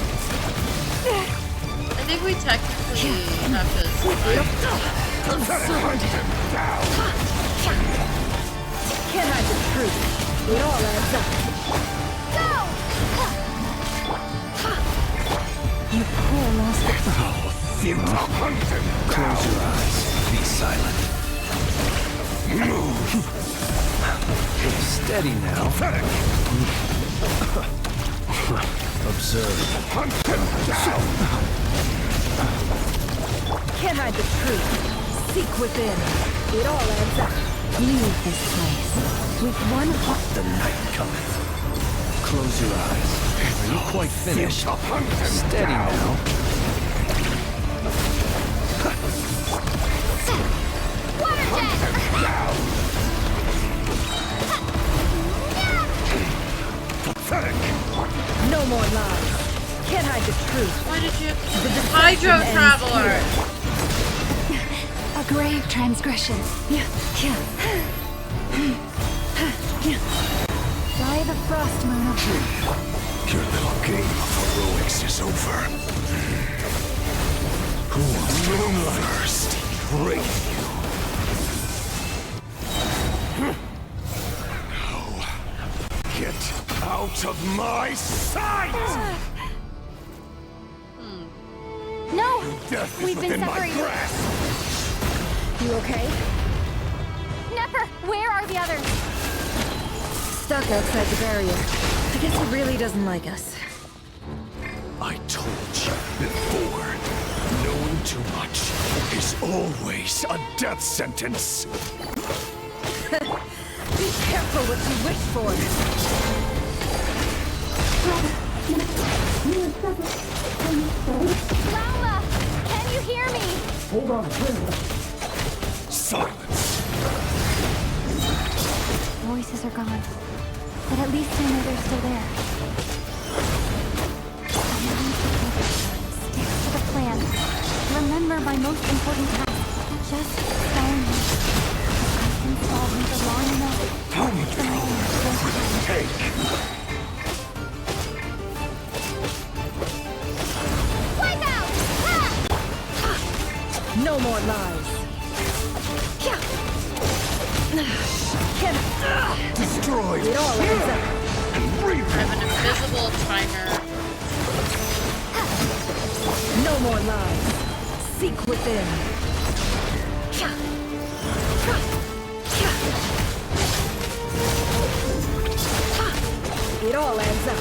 I think we technically have to survive. Hunt them down. Can't hide the truth. It all adds up. You poor lost it. Futile. Hunt them down. Close your eyes. Be silent. Move. Steady now. Observe. Hunt them down. Can't hide the truth. Seek within. It all adds up. Leave this place with one heart. The night cometh. Close your eyes. Are you quite finished? Steady now. Pathetic. No more lies. Can't hide the truth. Why did you? The Hydro Traveler. A grave transgression. By the frost moon of Your little game of heroics is over. Who wants to first break you? Now, get out of my sight! No! Death is We've been within my separated. grasp! You okay? Never! Where are the others? Stuck outside the barrier. I guess he really doesn't like us. I told you before, knowing too much is always a death sentence. Be careful what you wish for. Laula! Can you hear me? Hold on, silence. voices are gone, but at least I know they're still there. Stick to the plan. Remember my most important task. Just follow me. I've been solving for long enough. Take. Wipe out! No more lies. Destroyed. It all ends up. I have an invisible timer. No more lies. Seek within. It all ends up.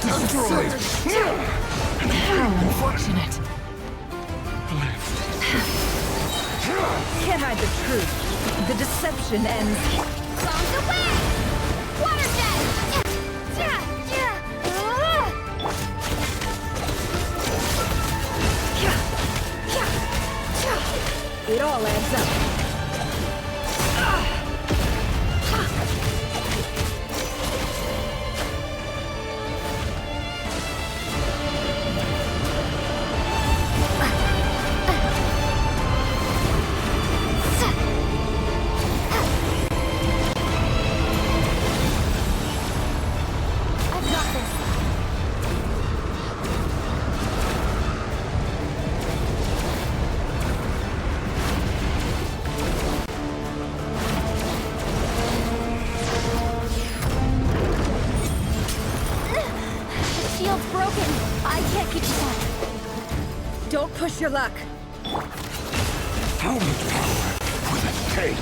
Destroyed. How unfortunate. Can't hide the truth. The deception ends. Bombs away! Water jet! It all adds up. Push your luck. How much power will it take?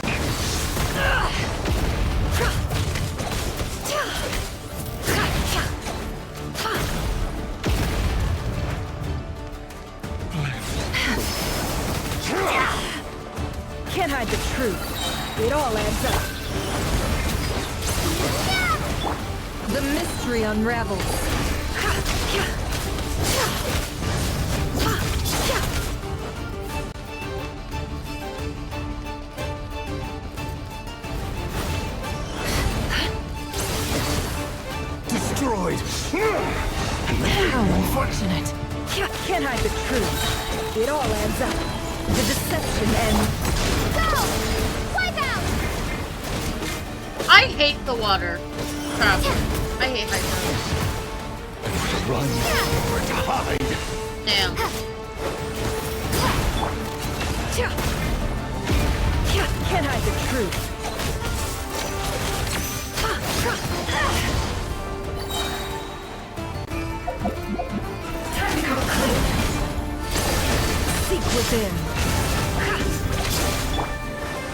Can't hide the truth. It all adds up. The mystery unravels. Destroyed. How unfortunate. Can't hide the truth. It all adds up. The deception ends. Go! Wipe out! I hate the water. Crap. I hate hydro. Run or to hide. Damn. Can't hide the truth. Seek within.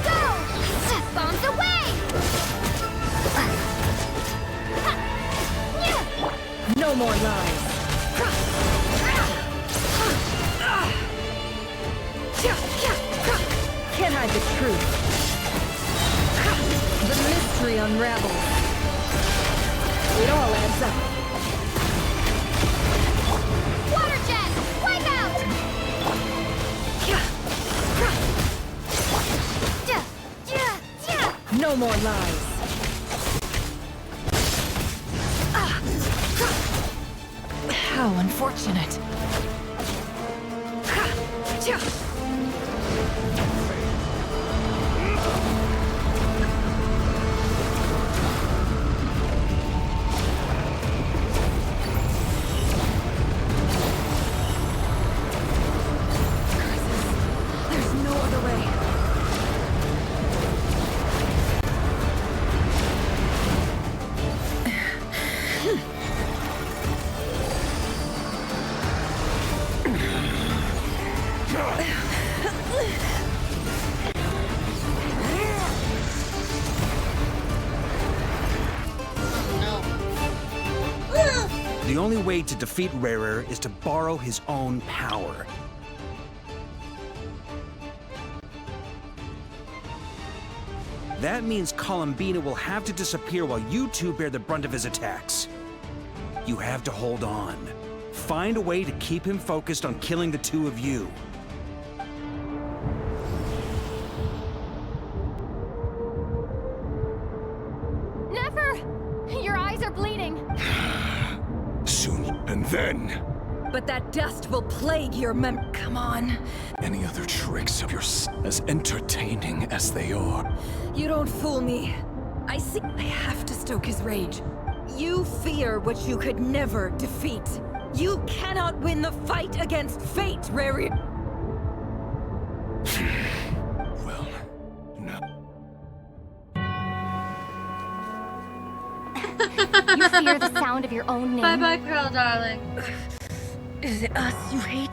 Go! Bombs away! No more lies. Can't hide the truth. The mystery unravels. It all adds up. Water jet! Wipe out! No more lies. How unfortunate. There's no other way. The only way to defeat Rarer is to borrow his own power. That means Columbina will have to disappear while you two bear the brunt of his attacks. You have to hold on. Find a way to keep him focused on killing the two of you. Never! Your eyes are bleeding. Soon, and then... But that dust will plague your Come on. Any other tricks of yours, as entertaining as they are. You don't fool me. I see. I have to stoke his rage. You fear what you could never defeat. You cannot win the fight against fate, Rary. You fear the sound of your own name. Bye-bye, Pearl, darling. Is it us you hate?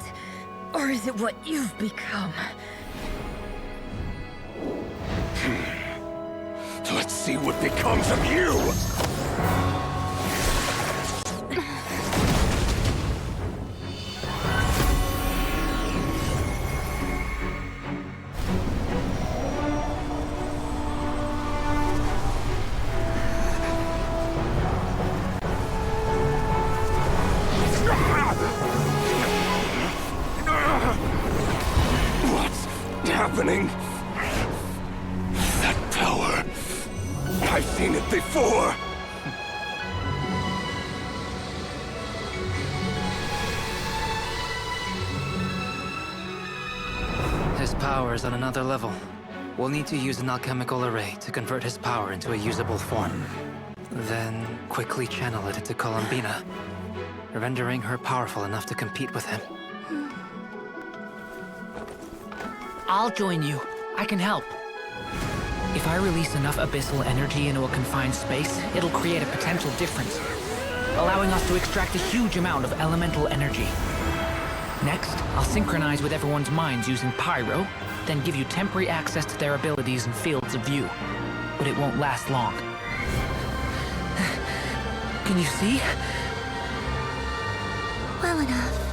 Or is it what you've become? Let's see what becomes of you! What's happening? That power. I've seen it before! His power is on another level. We'll need to use an alchemical array to convert his power into a usable form. Then quickly channel it into Columbina, rendering her powerful enough to compete with him. I'll join you. I can help. If I release enough abyssal energy into a confined space, it'll create a potential difference, allowing us to extract a huge amount of elemental energy. Next, I'll synchronize with everyone's minds using Pyro, then give you temporary access to their abilities and fields of view. But it won't last long. Can you see? Well enough.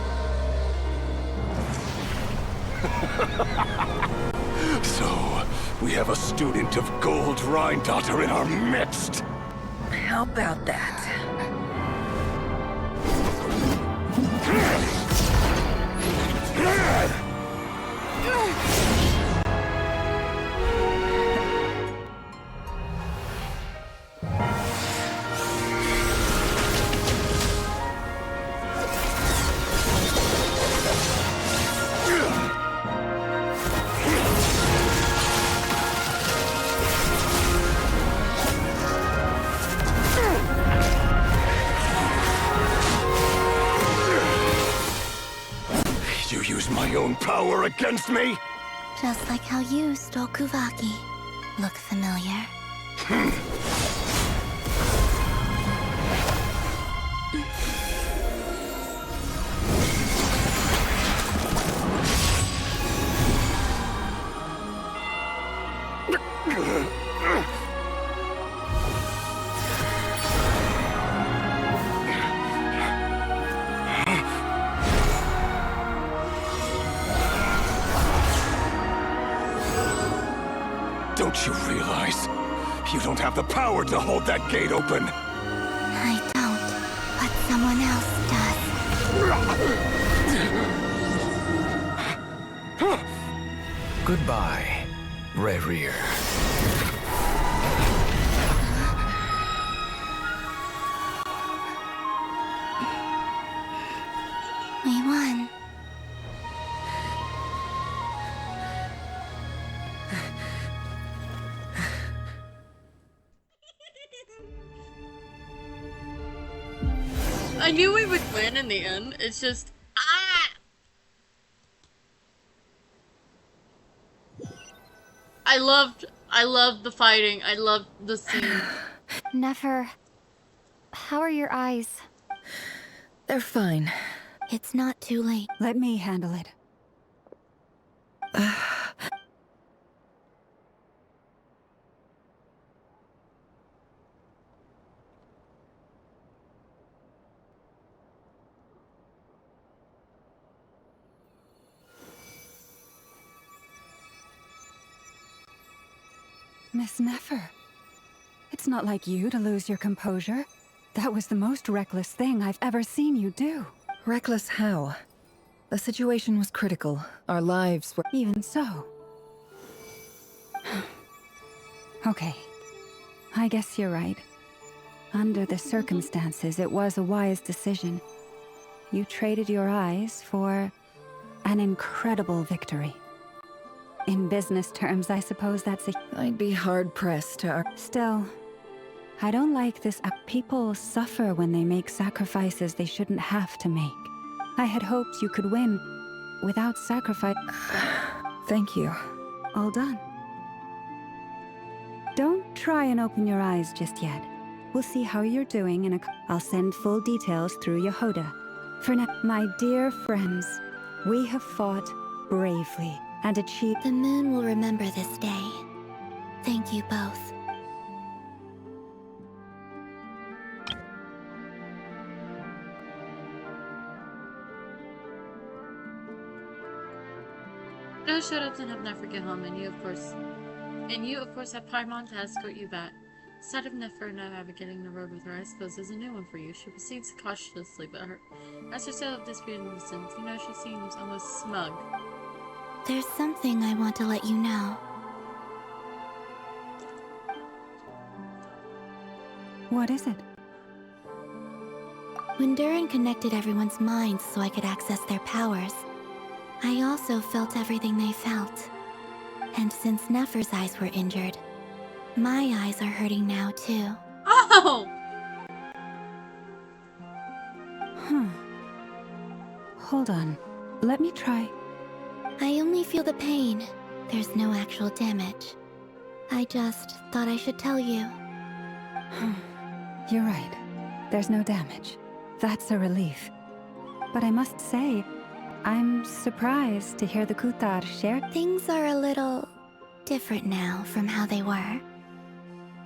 So, we have a student of Gold Rhine-Daughter in our midst! How about that? You use my own power against me? Just like how you stole Kuvaki. Look familiar? Don't you realize? You don't have the power to hold that gate open! I don't, but someone else does. Goodbye, Rerir. We won. I knew we would win in the end. It's just I loved the fighting. I loved the scene. Nefer, how are your eyes? They're fine. It's not too late. Let me handle it. Miss Nefer, it's not like you to lose your composure. That was the most reckless thing I've ever seen you do. Reckless how? The situation was critical. Our lives were... Even so. Okay. I guess you're right. Under the circumstances, it was a wise decision. You traded your eyes for an incredible victory. In business terms, I suppose that's a... I'd be hard-pressed to... Still, I don't like this. People suffer when they make sacrifices they shouldn't have to make. I had hoped you could win without sacrifice. Thank you. All done. Don't try and open your eyes just yet. We'll see how you're doing and I'll send full details through Yehoda. For now, my dear friends, we have fought bravely and achieved. The moon will remember this day. Thank you both. No, shut up and have Nefer get home, and you of course have Paimon to escort you back. The sight of Nefer now navigating the road with her, I suppose, is a new one for you. She proceeds cautiously, but as her sail disappeared in the distance, you know she seems almost smug. There's something I want to let you know. What is it? When Durin connected everyone's minds so I could access their powers, I also felt everything they felt. And since Nefer's eyes were injured, my eyes are hurting now too. Oh! Hold on. Let me try. I only feel the pain. There's no actual damage. I just thought I should tell you. You're right. There's no damage. That's a relief. But I must say, I'm surprised to hear the Kuthar share. Things are a little different now from how they were.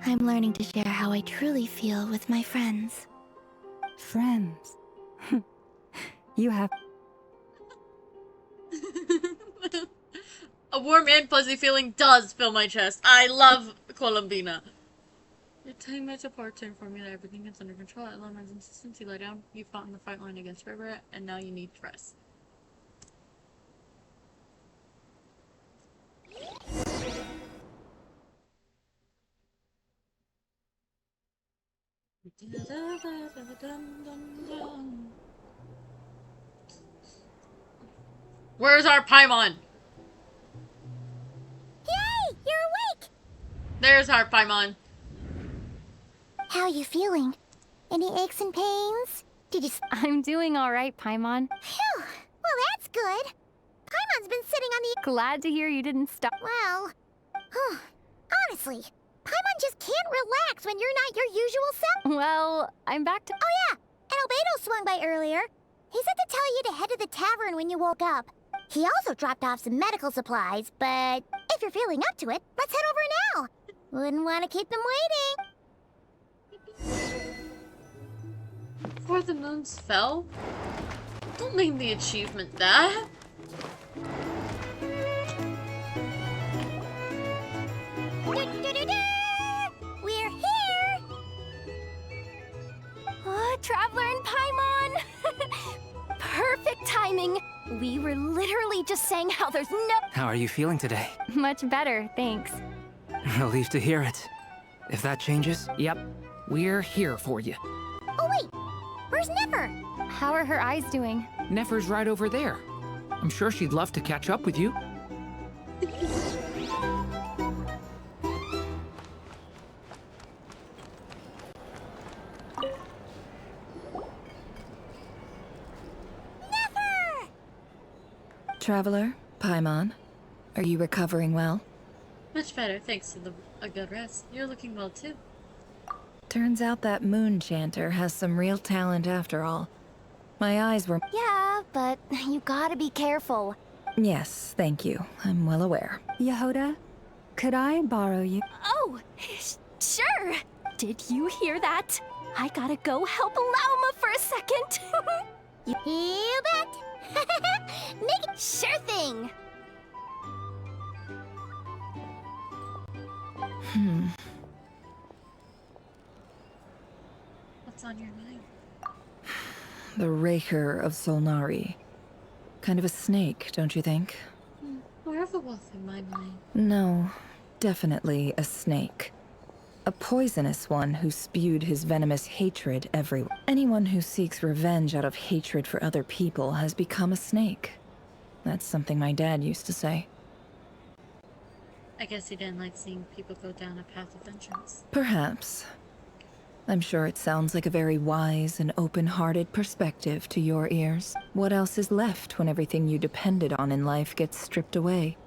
I'm learning to share how I truly feel with my friends. Friends? You have... A warm and fuzzy feeling does fill my chest. I love Columbina. You're telling me to part to inform me that everything is under control. I love my insistence. You lie down. You fought in the fight line against River, and now you need to rest. Where's our Paimon? Yay! You're awake! There's our Paimon. How you feeling? Any aches and pains? Did you... I'm doing alright, Paimon. Phew! Well, that's good. Paimon's been sitting on the... Glad to hear you didn't stop. Well... honestly, Paimon just can't relax when you're not your usual self. Well, I'm back to... Oh yeah, and Albedo swung by earlier. He said to tell you to head to the tavern when you woke up. He also dropped off some medical supplies, but if you're feeling up to it, let's head over now. Wouldn't want to keep them waiting. Before the moons fell? Don't name the achievement that. We're here! Oh, Traveler and Paimon! Perfect timing! We were literally just saying how there's no— How are you feeling today? Much better, thanks. Relieved to hear it. If that changes? Yep. We're here for you. Oh wait! Where's Nefer? How are her eyes doing? Nefer's right over there. I'm sure she'd love to catch up with you. Traveler, Paimon, are you recovering well? Much better, thanks to a good rest. You're looking well too. Turns out that moon chanter has some real talent after all. My eyes were... Yeah, but you gotta be careful. Yes, thank you. I'm well aware. Yehoda, could I borrow you? Oh, sure. Did you hear that? I gotta go help Lauma for a second. You bet. Make it sure thing. What's on your mind? The Raker of Solnari. Kind of a snake, don't you think? More of a wolf in my mind. No, definitely a snake. A poisonous one who spewed his venomous hatred everywhere. Anyone who seeks revenge out of hatred for other people has become a snake. That's something my dad used to say. I guess he didn't like seeing people go down a path of vengeance. Perhaps. I'm sure it sounds like a very wise and open-hearted perspective to your ears. What else is left when everything you depended on in life gets stripped away?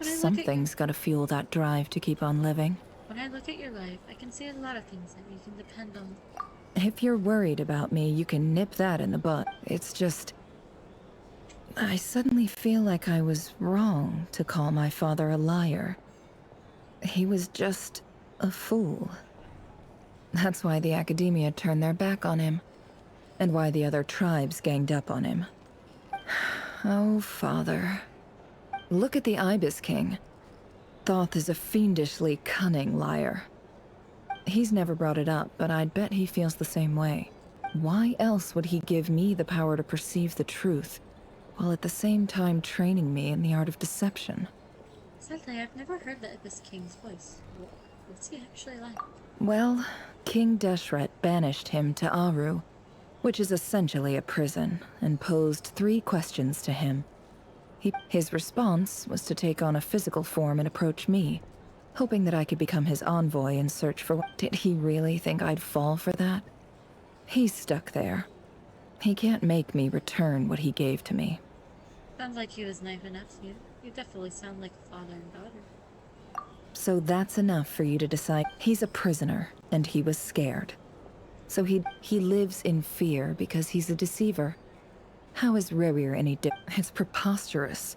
Something's gotta fuel that drive to keep on living. When I look at your life, I can see a lot of things that you can depend on. If you're worried about me, you can nip that in the bud. It's just... I suddenly feel like I was wrong to call my father a liar. He was just a fool. That's why the Academia turned their back on him, and why the other tribes ganged up on him. Oh, Father. Look at the Ibis King. Thoth is a fiendishly cunning liar. He's never brought it up, but I'd bet he feels the same way. Why else would he give me the power to perceive the truth, while at the same time training me in the art of deception? Sadly, I've never heard the Ibis King's voice. What's he actually like? Well, King Deshret banished him to Aru, which is essentially a prison, and posed 3 questions to him. His response was to take on a physical form and approach me, hoping that I could become his envoy and search for what... Did he really think I'd fall for that? He's stuck there. He can't make me return what he gave to me. Sounds like he was naive enough to you. You definitely sound like a father and daughter. So that's enough for you to decide. He's a prisoner, and he was scared. So he lives in fear because he's a deceiver. How is Rerir any different? It's preposterous.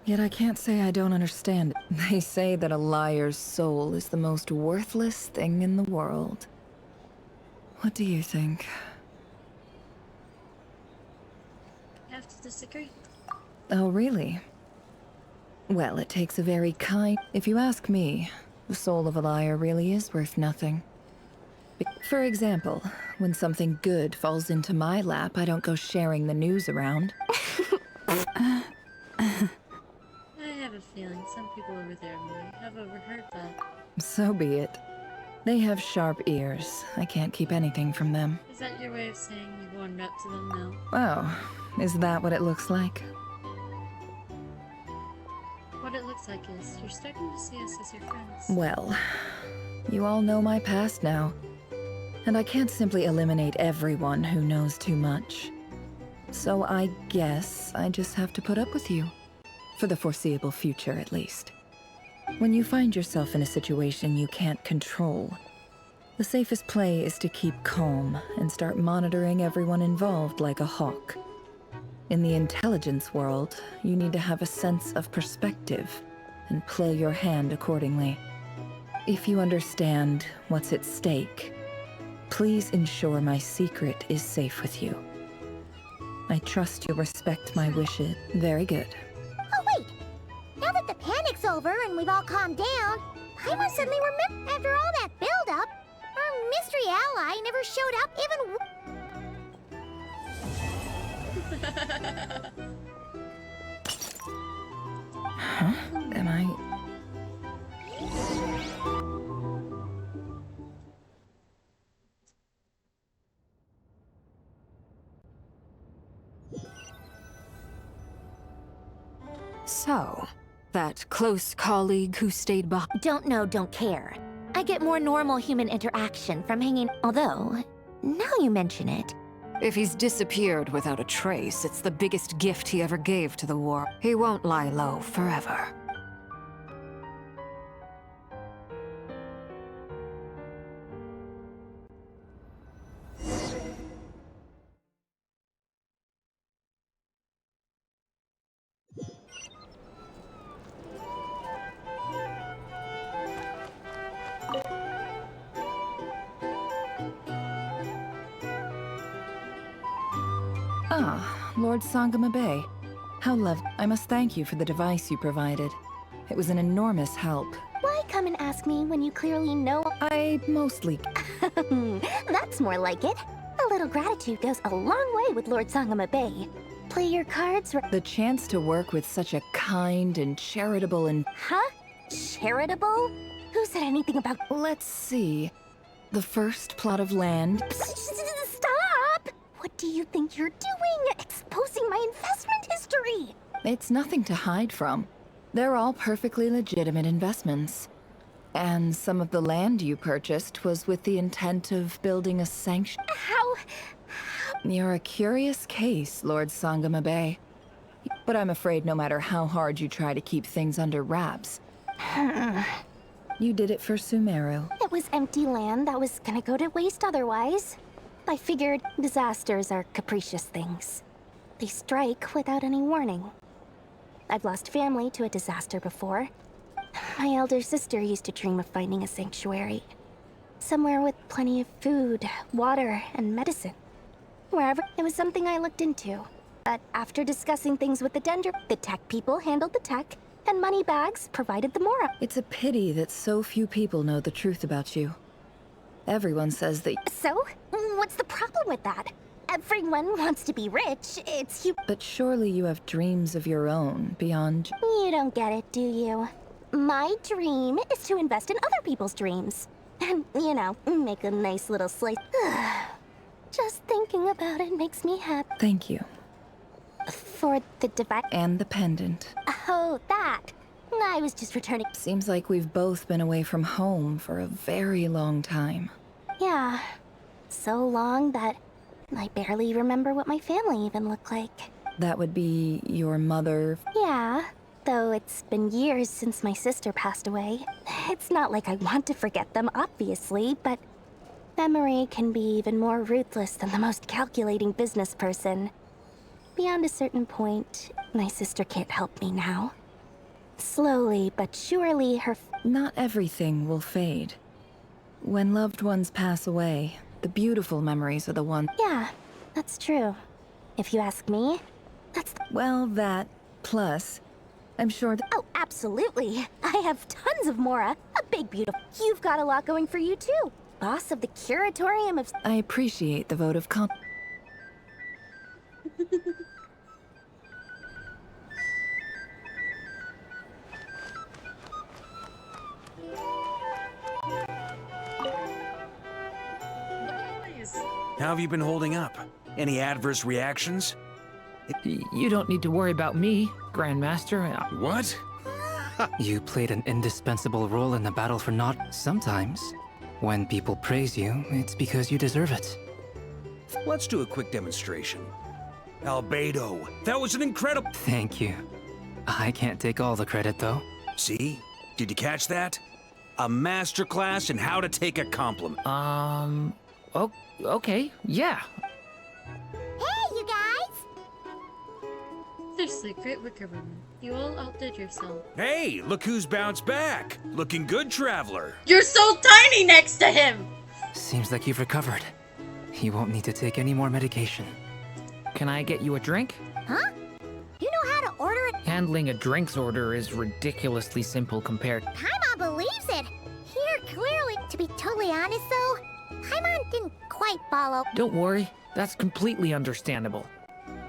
Yet I can't say I don't understand it. They say that a liar's soul is the most worthless thing in the world. What do you think? I have to disagree. Oh, really? Well, it takes a very kind... If you ask me, the soul of a liar really is worth nothing. For example, when something good falls into my lap, I don't go sharing the news around. I have a feeling some people over there might have overheard that. So be it. They have sharp ears. I can't keep anything from them. Is that your way of saying you're going up to them now? Oh, is that what it looks like? What it looks like is you're starting to see us as your friends. Well, you all know my past now. And I can't simply eliminate everyone who knows too much. So I guess I just have to put up with you. For the foreseeable future, at least. When you find yourself in a situation you can't control, the safest play is to keep calm and start monitoring everyone involved like a hawk. In the intelligence world, you need to have a sense of perspective and play your hand accordingly. If you understand what's at stake, please ensure my secret is safe with you. I trust you'll respect my wishes. Very good. Oh, wait! Now that the panic's over and we've all calmed down, Paimon suddenly remembered after all that build-up, our mystery ally never showed up even... Huh? Am I... So, that close colleague who stayed behind... Don't know, don't care. I get more normal human interaction from hanging... Although, now you mention it... If he's disappeared without a trace, it's the biggest gift he ever gave to the war. He won't lie low forever. Ah, Lord Sangama Bay. How lovely. I must thank you for the device you provided. It was an enormous help. Why come and ask me when you clearly know? I mostly... That's more like it. A little gratitude goes a long way with Lord Sangama Bay. Play your cards... The chance to work with such a kind and charitable and... Huh? Charitable? Who said anything about... Let's see. The first plot of land... Stop! What do you think you're doing? Exposing my investment history! It's nothing to hide from. They're all perfectly legitimate investments. And some of the land you purchased was with the intent of building a sanctuary. How? You're a curious case, Lord Sangama Bay. But I'm afraid no matter how hard you try to keep things under wraps, You did it for Sumeru. It was empty land that was gonna go to waste otherwise. I figured disasters are capricious things. They strike without any warning. I've lost family to a disaster before. My elder sister used to dream of finding a sanctuary. Somewhere with plenty of food, water, and medicine. Wherever, it was something I looked into. But after discussing things with the the tech people handled the tech, and Moneybags provided the Mora. It's a pity that so few people know the truth about you. Everyone says that... So? What's the problem with that? Everyone wants to be rich, it's you... But surely you have dreams of your own, beyond... You don't get it, do you? My dream is to invest in other people's dreams. And, you know, make a nice little slice. Just thinking about it makes me happy. Thank you. For the device... And the pendant. Oh, that. I was just returning... Seems like we've both been away from home for a very long time. Yeah. So long that I barely remember what my family even looked like. That would be your mother? Yeah. Though it's been years since my sister passed away. It's not like I want to forget them, obviously, but... memory can be even more ruthless than the most calculating business person. Beyond a certain point, my sister can't help me now. Slowly but surely her... Not everything will fade. When loved ones pass away, the beautiful memories are the ones... Yeah, that's true. If you ask me, that's... Well, that, plus, I'm sure that... Oh, absolutely. I have tons of Mora. A big, beautiful... You've got a lot going for you, too. Boss of the Curatorium of... I appreciate the vote of confidence. How have you been holding up? Any adverse reactions? You don't need to worry about me, Grandmaster. What? You played an indispensable role in the battle for Nod. Sometimes, when people praise you, it's because you deserve it. Let's do a quick demonstration. Albedo, that was an incredible... Thank you. I can't take all the credit, though. See? Did you catch that? A masterclass in how to take a compliment. Oh, okay, yeah. Hey, you guys! Seriously, great work, everyone. You all outdid yourself. Hey, look who's bounced back. Looking good, Traveler. You're so tiny next to him! Seems like you've recovered. You won't need to take any more medication. Can I get you a drink? Huh? You know how to order it? Handling a drinks order is ridiculously simple compared... Paimon believes it! Here, clearly. To be totally honest, though, Paimon didn't quite follow. Don't worry, that's completely understandable.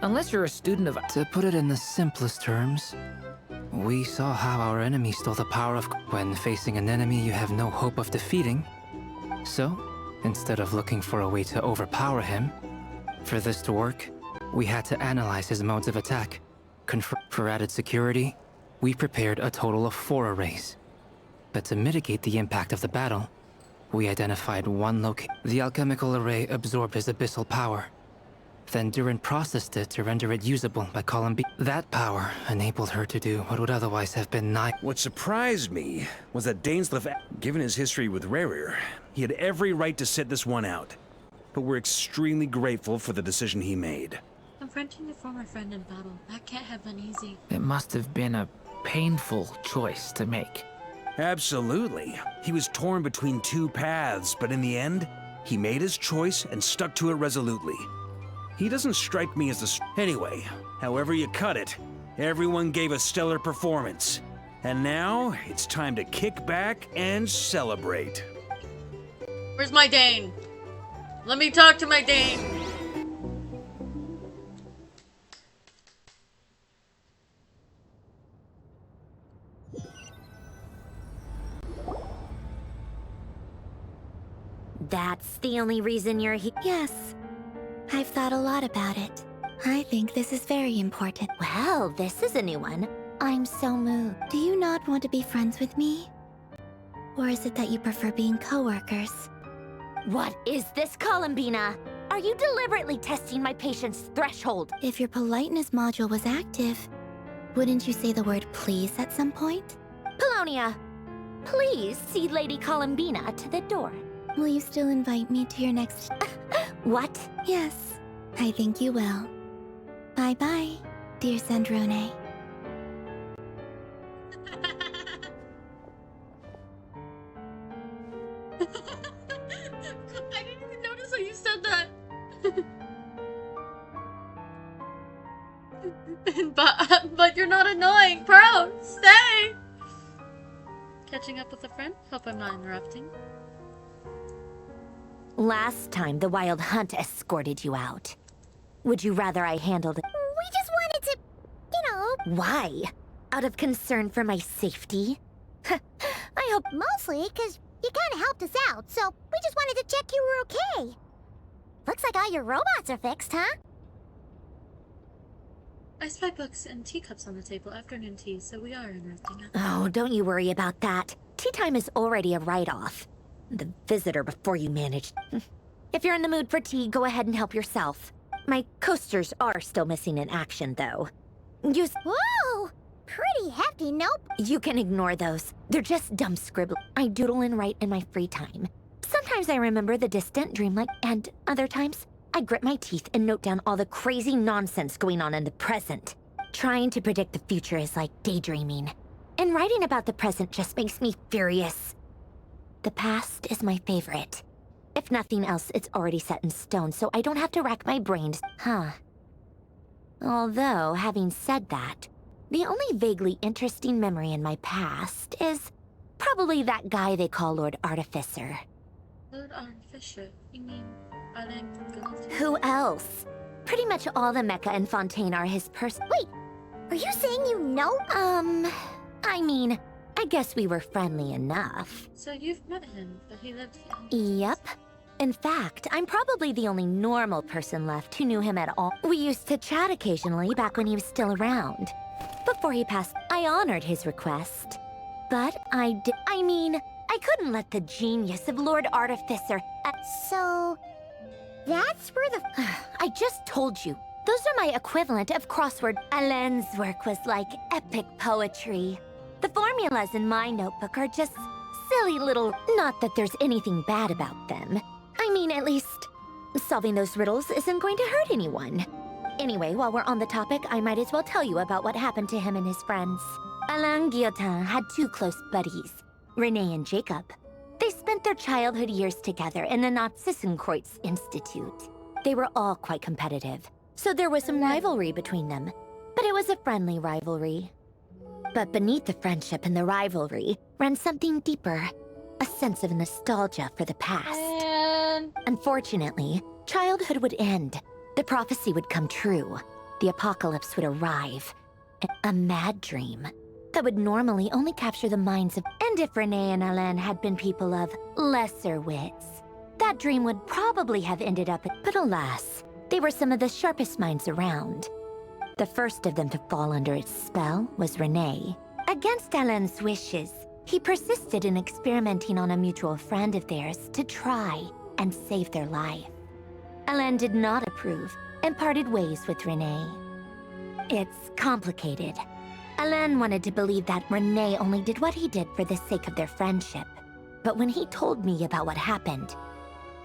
Unless you're a student of... To put it in the simplest terms, we saw how our enemy stole the power of... When facing an enemy you have no hope of defeating. So, instead of looking for a way to overpower him, for this to work, we had to analyze his modes of attack. For added security, we prepared a total of 4 arrays. But to mitigate the impact of the battle, we identified one location. The alchemical array absorbed his abyssal power. Then Durin processed it to render it usable by calling That power enabled her to do what would otherwise have been nigh. What surprised me was that Dainsleif, given his history with Rerir, he had every right to sit this one out. But we're extremely grateful for the decision he made. Confronting a former friend in battle, that can't have been easy. It must have been a painful choice to make. Absolutely. He was torn between 2 paths, but in the end, he made his choice and stuck to it resolutely. He doesn't strike me as the... Anyway, however you cut it, everyone gave a stellar performance. And now, it's time to kick back and celebrate. Where's my Dane? Let me talk to my Dane. That's the only reason you're here? Yes. I've thought a lot about it. I think this is very important. Well, this is a new one. I'm so moved. Do you not want to be friends with me? Or is it that you prefer being co-workers? What is this, Columbina? Are you deliberately testing my patience threshold? If your politeness module was active, wouldn't you say the word please at some point? Polonia, Please see Lady Columbina to the door. Will you still invite me to your next... What? Yes, I think you will. Bye-bye, dear Sandrone. I didn't even notice that you said that. but you're not annoying, bro. Stay. Catching up with a friend. Hope I'm not interrupting. Last time, the Wild Hunt escorted you out. Would you rather I handled it? We just wanted to, you know... Why? Out of concern for my safety? I hope... Mostly because you kind of helped us out, so we just wanted to check you were okay. Looks like all your robots are fixed, huh? I spy books and teacups on the table, afternoon tea, so we are interrupting. Oh, don't you worry about that. Tea time is already a write-off. The visitor before you managed. If you're in the mood for tea, go ahead and help yourself. My coasters are still missing in action, though. Whoa! Pretty hefty, nope. You can ignore those. They're just dumb scribble. I doodle and write in my free time. Sometimes I remember the distant dreamlike, and other times, I grit my teeth and note down all the crazy nonsense going on in the present. Trying to predict the future is like daydreaming. And writing about the present just makes me furious. The past is my favorite. If nothing else, it's already set in stone, so I don't have to rack my brains. Although, having said that, the only vaguely interesting memory in my past is probably that guy they call Lord Artificer. Lord Artificer? You mean Alain? Who else? Pretty much all the Mecha and Fontaine are his Wait, are you saying you know? I mean, I guess we were friendly enough. So you've met him, but he lived here? Yep. In fact, I'm probably the only normal person left who knew him at all. We used to chat occasionally back when he was still around. Before he passed, I honored his request. But I couldn't let the genius of Lord Artificer... So... that's where the... I just told you. Those are my equivalent of crossword. Alain's work was like epic poetry. The formulas in my notebook are just silly little... Not that there's anything bad about them. I mean, at least, solving those riddles isn't going to hurt anyone. Anyway, while we're on the topic, I might as well tell you about what happened to him and his friends. Alain Guillotin had two close buddies, Renee and Jacob. They spent their childhood years together in the Narzissenkreuz Institute. They were all quite competitive, so there was some rivalry between them. But it was a friendly rivalry. But beneath the friendship and the rivalry ran something deeper, a sense of nostalgia for the past. Unfortunately, childhood would end. The prophecy would come true. The apocalypse would arrive. A mad dream that would normally only capture the minds of... And if Renee and Alain had been people of lesser wits, that dream would probably have ended up... But alas, they were some of the sharpest minds around. The first of them to fall under its spell was Renee. Against Alain's wishes, he persisted in experimenting on a mutual friend of theirs to try and save their life. Alain did not approve and parted ways with Renee. It's complicated. Alain wanted to believe that Renee only did what he did for the sake of their friendship. But when he told me about what happened,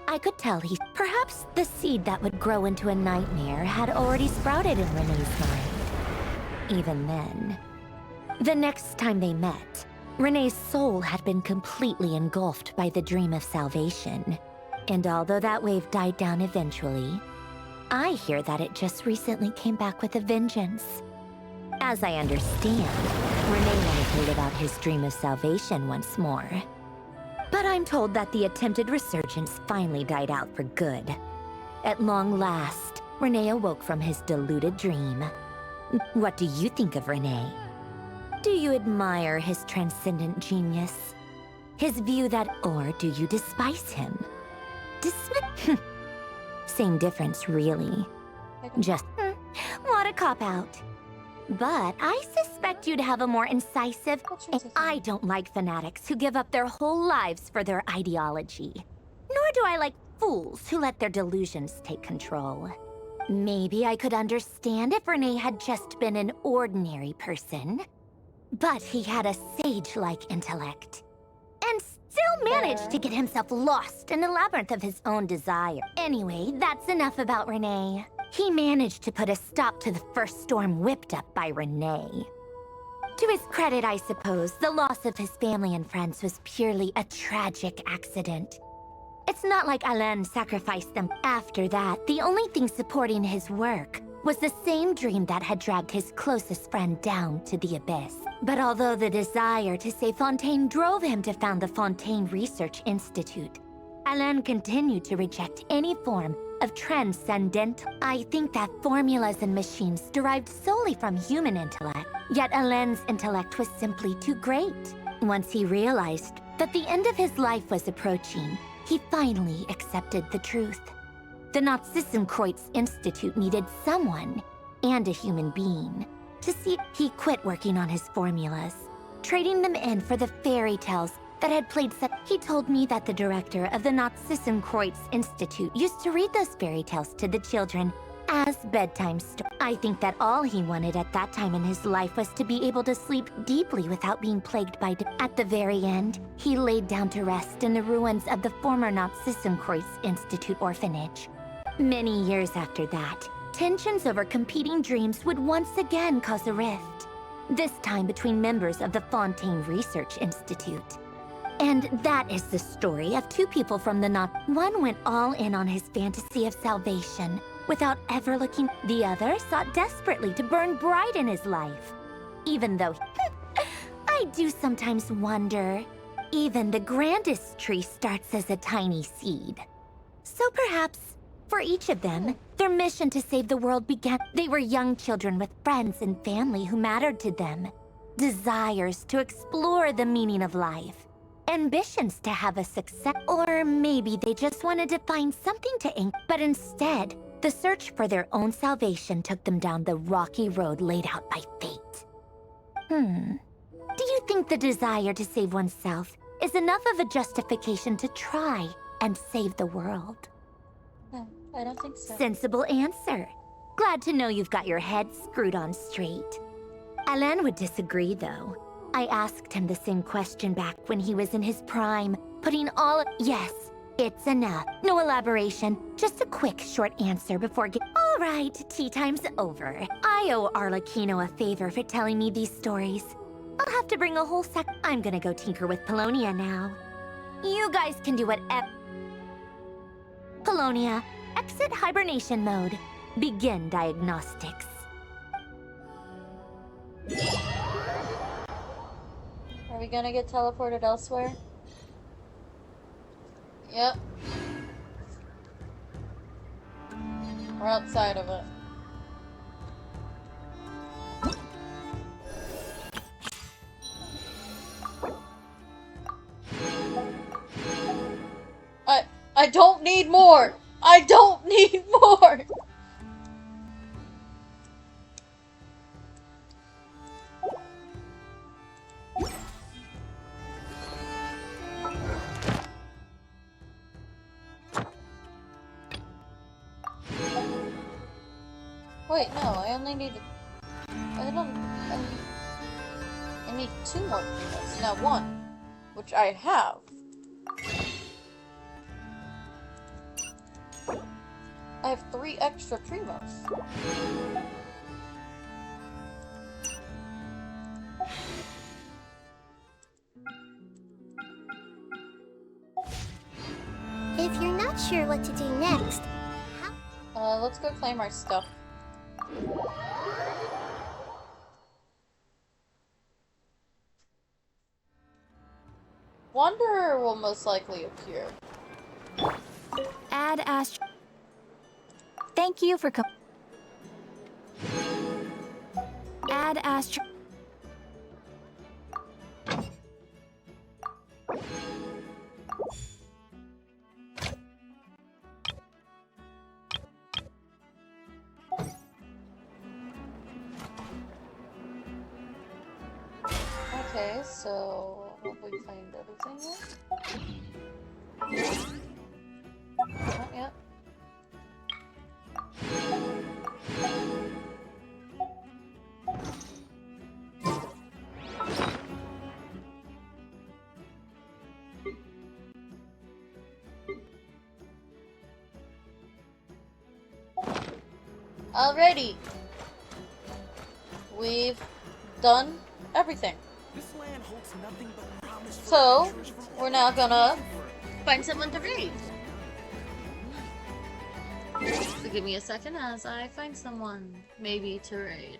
I could tell perhaps the seed that would grow into a nightmare had already sprouted in Renee's mind. Even then. The next time they met, Renee's soul had been completely engulfed by the dream of salvation. And although that wave died down eventually, I hear that it just recently came back with a vengeance. As I understand, Renee wanted to live out his dream of salvation once more. But I'm told that the attempted resurgence finally died out for good. At long last, Renee awoke from his deluded dream. What do you think of Renee? Do you admire his transcendent genius? His view that... Or do you despise him? Same difference, really. Just... What a cop-out. But I suspect you'd have a more incisive... I don't like fanatics who give up their whole lives for their ideology. Nor do I like fools who let their delusions take control. Maybe I could understand if Renee had just been an ordinary person. But he had a sage-like intellect. And still managed to get himself lost in the labyrinth of his own desire. Anyway, that's enough about Renee. He managed to put a stop to the first storm whipped up by Renee. To his credit, I suppose, the loss of his family and friends was purely a tragic accident. It's not like Alain sacrificed them. After that, the only thing supporting his work was the same dream that had dragged his closest friend down to the abyss. But although the desire to save Fontaine drove him to found the Fontaine Research Institute, Alain continued to reject any form of transcendental. I think that formulas and machines derived solely from human intellect. Yet Alain's intellect was simply too great. Once he realized that the end of his life was approaching, he finally accepted the truth. The Nod-Krai Institute needed someone, and a human being, to see. He quit working on his formulas, trading them in for the fairy tales that had played such. He told me that the director of the Nod-Krai Institute used to read those fairy tales to the children as bedtime stories. I think that all he wanted at that time in his life was to be able to sleep deeply without being plagued by At the very end, he laid down to rest in the ruins of the former Nod-Krai Institute orphanage. Many years after that, tensions over competing dreams would once again cause a rift, this time between members of the Fontaine Research Institute. And that is the story of two people from the Nod. One went all in on his fantasy of salvation, without ever looking. The other sought desperately to burn bright in his life. Even though I do sometimes wonder, even the grandest tree starts as a tiny seed. So perhaps, for each of them, their mission to save the world began. They were young children with friends and family who mattered to them. Desires to explore the meaning of life. Ambitions to have a success. Or maybe they just wanted to find something to ink. But instead, the search for their own salvation took them down the rocky road laid out by fate. Do you think the desire to save oneself is enough of a justification to try and save the world? No, I don't think so. Sensible answer. Glad to know you've got your head screwed on straight. Alain would disagree, though. I asked him the same question back when he was in his prime, putting all. Yes. It's enough. No elaboration. Just a quick, short answer before All right, tea time's over. I owe Arlecchino a favor for telling me these stories. I'll have to bring a whole sack. I'm gonna go tinker with Polonia now. You guys can do whatever. Polonia, exit hibernation mode. Begin diagnostics. Are we gonna get teleported elsewhere? Yep. We're outside of it. I don't need more! I don't need more! Wait, no, I only need... I need 2 more Primos, not 1. Which I have. I have 3 extra Primos. If you're not sure what to do next... Let's go claim our stuff. Wanderer will most likely appear. Add Astro. Thank you for Add Astro. Okay, so have we claimed everything yet? Not yet. Alrighty. We've done everything. So, we're now gonna find someone to raid. So give me a second as I find someone, maybe, to raid.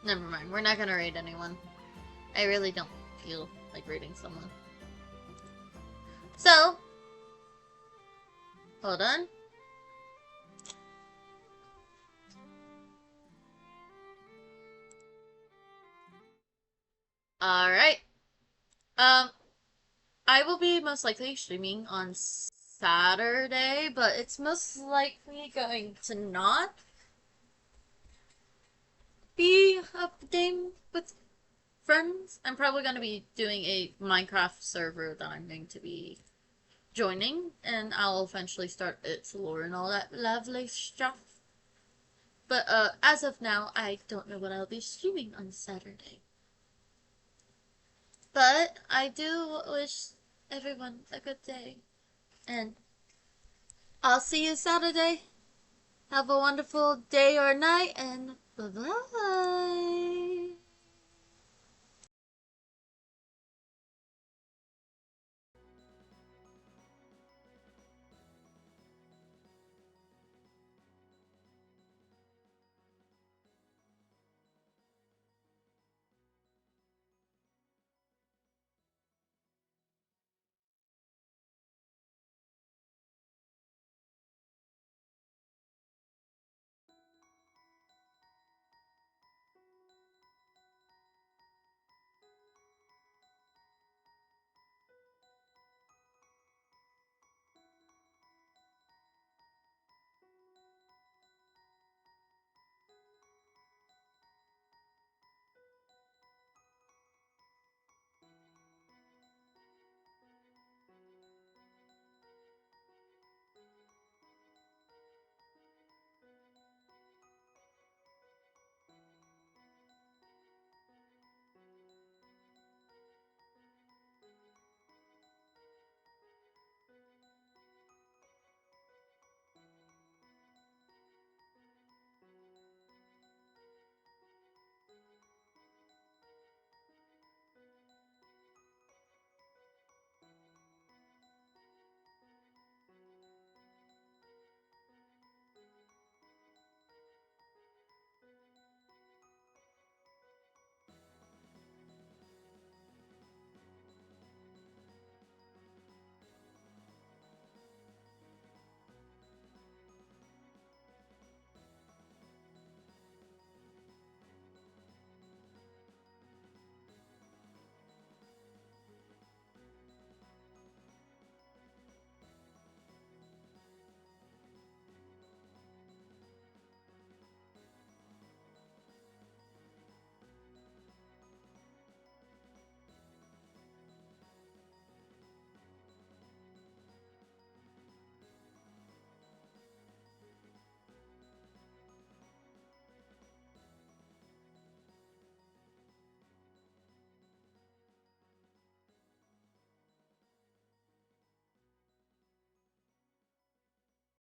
Never mind, we're not gonna raid anyone. I really don't feel like raiding someone. So, hold on. Alright. I will be most likely streaming on Saturday, but it's most likely going to not be a game with friends. I'm probably going to be doing a Minecraft server that I'm going to be joining, and I'll eventually start its lore and all that lovely stuff. But as of now, I don't know what I'll be streaming on Saturday. But I do wish everyone a good day, and I'll see you Saturday. Have a wonderful day or night, and bye-bye.